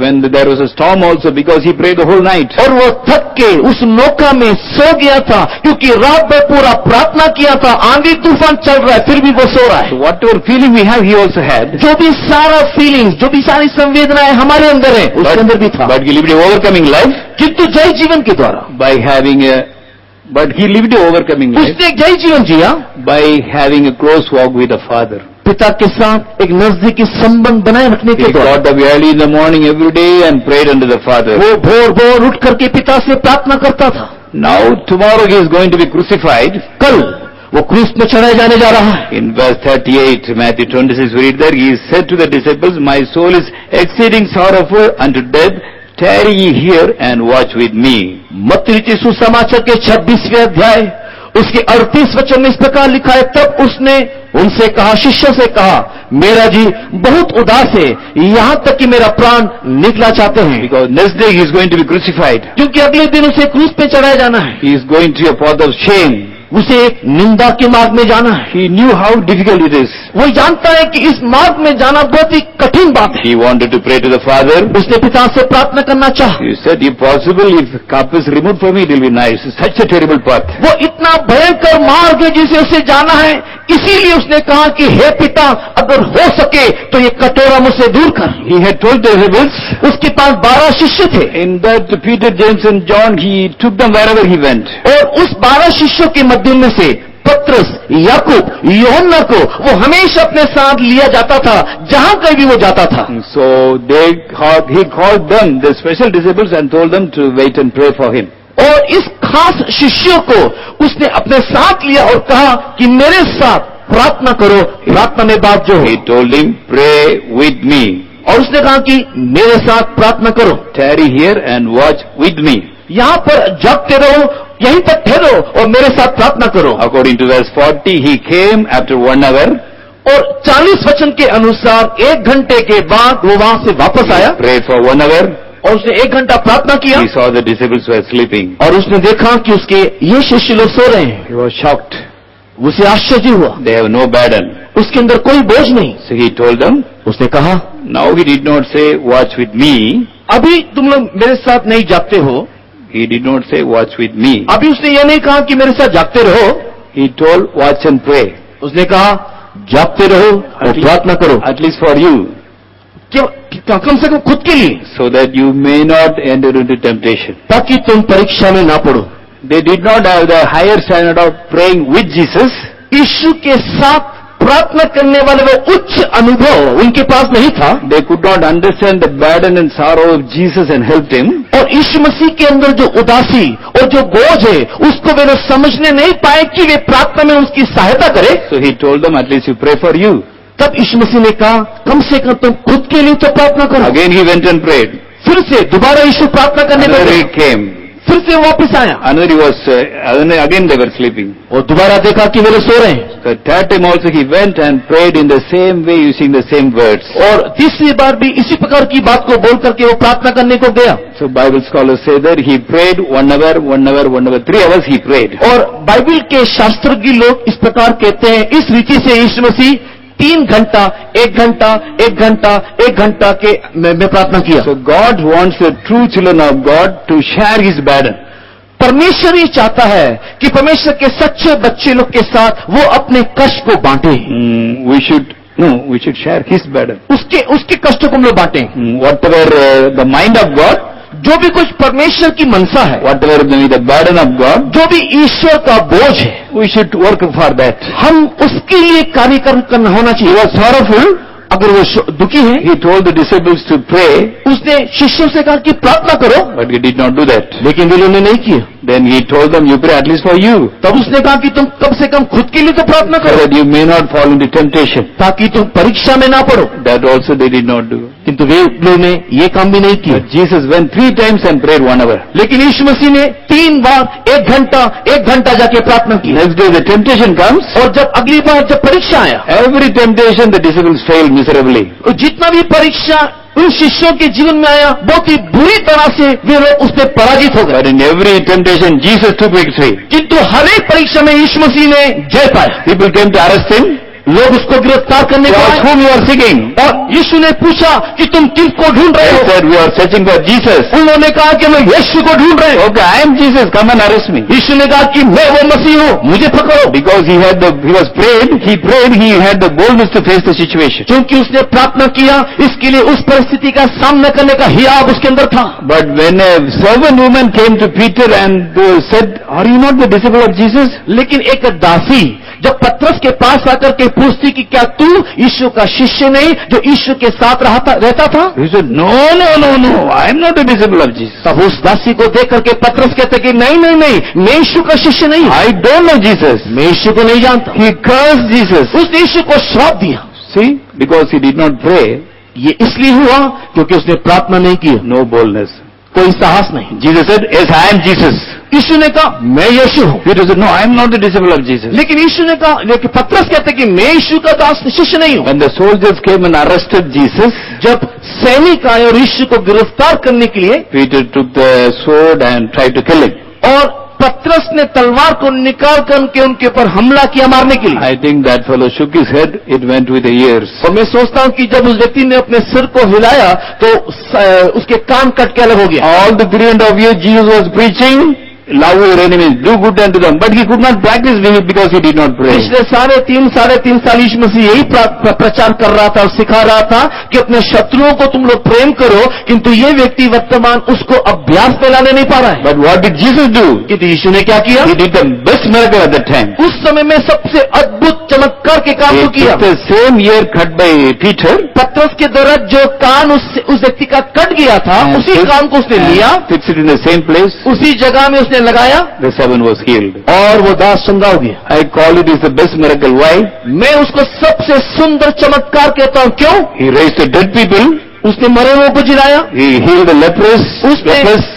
S1: when there was a storm also, because he prayed the whole night.
S2: और वो थक के उस नौका में सो गया था, क्योंकि रात भर पूरा प्रार्थना किया था। आंधी तूफान चल रहा है, फिर भी वो सो रहा
S1: So
S2: है।
S1: whatever feeling we have, he also had.
S2: जो भी सारा फीलिंग्स, जो भी सारी संवेदनाएं हमारे अंदर है, उसके अंदर भी था।
S1: But he lived an overcoming life
S2: किंतु जय जीवन के द्वारा
S1: he lived an overcoming life
S2: उसने एक जय जीवन जिया,
S1: by having a close walk with the Father.
S2: पिता के साथ एक नजदीकी संबंध बनाए रखने के
S1: He
S2: द्वारा।
S1: got up early in the morning every day and prayed unto the Father.
S2: वो भोर भोर उठ करके पिता से प्रार्थना करता था।
S1: Now tomorrow he is going to be crucified.
S2: कल वो क्रूस में चढ़ाए जाने जा रहा है।
S1: In verse 38, Matthew 26, we read there, he said to the disciples, my soul is exceeding sorrowful unto death. Tarry ye here and watch with me.
S2: मत्ती लिखित सुसमाचार के 26वें अध्याय उसके 38 वचन में इस प्रकार लिखा है, तब उसने उनसे कहा, शिष्यों से कहा, मेरा जी बहुत उदास है, यहाँ तक कि मेरा प्राण निकला चाहते हैं।
S1: Because next day he is going to be crucified.
S2: क्योंकि अगले दिन उसे क्रूस पे चढ़ाया जाना है,
S1: He is going to a path of shame.
S2: उसे एक निंदा के मार्ग में जाना है।
S1: He knew how difficult it is.
S2: वो जानता है कि इस मार्ग में जाना बहुत ही कठिन बात है।
S1: He wanted to pray to the Father.
S2: उसने पिता से प्रार्थना करना चाहा।
S1: He said, if possible, if cup is removed from me, it will be nice. Such a terrible path.
S2: वो इतना भयंकर मार्ग है जिसे उसे जाना है, इसीलिए उसने कहा कि हे पिता, अगर हो सके तो ये कटोरा मुझसे दूर कर।
S1: He had told the disciples,
S2: उसके पास 12 शिष्य थे,
S1: in that Peter, James and John, he took them wherever he went.
S2: और उस 12 शिष्यों के मध्य में से पत्रस, याकूब, यूहन्ना को वो हमेशा अपने साथ लिया जाता था, जहां कहीं भी वो जाता था।
S1: So he called them, the special disciples, and told them to wait and pray for him.
S2: और इस खास शिष्यों को उसने अपने साथ लिया और कहा कि मेरे साथ प्रार्थना करो, प्रार्थना में बात जो है।
S1: He told him, pray with me.
S2: और उसने कहा कि मेरे साथ प्रार्थना करो,
S1: Tarry here and watch with me.
S2: यहां पर जागते रहो, यहीं पर ठहरो और मेरे साथ प्रार्थना करो।
S1: According to verse 40, he came after 1 hour.
S2: और 40 वचन के अनुसार 1 घंटे के बाद वो वहां से वापस आया
S1: Prayed for 1 hour.
S2: और उसने 1 घंटा प्रार्थना किया
S1: He saw the disciples were sleeping.
S2: और उसने देखा कि उसके ये शिष्य लोग सो रहे हैं।
S1: He was shocked.
S2: उसे आश्चर्य हुआ,
S1: They have no burden.
S2: उसके अंदर कोई बोझ नहीं।
S1: So he told them,
S2: उसने कहा,
S1: now he did not say, watch with me.
S2: अभी तुम लोग मेरे साथ नहीं जागते हो।
S1: He did not say, watch with me.
S2: अभी उसने ये नहीं कहा कि मेरे साथ जागते रहो।
S1: He told, watch and pray.
S2: उसने कहा जागते रहो और प्रार्थना करो,
S1: At least for you.
S2: कम से कम खुद के लिए,
S1: So that you may not enter into temptation.
S2: ताकि तुम परीक्षा में ना पड़ो।
S1: They did not have the higher standard of praying with Jesus.
S2: यीशु के साथ प्रार्थना करने वाले वो उच्च अनुभव उनके पास नहीं था।
S1: They could not understand the burden and sorrow of Jesus and helped him.
S2: और यीशु मसीह के अंदर जो उदासी और जो बोझ है उसको वे लोग समझने नहीं पाए कि वे प्रार्थना में उसकी सहायता करें।
S1: So he told them, at least you pray for you.
S2: तब यीशु मसीह ने कहा कम से कम तुम खुद के लिए तो प्रार्थना करो।
S1: Again he went and prayed.
S2: फिर से दोबारा यीशु प्रार्थना करने
S1: Another
S2: लगे,
S1: he came.
S2: फिर से वापस आया
S1: Another he was, again they were sleeping.
S2: और दोबारा देखा कि वे लोग सो रहे हैं।
S1: The third time also he went and prayed in the same way using the same words.
S2: और तीसरी बार भी इसी प्रकार की बात को बोल करके वो प्रार्थना करने को गया।
S1: So Bible scholars say that he prayed 1 hour, 1 hour, 1 hour, 3 hours he prayed.
S2: और बाइबल के शास्त्रज्ञ लोग इस प्रकार कहते हैं, इस रीति से यीशु मसीह 3 घंटा, 1 घंटा, 1 घंटा, 1 घंटा के में प्रार्थना किया।
S1: So God wants the true children of God to share his burden.
S2: परमेश्वर ये चाहता है कि परमेश्वर के सच्चे बच्चे लोग के साथ वो अपने कष्ट को बांटे।
S1: We should share his burden.
S2: उसके कष्टों को हम लोग बांटे।
S1: Whatever the mind of God,
S2: जो भी कुछ परमेश्वर की मनसा है,
S1: whatever the burden of God,
S2: जो भी ईश्वर का बोझ है,
S1: we should work for that.
S2: हम उसके लिए कार्य करना होना चाहिए।
S1: He was sorrowful.
S2: अगर वो दुखी है,
S1: He told the disciples to pray,
S2: उसने शिष्यों से कहा कि प्रार्थना करो,
S1: but he did not do that.
S2: लेकिन वे लोगों ने नहीं किया।
S1: Then he told them, you pray at least for you,
S2: तब उसने कहा कि तुम कम से कम खुद के लिए तो प्रार्थना
S1: so
S2: करो,
S1: that you may not fall into temptation.
S2: ताकि तुम परीक्षा में ना पड़ो।
S1: That also they did not do.
S2: किंतु वे लोगों ने ये काम भी नहीं किया।
S1: But Jesus went 3 times and prayed 1 hour.
S2: लेकिन यीशु मसीह ने 3 बार 1 घंटा जाके प्रार्थना की।
S1: Next day the temptation comes.
S2: और जब अगली बार जब परीक्षा आया,
S1: Every temptation the disciples failed miserably.
S2: तो जितना भी परीक्षा उन शिष्यों के जीवन में आया, बहुत ही बुरी तरह से वे लोग उसमें पराजित हो गए।
S1: But in every temptation Jesus took victory.
S2: किंतु हर एक परीक्षा में यीशु मसीह ने जय पाया।
S1: People came to arrest him.
S2: लोग उसको गिरफ्तार करने को
S1: They
S2: आए
S1: asked whom you are seeking.
S2: और यीशु ने पूछा कि तुम किसको ढूंढ रहे
S1: They
S2: हो?
S1: said we are searching for Jesus.
S2: उन्होंने कहा कि मैं यीशु को ढूंढ रहे हो।
S1: Okay, I am Jesus. Come and arrest me.
S2: यीशु ने कहा कि मैं वो मसीह हूँ, मुझे पकड़ो।
S1: Because he was prayed. He had the boldness to face the situation.
S2: क्योंकि उसने प्रार्थना किया, इसके लिए उस परिस्थिति का सामना करने का हियाब उसके अंदर था।
S1: But when a servant woman came to Peter and said, "Are you not the disciple of Jesus?"
S2: लेकिन एक दासी जब पतरस के पास आकर के पूछती कि क्या तू यीशु का शिष्य नहीं जो यीशु के साथ रहता था?
S1: He said, "No, I am not a disciple of Jesus.
S2: तब उस दासी को देख करके पतरस कहते कि नहीं, मैं यीशु का शिष्य नहीं,
S1: I don't know Jesus."
S2: मैं यीशु को नहीं जानता।
S1: He cursed Jesus.
S2: उसने यीशु को श्राप दिया।
S1: See, because he did not pray,
S2: ये इसलिए हुआ क्योंकि उसने प्रार्थना नहीं की,
S1: no boldness.
S2: कोई साहस नहीं।
S1: Jesus said, "Yes, I am Jesus."
S2: यीशु ने कहा मैं यीशु हूँ।
S1: Peter said, "No, I am not the disciple of Jesus."
S2: लेकिन यीशु ने कहा, लेकिन पतरस कहते कि मैं यीशु का दास शिष्य नहीं हूँ।
S1: When the soldiers came and arrested Jesus,
S2: जब सैनिक आए और यीशु को गिरफ्तार करने के लिए,
S1: Peter took the sword and tried to kill him.
S2: और पतरस ने तलवार को निकाल करके उनके ऊपर हमला किया मारने के लिए।
S1: I think that fellow shook his head. It went with the ears.
S2: और मैं सोचता हूँ कि जब उस व्यक्ति ने अपने सिर को हिलाया तो उसके कान कट के अलग हो गया।
S1: All the 3.5 years Jesus was preaching, love your enemies, do good unto them. But he could not practice because he did not pray.
S2: पिछले साढ़े तीन साल यीशु मसीह यही प्रचार कर रहा था और सिखा रहा था कि अपने शत्रुओं को तुम लोग प्रेम करो, किंतु ये व्यक्ति वर्तमान उसको अभ्यास में लाने नहीं पा रहा है।
S1: But what did Jesus do?
S2: किंतु यीशु ने क्या किया?
S1: He did the best miracle at that time.
S2: उस समय में सबसे अद्भुत चमत्कार के काम को
S1: He
S2: किया।
S1: took the same ear cut by Peter.
S2: पतरस के द्वारा जो कान उस व्यक्ति का कट गया था, उसी कान को उसने लिया,
S1: fixed it in the same place.
S2: उसी जगह में उसने लगाया,
S1: The servant was healed.
S2: और वो दास चंगा हो गया।
S1: I call it is the best miracle. Why?
S2: मैं उसको सबसे सुंदर चमत्कार कहता हूँ। क्यों?
S1: He raised the dead people.
S2: उसने मरे हुओं को जिलाया,
S1: He healed the lepers.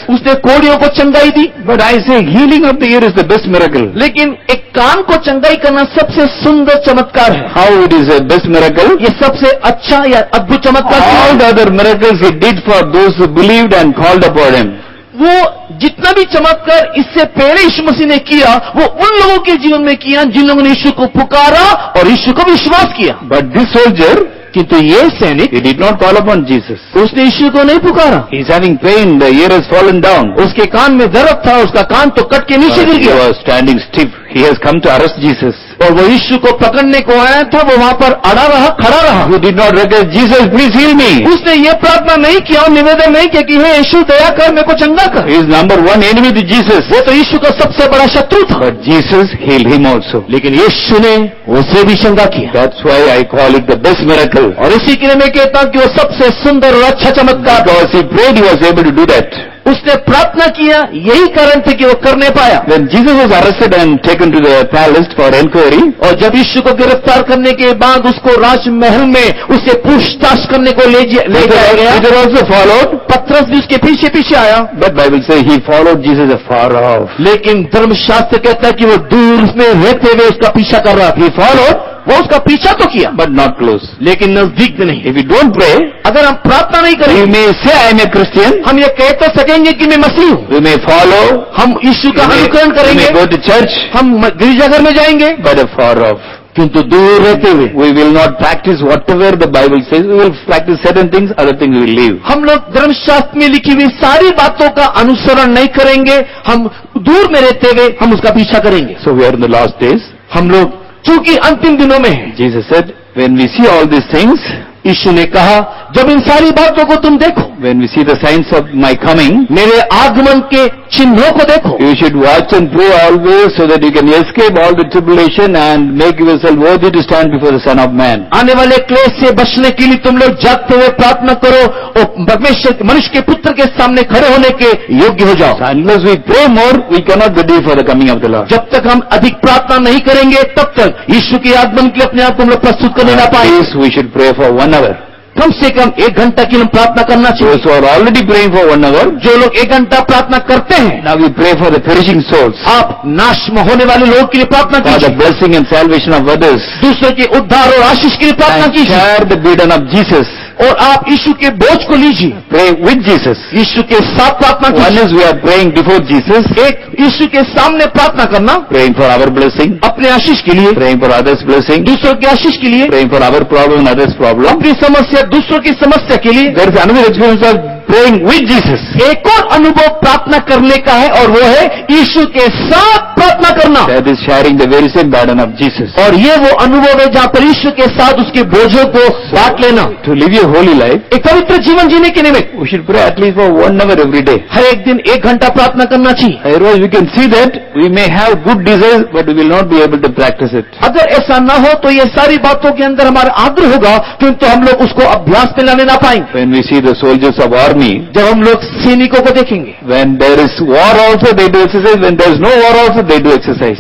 S2: उसने कोढ़ियों को चंगाई दी।
S1: But I say healing of the ear is the best miracle.
S2: लेकिन एक कान को चंगाई करना सबसे सुंदर चमत्कार है।
S1: How it is a best miracle?
S2: ये सबसे अच्छा या अद्भुत चमत्कार
S1: All the other miracles he did for those who believed and called upon him.
S2: वो जितना भी चमत्कार इससे पहले यीशु मसीह ने किया, वो उन लोगों के जीवन में किया जिन लोगों ने यीशु को पुकारा और यीशु को विश्वास किया।
S1: But this soldier,
S2: किंतु ये सैनिक,
S1: he did not call upon Jesus.
S2: उसने यीशु को नहीं पुकारा।
S1: He is having pain, the ear has fallen down.
S2: उसके कान में दर्द था, उसका कान तो कट के नीचे गिर
S1: He
S2: गया।
S1: was standing stiff. He has come to arrest Jesus.
S2: और वो यीशु को पकड़ने को आया था, वो वहां पर अड़ा रहा, खड़ा रहा।
S1: He did not recognize Jesus, please heal me.
S2: उसने ये प्रार्थना नहीं किया और निवेदन नहीं किया कि हे यीशु दया कर, मेरे को चंगा कर।
S1: He is number one enemy to Jesus.
S2: वो तो यीशु का सबसे बड़ा शत्रु था।
S1: But Jesus healed him also.
S2: लेकिन यीशु ने उसे भी चंगा किया।
S1: That's why I call it the best miracle.
S2: और इसी के लिए मैं कहता हूं कि वो सबसे सुंदर और अच्छा चमत्कार।
S1: Because he prayed, he was able to do that.
S2: उसने प्रार्थना किया, यही कारण थे कि वो करने पाया।
S1: When Jesus was arrested and taken to the palace for inquiry,
S2: और जब यीशु को गिरफ्तार करने के बाद उसको राजमहल में उसे पूछताछ करने को ले जाया गया।
S1: Peter also followed.
S2: पतरस भी उसके पीछे पीछे आया।
S1: But Bible says he followed Jesus afar off.
S2: लेकिन धर्मशास्त्र कहता है कि वो दूर में रहते हुए उसका पीछा कर रहा था।
S1: He followed,
S2: वो उसका पीछा तो किया,
S1: but not close.
S2: लेकिन नजदीक में नहीं।
S1: If you don't pray,
S2: अगर हम प्रार्थना नहीं
S1: you
S2: करेंगे,
S1: may say I am a Christian.
S2: हम ये कह तो सकेंगे कि मैं मसीह हूँ,
S1: You may follow.
S2: हम यीशु का
S1: You
S2: अनुकरण
S1: may
S2: करेंगे,
S1: go to church,
S2: हम गिरजाघर में जाएंगे,
S1: but afar off.
S2: किंतु दूर रहते हुए
S1: We will not practice whatever the Bible says. We will practice certain things, other things we will leave.
S2: हम लोग धर्मशास्त्र में लिखी हुई सारी बातों का अनुसरण नहीं करेंगे, हम दूर में रहते हुए हम उसका पीछा करेंगे।
S1: So we are in the last days.
S2: हम लोग चूंकि अंतिम दिनों में हैं,
S1: Jesus said, when we see all these things,
S2: यीशु ने कहा जब इन सारी बातों को तुम देखो,
S1: when we see the signs of my coming,
S2: मेरे आगमन के चिन्हों को देखो,
S1: you should watch and pray always so that you can escape all the tribulation and make yourself worthy to stand before the Son of Man.
S2: आने वाले क्लेश से बचने के लिए तुम लोग जागते हुए प्रार्थना करो और परमेश्वर मनुष्य के पुत्र के सामने खड़े होने के योग्य हो जाओ।
S1: So unless we pray more, we cannot be ready for the coming of the Lord.
S2: जब तक हम अधिक प्रार्थना नहीं करेंगे तब तक यीशु के आगमन के लिए अपने आप को हम लोग प्रस्तुत करने ना
S1: At
S2: पाएंगे।
S1: least we should pray for 1 hour.
S2: कम से कम 1 घंटा की हम प्रार्थना करना चाहिए।
S1: Those who are already praying for 1 hour,
S2: जो लोग 1 घंटा प्रार्थना करते हैं,
S1: now we pray for the perishing souls,
S2: आप नाश में होने वाले लोगों के लिए प्रार्थना
S1: for the
S2: कीजिए,
S1: blessing and salvation of others,
S2: दूसरों के उद्धार और आशीष के लिए प्रार्थना
S1: and
S2: कीजिए,
S1: share the burden of Jesus.
S2: और आप यीशु के बोझ को लीजिए,
S1: Pray with Jesus.
S2: यीशु के साथ प्रार्थना
S1: One
S2: कीजिए।
S1: is we are praying before Jesus,
S2: एक यीशु के सामने प्रार्थना करना
S1: praying for our blessing,
S2: अपने आशीष के लिए,
S1: praying for others' blessing,
S2: दूसरों के आशीष के लिए,
S1: praying for our problem and others' problem.
S2: अपनी समस्या दूसरों की समस्या के लिए।
S1: There is another experience of praying with Jesus.
S2: एक और अनुभव प्रार्थना करने का है और वो है यीशु के साथ प्रार्थना करना।
S1: That is sharing the very same burden of Jesus.
S2: और ये वो अनुभव है जहाँ पर यीशु के साथ उसके बोझों को बांट लेना।
S1: To live a holy life,
S2: एक पवित्र जीवन जीने के निमित्त
S1: we should pray at least for 1 hour every day.
S2: हर एक दिन 1 घंटा प्रार्थना करना चाहिए।
S1: Otherwise we can see that we may have good desires, but we will not be able to practice it.
S2: अगर ऐसा ना हो तो ये सारी बातों के अंदर हमारा आग्रह होगा, किंतु हम लोग उसको अभ्यास में लाने ना पाएंगे।
S1: When we see the soldiers of army,
S2: जब हम लोग सैनिकों को देखेंगे,
S1: when there is war also they do exercise, when there is no war also they do exercise.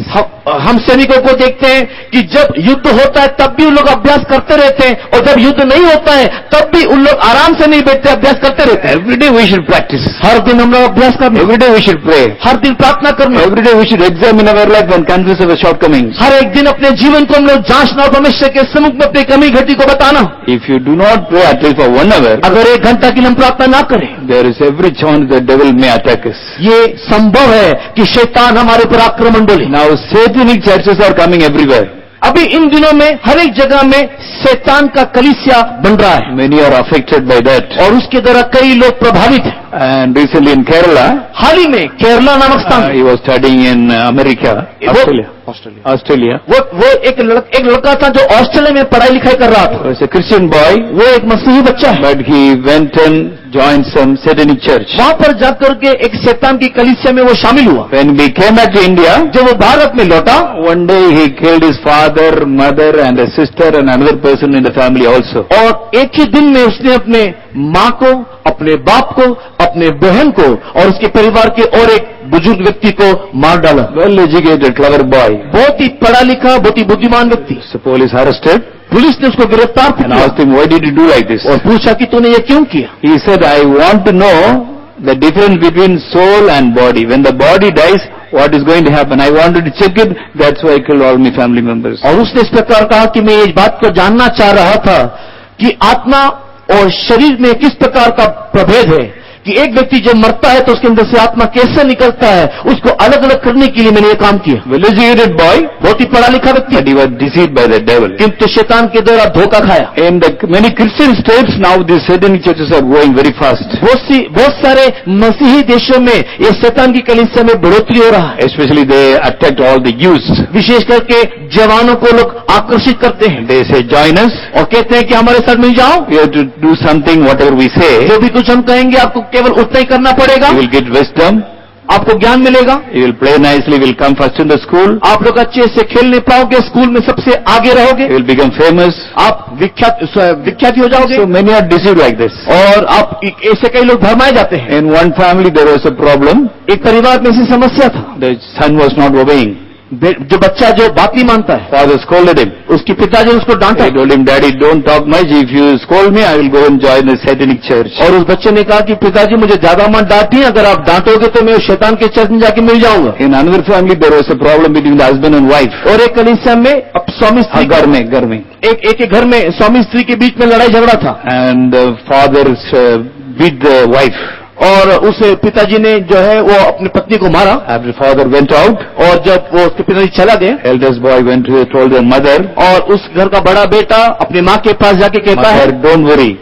S2: हम सैनिकों को देखते हैं कि जब युद्ध होता है तब भी उन लोग अभ्यास करते रहते हैं, और जब युद्ध नहीं होता है तब भी उन लोग आराम से नहीं बैठते, अभ्यास करते रहते हैं।
S1: Every day we should practice.
S2: हर दिन हम लोग अभ्यास करना,
S1: Every day we should pray.
S2: हर दिन प्रार्थना करना,
S1: Every day we should examine our life and confess our shortcomings.
S2: हर एक दिन अपने जीवन को हम लोग जांचना और परमेश्वर के सम्मुख में अपनी कमी घटी को बताना।
S1: If you do not pray at least for 1 hour,
S2: अगर 1 घंटा की हम प्रार्थना ना करें,
S1: there is every chance the devil may attack us.
S2: ये संभव है कि शैतान हमारे पर आक्रमण बोले।
S1: Now satanic churches are coming everywhere.
S2: अभी इन दिनों में हर एक जगह में शैतान का कलीसिया बन रहा है
S1: Many are affected by that.
S2: और उसके द्वारा कई लोग प्रभावित हैं।
S1: And recently in Kerala,
S2: हाल ही में केरला नामक स्थान में
S1: he was studying in America, Australia.
S2: वो एक लड़का था जो ऑस्ट्रेलिया में पढ़ाई लिखाई कर रहा
S1: He
S2: था।
S1: was a Christian boy,
S2: वो एक मसीही बच्चा है।
S1: but he went and joined some satanic church.
S2: वहां पर जाकर के एक शैतान की कलीसिया में वो शामिल हुआ।
S1: When we came back to India,
S2: जब वो भारत में लौटा,
S1: one day he killed his father, mother and a sister and another person in the family also.
S2: और एक ही दिन में उसने अपने माँ को, अपने बाप को, अपने बहन को और उसके परिवार के और एक बुजुर्ग व्यक्ति को मार डाला।
S1: Well educated, clever boy.
S2: बहुत ही पढ़ा लिखा, बहुत ही बुद्धिमान व्यक्ति।
S1: So police arrested
S2: पुलिस ने उसको गिरफ्तार
S1: and
S2: किया
S1: asked him, why did you do like this?
S2: और पूछा कि तूने ये क्यों किया?
S1: He said, I want to know the difference between soul and body. When the body dies, what is going to happen? I wanted to check it, that's why I killed all my family members.
S2: और उसने इस प्रकार कहा कि मैं इस बात को जानना चाह रहा था कि आत्मा और शरीर में किस प्रकार का प्रभेद है, कि एक व्यक्ति जब मरता है तो उसके अंदर से आत्मा कैसे निकलता है, उसको अलग अलग करने के लिए मैंने ये काम किया।
S1: Well educated boy,
S2: बहुत ही पढ़ा लिखा व्यक्ति,
S1: but he was deceived by the devil.
S2: किंतु शैतान के द्वारा धोखा खाया।
S1: In the many Christian states now, these satanic churches are growing very fast.
S2: बहुत सारे मसीही देशों में ये शैतान की कलीसिया में बढ़ोतरी हो रहा है।
S1: Especially they attract all the youths.
S2: विशेष करके जवानों को लोग आकर्षित करते हैं
S1: They say, join us.
S2: और कहते हैं कि हमारे साथ मिल जाओ,
S1: You have to do something, whatever we say.
S2: जो भी कुछ हम कहेंगे आपको केवल उतना ही करना पड़ेगा,
S1: You will get wisdom.
S2: आपको ज्ञान मिलेगा,
S1: You will play nicely. You will come first in the school.
S2: आप लोग अच्छे से खेलने पाओगे, स्कूल में सबसे आगे रहोगे,
S1: You will become famous.
S2: आप विख्यात हो जाओगे।
S1: So many are deceived like this.
S2: और आप ऐसे कई लोग भरमाए जाते हैं।
S1: In one family there was a problem.
S2: एक परिवार में ऐसी समस्या था,
S1: The son was not obeying.
S2: जो बच्चा जो बात नहीं मानता है,
S1: Father scolded him.
S2: उसके पिताजी ने उसको डांटा
S1: He told him, Daddy, don't talk much. If you scold me, I will go and join the satanic church.
S2: और उस बच्चे ने कहा कि पिताजी मुझे ज्यादा मत डांटिए, अगर आप डांटोगे तो मैं उस शैतान के चर्च में जाके मिल जाऊंगा।
S1: In another family there was a problem between the husband and wife.
S2: और एक कलीसिया में अब स्वामी स्त्री
S1: घर में
S2: एक घर में स्वामी स्त्री के बीच में लड़ाई झगड़ा था,
S1: and the father beat the wife.
S2: और उस पिताजी ने जो है वो अपनी पत्नी को मारा।
S1: After father went out,
S2: और जब वो उसके पिताजी चला गए,
S1: eldest boy went to told their mother,
S2: और उस घर का बड़ा बेटा अपनी माँ के पास जाके कहता है,
S1: Mother, don't worry.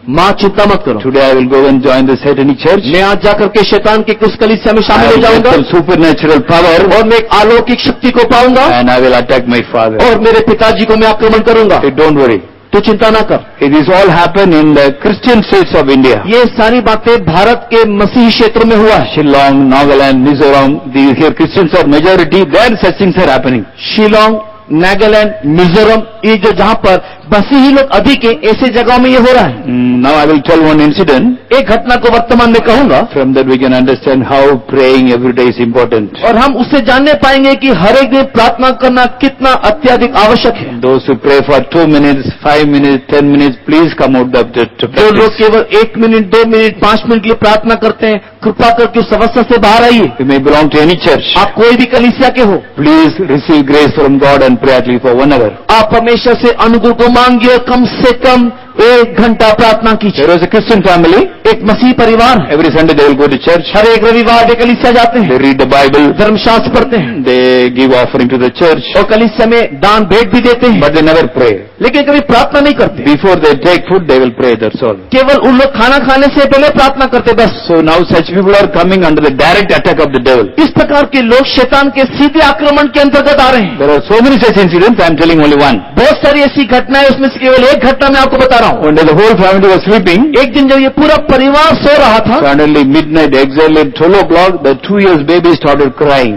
S2: माँ चिंता मत करो,
S1: Today I will go and join the satanic church.
S2: मैं आज जाकर के शैतान के कुछ कलीसिया में
S1: I
S2: शामिल हो
S1: will get
S2: जाऊंगा
S1: some supernatural power
S2: और मैं एक अलौकिक शक्ति को पाऊंगा
S1: and I will attack my father.
S2: और मेरे पिताजी को मैं आक्रमण करूंगा।
S1: Say, don't worry.
S2: तो चिंता ना कर।
S1: It is all happen in the Christian states of India.
S2: ये सारी बातें भारत के मसीही क्षेत्र में हुआ है।
S1: Shillong, Nagaland, Mizoram, here Christians are majority, there such things are happening.
S2: Shillong, Nagaland, Mizoram, ये जो जहाँ पर मसीही लोग अधिक है, ऐसे जगहों में ये हो रहा है।
S1: Now I will tell one incident.
S2: एक घटना को वर्तमान में कहूंगा,
S1: From that we can understand how praying every day is important.
S2: और हम उससे जानने पाएंगे कि हर एक दिन प्रार्थना करना कितना अत्यधिक आवश्यक है।
S1: Those who pray for 2 minutes, 5 minutes, 10 minutes, please come out of the
S2: जो लोग केवल 1 मिनट, 2 मिनट, 5 मिनट के लिए प्रार्थना करते हैं, कृपा करके उस अवस्था से बाहर आइए।
S1: You may belong to any church.
S2: आप कोई भी कलीसिया के हो,
S1: Please receive grace from God and pray at least for 1 hour.
S2: आप परमेश्वर से अनुग्रह को मांगिए, कम से कम 1 घंटा प्रार्थना कीजिए।
S1: There was a Christian family.
S2: एक मसीही परिवार है,
S1: Every Sunday they will go to church.
S2: हर एक रविवार वे कलीसिया जाते
S1: They
S2: हैं,
S1: read the Bible.
S2: धर्मशास्त्र पढ़ते हैं
S1: They give offering to the church.
S2: और कलीसिया में दान भेंट भी देते हैं,
S1: But they never pray.
S2: लेकिन कभी प्रार्थना नहीं करते।
S1: Before they take food, they will pray, that's all.
S2: केवल उन लोग खाना खाने से पहले प्रार्थना करते बस।
S1: So now such people are coming under the direct attack of the devil.
S2: इस प्रकार के लोग शैतान के सीधे आक्रमण के अंतर्गत आ रहे हैं।
S1: There are so many such incidents, I am telling only one.
S2: बहुत सारी ऐसी घटनाएं, उसमें से केवल एक घटना मैं आपको बता रहा हूँ।
S1: One day the whole family was sleeping.
S2: एक दिन जब ये पूरा परिवार सो रहा था,
S1: Suddenly midnight, exactly 12 o'clock, the 2 years baby started crying.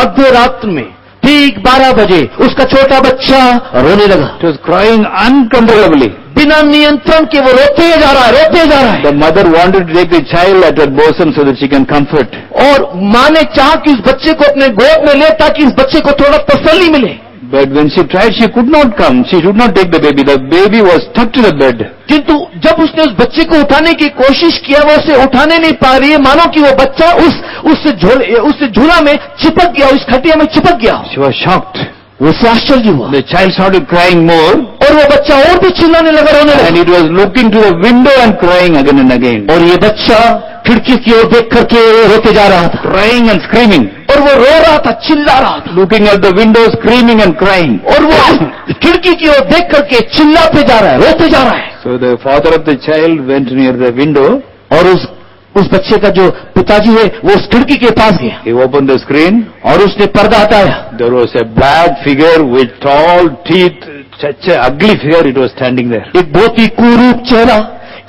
S2: मध्य रात्र में ठीक 12 बजे उसका छोटा बच्चा रोने लगा।
S1: It was crying uncontrollably.
S2: बिना नियंत्रण के वो रोते जा रहा है।
S1: The mother wanted to take the child at her bosom so that she can comfort.
S2: और माँ ने चाहा कि इस बच्चे को अपने गोद में ले ताकि इस बच्चे को थोड़ा तसल्ली मिले।
S1: But when she tried, she could not come. She could not take the baby. The baby was stuck to the bed.
S2: किंतु जब उसने उस बच्चे को उठाने की कोशिश किया, वो उसे उठाने नहीं पा रही है, मानो कि वो बच्चा उस झूला में चिपक गया, उस खटिया में चिपक गया।
S1: She was shocked.
S2: वो से आश्चर्य हुआ।
S1: The child started crying more.
S2: और वो बच्चा और भी चिल्लाने लगा, रोने
S1: And
S2: लगा।
S1: it was looking to the window and crying again and again.
S2: और ये बच्चा खिड़की की ओर देख करके रोते जा रहा था,
S1: Crying and screaming.
S2: और वो रो रहा था, चिल्ला रहा था,
S1: Looking at the window, screaming and crying.
S2: और वो खिड़की की ओर देख करके चिल्लाते जा रहा है, रोते जा रहा है।
S1: So the father of the child went near the window.
S2: और उस बच्चे का जो पिताजी है वो उस खिड़की के पास गया
S1: He opened the screen.
S2: और उसने पर्दा हटाया।
S1: There was a black figure with tall teeth, such a ugly figure. It was standing there.
S2: एक बहुत ही कुरूप चेहरा,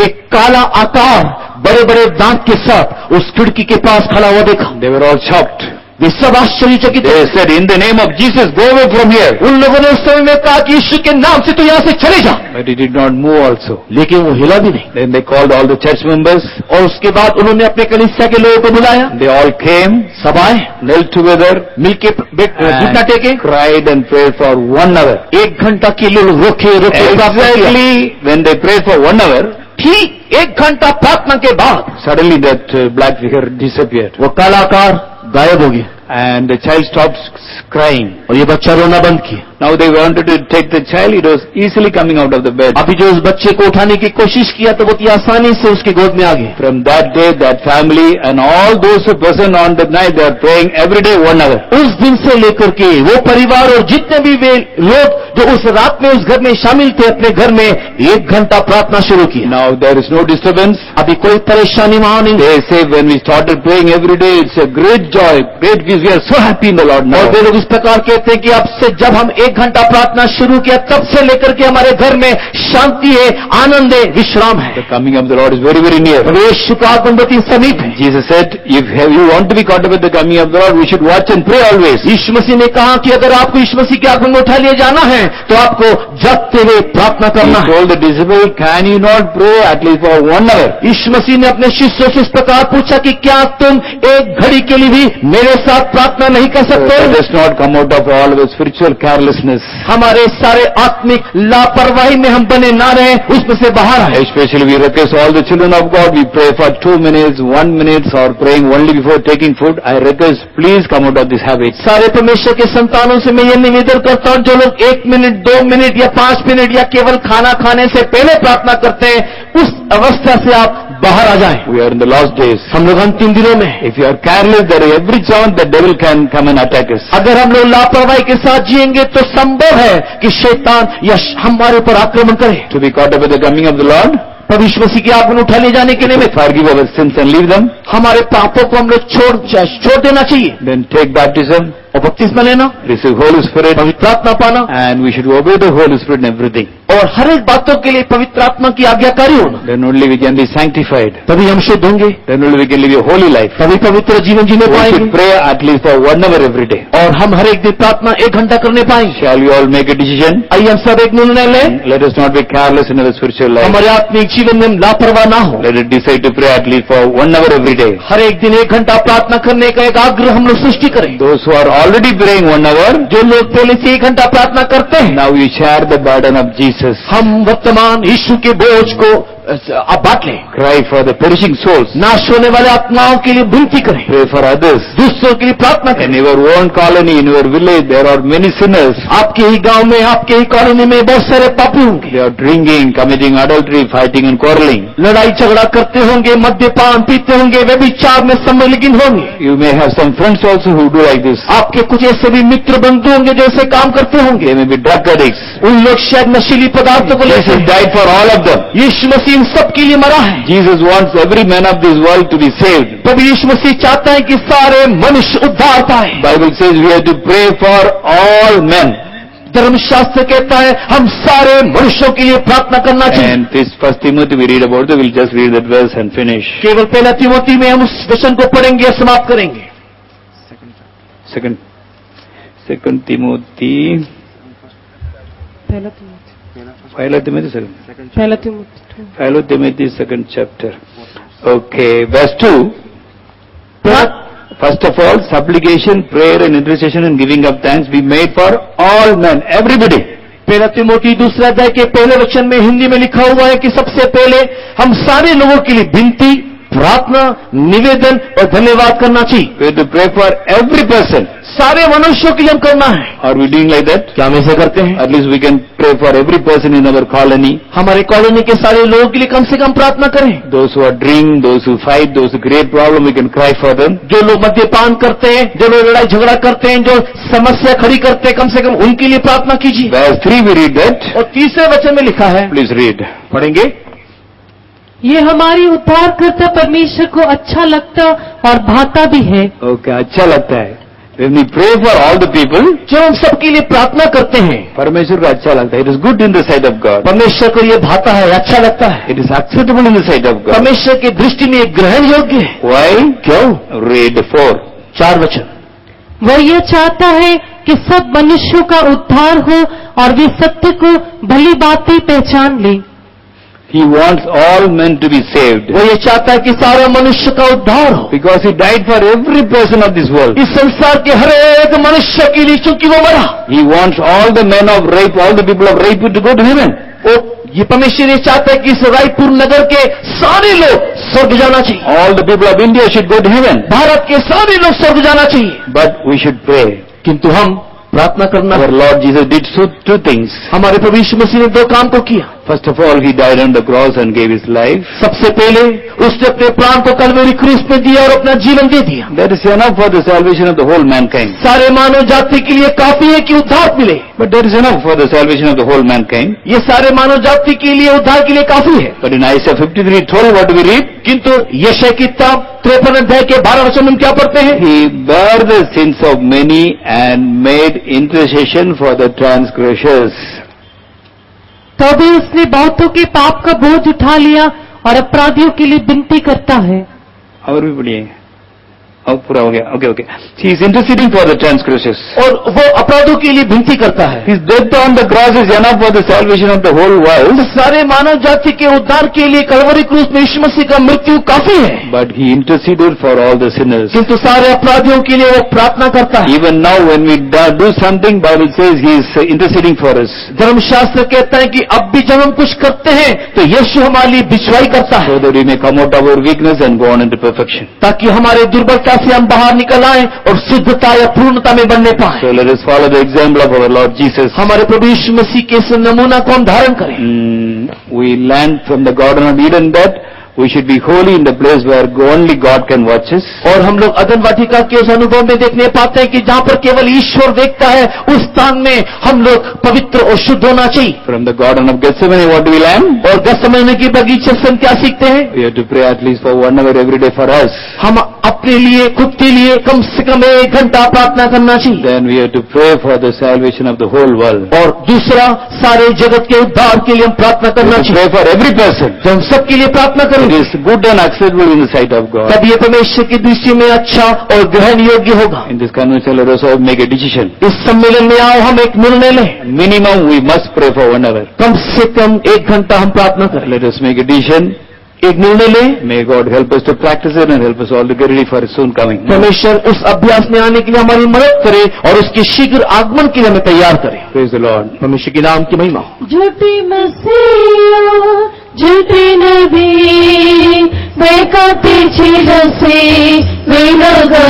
S2: एक काला आकार, बड़े बड़े दांत के साथ उस खिड़की के पास खड़ा हुआ देखा।
S1: They were all shocked.
S2: वे सब आश्चर्यचकित थे।
S1: They said, "In the name of Jesus, go away from here."
S2: उन लोगों ने उस समय में कहा कि यीशु के नाम से तो यहाँ से चले जा,
S1: But he did not move also.
S2: लेकिन वो हिला भी नहीं।
S1: Then they called all the church members.
S2: और उसके बाद उन्होंने अपने कलीसिया के लोगों को बुलाया,
S1: They all came,
S2: सब आए,
S1: knelt together,
S2: मिलके घुटना टेके,
S1: and cried and prayed for 1 hour.
S2: 1 घंटा के लिए रोके प्रार्थना किया।
S1: Exactly when they prayed for 1 hour,
S2: ठीक 1 घंटा प्रार्थना के बाद
S1: suddenly that black figure disappeared.
S2: वो काला आकार गायब हो गया
S1: And the child stopped crying.
S2: और ये बच्चा रोना बंद किया।
S1: Now they wanted to take the child. It was easily coming out of the bed.
S2: अभी जो उस बच्चे को उठाने की कोशिश किया तो बहुत ही आसानी से उसकी गोद में आ गए।
S1: From that day, that family and all those who present on that night, they are praying every day 1 hour.
S2: उस दिन से लेकर के वो परिवार और जितने भी वे लोग जो उस रात में उस घर में शामिल थे, अपने घर में 1 घंटा प्रार्थना शुरू की।
S1: Now there is no disturbance.
S2: अभी कोई परेशानी वहां नहीं।
S1: They say when we started praying every day, it's a great joy, great peace. We are so happy in the Lord now.
S2: और वे लोग इस प्रकार कहते हैं कि अब से जब हम 1 घंटा प्रार्थना शुरू किया तब से लेकर के हमारे घर में शांति है, आनंद है, विश्राम है।
S1: The coming of the Lord is very, very near.
S2: और यीशु का आगमन बहुत ही समीप है।
S1: Jesus said, if you want to be caught up with the coming of the Lord, we should watch and pray always.
S2: यीशु मसीह ने कहा कि अगर आपको यीशु मसीह के आगमन में उठा लिया जाना है तो आपको जगते हुए प्रार्थना
S1: He
S2: करना है।
S1: told the disciples, can you not pray at least for 1 hour?
S2: यीशु मसीह ने अपने शिष्यों से इस प्रकार पूछा कि क्या तुम 1 घड़ी के लिए भी मेरे साथ प्रार्थना नहीं कर सकते?
S1: Let us not come out of all our spiritual carelessness.
S2: हमारे सारे आत्मिक लापरवाही में हम बने ना रहे, उसमें से बाहर आए।
S1: Especially we request all the children of God, we pray for 2 minutes, 1 minute or praying only before taking food. I request, please come out of this habit.
S2: सारे परमेश्वर के संतानों से मैं ये निवेदन करता हूँ, जो लोग 1 मिनट 2 मिनट या 5 मिनट या केवल खाना खाने से पहले प्रार्थना करते हैं, उस अवस्था से आप बाहर आ जाएं।
S1: We are in the last days.
S2: हम लोग अंतिम दिनों में हैं।
S1: If you are careless, there is every chance the devil can come and attack us.
S2: अगर हम लोग लापरवाही के साथ जिएंगे तो संभव है कि शैतान या हमारे ऊपर आक्रमण करे।
S1: To be caught up with the coming of the Lord,
S2: प्रभु यीशु मसीह के आगमन उठा ले जाने के लिए
S1: to forgive our sins and leave them,
S2: हमारे पापों को हम लोग छोड़ देना चाहिए
S1: then take baptism,
S2: और बपतिस्मा लेना,
S1: receive Holy Spirit,
S2: पवित्र आत्मा पाना,
S1: and we should obey the Holy Spirit in everything.
S2: और हर एक बातों के लिए पवित्र आत्मा की आज्ञाकारी होना।
S1: Then only we can be sanctified.
S2: तभी हम शुद्ध होंगे,
S1: Then only we can live a holy life.
S2: तभी पवित्र जीवन जीने
S1: We
S2: पाएंगे
S1: should pray at least for 1 hour every day.
S2: और हम हर एक दिन प्रार्थना 1 घंटा करने पाएंगे।
S1: Shall we all make a decision?
S2: आइए हम सब एक निर्णय लें,
S1: Let us not be careless in our spiritual life.
S2: हमारे आत्मिक जीवन में हम लापरवाह ना हो।
S1: Let us decide to pray at least for 1 hour every day.
S2: हर एक दिन 1 घंटा प्रार्थना करने का एक आग्रह हम लोग सृष्टि करें।
S1: Those who are already praying 1 hour,
S2: जो लोग पहले से 1 घंटा प्रार्थना करते हैं,
S1: now we share the burden of Jesus.
S2: हम वर्तमान यीशु के बोझ को आप बांट लें।
S1: Cry for the perishing souls.
S2: नाश होने वाले आत्माओं के लिए विनती करें,
S1: Pray for others.
S2: दूसरों के लिए प्रार्थना
S1: In
S2: करें।
S1: your own colony, in your village, there are many sinners.
S2: आपके ही गांव में, आपके ही कॉलोनी में बहुत सारे पापी होंगे,
S1: They are drinking, committing adultery, fighting and quarreling.
S2: लड़ाई झगड़ा करते होंगे, मद्यपान पीते होंगे, वे भी चार में सम्मिलित होंगे।
S1: You may have some friends also who do like this.
S2: आपके कुछ ऐसे भी मित्र बंधु होंगे जो ऐसे काम करते होंगे।
S1: They may be drug addicts.
S2: उन लोग शायद नशीली पदार्थों को लेते
S1: Jesus
S2: हैं।
S1: died for all of them.
S2: यीशु मसीह इन सब के लिए मरा है।
S1: Jesus wants every man of this world to be saved.
S2: प्रभु यीशु मसीह चाहता है कि सारे मनुष्य उद्धार पाए।
S1: Bible says we have to pray for all men.
S2: धर्मशास्त्र कहता है हम सारे मनुष्यों के लिए प्रार्थना करना चाहिए।
S1: And this First Timothy we read about, we'll just read that verse and finish.
S2: केवल 1 तीमुथी में हम उस वचन को पढ़ेंगे और समाप्त करेंगे।
S1: Second Timothy. Pahela Timothy, 2nd chapter. Okay, verse 2. First of all, supplication, prayer and intercession and giving of thanks be made for all men, everybody.
S2: 1 तीमुथी 2 अध्याय के पहले वचन में हिंदी में लिखा हुआ है कि सबसे पहले हम सारे लोगों के लिए विनती, प्रार्थना, निवेदन और धन्यवाद करना चाहिए।
S1: We have to pray for every person.
S2: सारे मनुष्यों के लिए हम करना है।
S1: Are we doing like that?
S2: क्या हम ऐसे करते हैं?
S1: At least we can pray for every person in our colony.
S2: हमारे कॉलोनी के सारे लोगों के लिए कम से कम प्रार्थना करें।
S1: Those who are drink, those who fight, those who create problem, we can cry for them.
S2: जो लोग मद्यपान करते हैं, जो लोग लड़ाई झगड़ा करते हैं, जो समस्या खड़ी करते हैं, कम से कम उनके लिए प्रार्थना कीजिए।
S1: Verse 3 we read that.
S2: और 3 वचन में लिखा है,
S1: Please read.
S2: पढ़ेंगे।
S3: ये हमारी उद्धारकर्ता परमेश्वर को अच्छा लगता और भाता भी है।
S1: ओके, अच्छा लगता है। When we pray for all the people,
S2: जो हम सबके लिए प्रार्थना करते हैं,
S1: परमेश्वर को अच्छा लगता है। It is good in the sight of God.
S2: परमेश्वर को ये भाता है, अच्छा लगता है।
S1: It is acceptable in the sight of God.
S2: परमेश्वर की दृष्टि में ये ग्रहण योग्य है।
S1: Why?
S2: क्यों?
S1: Read 4.
S2: 4 वचन।
S3: वह यह चाहता है कि सब मनुष्यों का उद्धार हो और वे सत्य को भली बातें पहचान लें।
S1: He wants all men to be saved.
S2: वो ये चाहता है कि सारे मनुष्य का उद्धार हो,
S1: Because He died for every person of this world.
S2: इस संसार के हर एक मनुष्य के लिए, क्योंकि वो मरा।
S1: He wants all the men of rape, all the people of rape to go to heaven.
S2: ये परमेश्वर ये चाहता है कि इस रायपुर नगर के सारे लोग स्वर्ग जाना चाहिए।
S1: All the people of India should go to heaven.
S2: Bharat के सारे लोग स्वर्ग जाना चाहिए।
S1: But we should pray.
S2: किंतु हम प्रार्थना करना
S1: Our Lord Jesus did two things.
S2: हमारे प्रभु यीशु मसीह ने 2 काम को किया।
S1: First of all, He died on the cross and gave His life.
S2: सबसे पहले उसने अपने प्राण को कलवरी क्रूस पे दिया और अपना जीवन दे दिया।
S1: That is enough for the salvation of the whole mankind.
S2: सारे मानव जाति के लिए काफी है कि उद्धार मिले।
S1: But that is enough for the salvation of the whole mankind.
S2: ये सारे मानव जाति के लिए उद्धार के लिए काफी है।
S1: But in Isaiah 53:12, what do we read?
S2: किंतु यशायाह की किताब 53 अध्याय के 12 वचन में क्या पढ़ते हैं?
S1: He bare the sins of many and made intercession for the transgressors.
S3: तो भी उसने बहुतों के पाप का बोझ उठा लिया और अपराधियों के लिए विनती करता है।
S1: और भी पढ़िए। अब पूरा हो गया। Okay. He is interceding for the transgressors.
S2: और वो अपराधों के लिए विनती करता है।
S1: His death on the cross is enough for the salvation of the whole world.
S2: सारे मानव जाति के उद्धार के लिए कलवरी क्रूस में यीशु मसीह का मृत्यु काफी है।
S1: But He interceded for all the sinners.
S2: किंतु सारे अपराधियों के लिए वो प्रार्थना करता है।
S1: Even now when we do something, Bible says He is interceding for us.
S2: धर्मशास्त्र कहता है कि अब भी जब हम कुछ करते हैं तो यीशु हमारे लिए बिछवाई करता है,
S1: So that we may come out of our weakness and go on into perfection.
S2: ताकि हमारे दुर्बलता से हम बाहर निकल आए और शुद्धता या पूर्णता में बनने पाए।
S1: So let us follow the example of our Lord Jesus.
S2: हमारे प्रभु यीशु मसीह के इस नमूना को हम धारण करें।
S1: We learned from the Garden of Eden that we should be holy in the place where only God can watch us.
S2: और हम लोग अदन वाटिका के उस अनुभव में देखने पाते हैं कि जहाँ पर केवल ईश्वर देखता है, उस स्थान में हम लोग पवित्र और शुद्ध होना चाहिए।
S1: From the Garden of Gethsemane, what do we learn?
S2: और गethsemane के बगीचे से हम क्या सीखते हैं?
S1: We have to pray at least for 1 hour every day for us.
S2: हम अपने लिए, खुद के लिए कम से कम 1 घंटा प्रार्थना करना चाहिए।
S1: Then we have to pray for the salvation of the whole world.
S2: और दूसरा, सारे जगत के उद्धार के लिए हम प्रार्थना
S1: We
S2: करना
S1: have to
S2: चाहिए।
S1: pray for every person.
S2: जब हम सबके लिए प्रार्थना
S1: It
S2: करेंगे
S1: is good and acceptable in the sight of God.
S2: तब ये परमेश्वर की दृष्टि में अच्छा और ग्रहण योग्य होगा।
S1: In this convention, let us all make a decision.
S2: इस सम्मेलन में आओ हम एक निर्णय लें,
S1: Minimum we must pray for 1 hour.
S2: कम से कम 1 घंटा हम प्रार्थना करें।
S1: Let us make a decision.
S2: एक निर्णय लें।
S1: May God help us to practice it and help us all to get ready for His soon coming.
S2: परमेश्वर उस अभ्यास में आने के लिए हमारी मदद करे और उसके शीघ्र आगमन के लिए हमें तैयार करे।
S1: Praise the Lord.
S2: परमेश्वर के नाम की महिमा हो।
S3: झूठी मसीहा झूठी नबी बेका पीछे रसे वे लोगों